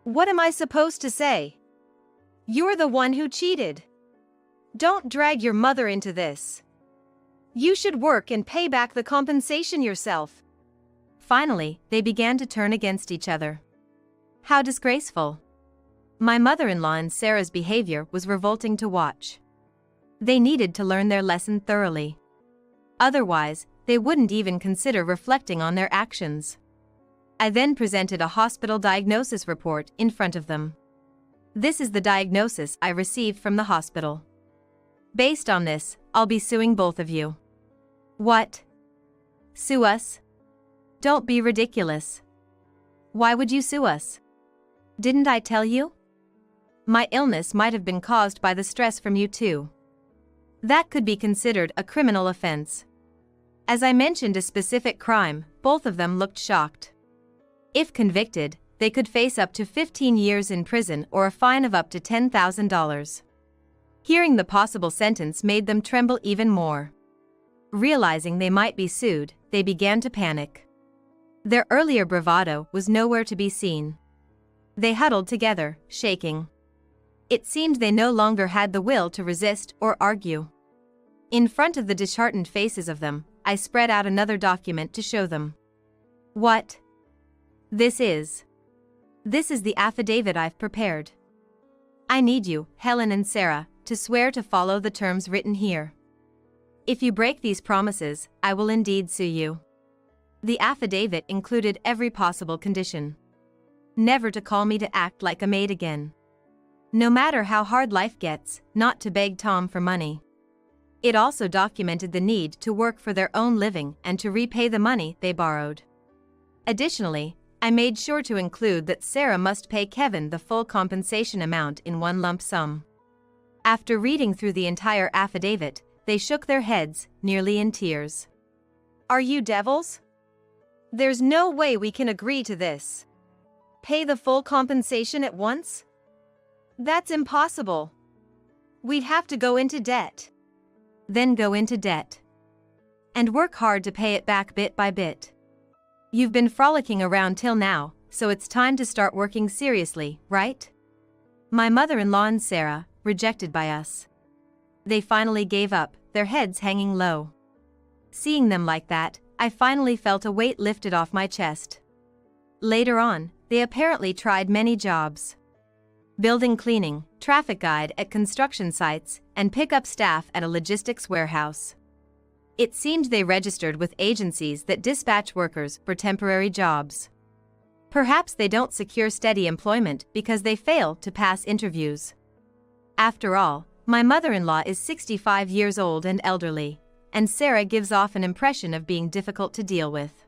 What am I supposed to say? You're the one who cheated. Don't drag your mother into this. You should work and pay back the compensation yourself. Finally, they began to turn against each other. How disgraceful. My mother-in-law and Sarah's behavior was revolting to watch. They needed to learn their lesson thoroughly. Otherwise, they wouldn't even consider reflecting on their actions. I then presented a hospital diagnosis report in front of them. This is the diagnosis I received from the hospital. Based on this, I'll be suing both of you. What? Sue us? Don't be ridiculous. Why would you sue us? Didn't I tell you? My illness might have been caused by the stress from you too. That could be considered a criminal offense. As I mentioned a specific crime, both of them looked shocked. If convicted, they could face up to 15 years in prison or a fine of up to $10,000. Hearing the possible sentence made them tremble even more. Realizing they might be sued, they began to panic. Their earlier bravado was nowhere to be seen. They huddled together, shaking. It seemed they no longer had the will to resist or argue. In front of the disheartened faces of them, I spread out another document to show them. What? This is the affidavit I've prepared. I need you, Helen and Sarah, to swear to follow the terms written here. If you break these promises, I will indeed sue you. The affidavit included every possible condition. Never to call me to act like a maid again. No matter how hard life gets, not to beg Tom for money. It also documented the need to work for their own living and to repay the money they borrowed. Additionally, I made sure to include that Sarah must pay Kevin the full compensation amount in one lump sum. After reading through the entire affidavit, they shook their heads, nearly in tears. Are you devils? There's no way we can agree to this. Pay the full compensation at once? That's impossible. We'd have to go into debt. Then go into debt. And work hard to pay it back bit by bit. You've been frolicking around till now, so it's time to start working seriously, right? My mother-in-law and Sarah, rejected by us. They finally gave up, their heads hanging low. Seeing them like that, I finally felt a weight lifted off my chest. Later on, they apparently tried many jobs. Building cleaning, traffic guide at construction sites, and pickup staff at a logistics warehouse. It seemed they registered with agencies that dispatch workers for temporary jobs. Perhaps they don't secure steady employment because they fail to pass interviews. After all, my mother-in-law is 65 years old and elderly, and Sarah gives off an impression of being difficult to deal with.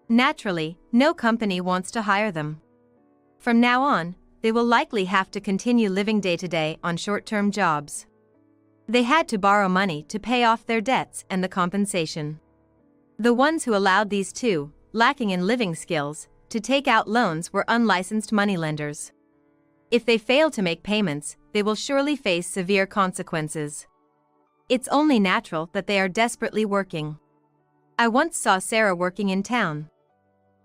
Naturally, no company wants to hire them. From now on, they will likely have to continue living day-to-day on short-term jobs. They had to borrow money to pay off their debts and the compensation. The ones who allowed these two, lacking in living skills, to take out loans were unlicensed moneylenders. If they fail to make payments, they will surely face severe consequences. It's only natural that they are desperately working. I once saw Sarah working in town.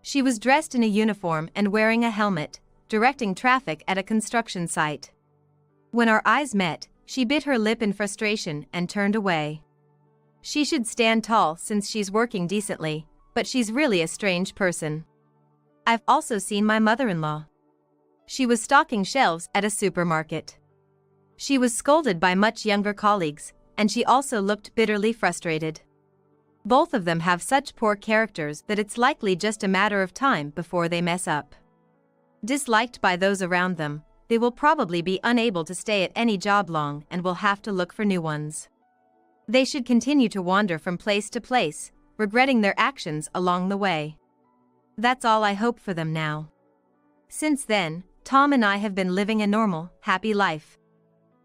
She was dressed in a uniform and wearing a helmet, directing traffic at a construction site. When our eyes met, she bit her lip in frustration and turned away. She should stand tall since she's working decently, but she's really a strange person. I've also seen my mother-in-law. She was stocking shelves at a supermarket. She was scolded by much younger colleagues, and she also looked bitterly frustrated. Both of them have such poor characters that it's likely just a matter of time before they mess up. Disliked by those around them, they will probably be unable to stay at any job long and will have to look for new ones. They should continue to wander from place to place, regretting their actions along the way. That's all I hope for them now. Since then, Tom and I have been living a normal, happy life.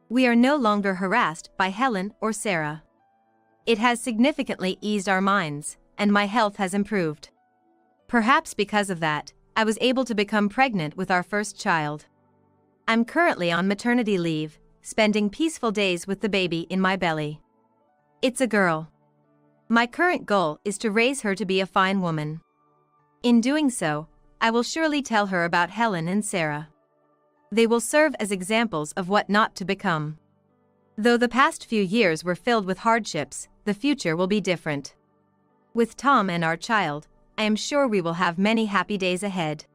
We are no longer harassed by Helen or Sarah. It has significantly eased our minds, and my health has improved. Perhaps because of that, I was able to become pregnant with our first child. I'm currently on maternity leave, spending peaceful days with the baby in my belly. It's a girl. My current goal is to raise her to be a fine woman. In doing so, I will surely tell her about Helen and Sarah. They will serve as examples of what not to become. Though the past few years were filled with hardships, the future will be different. With Tom and our child, I am sure we will have many happy days ahead.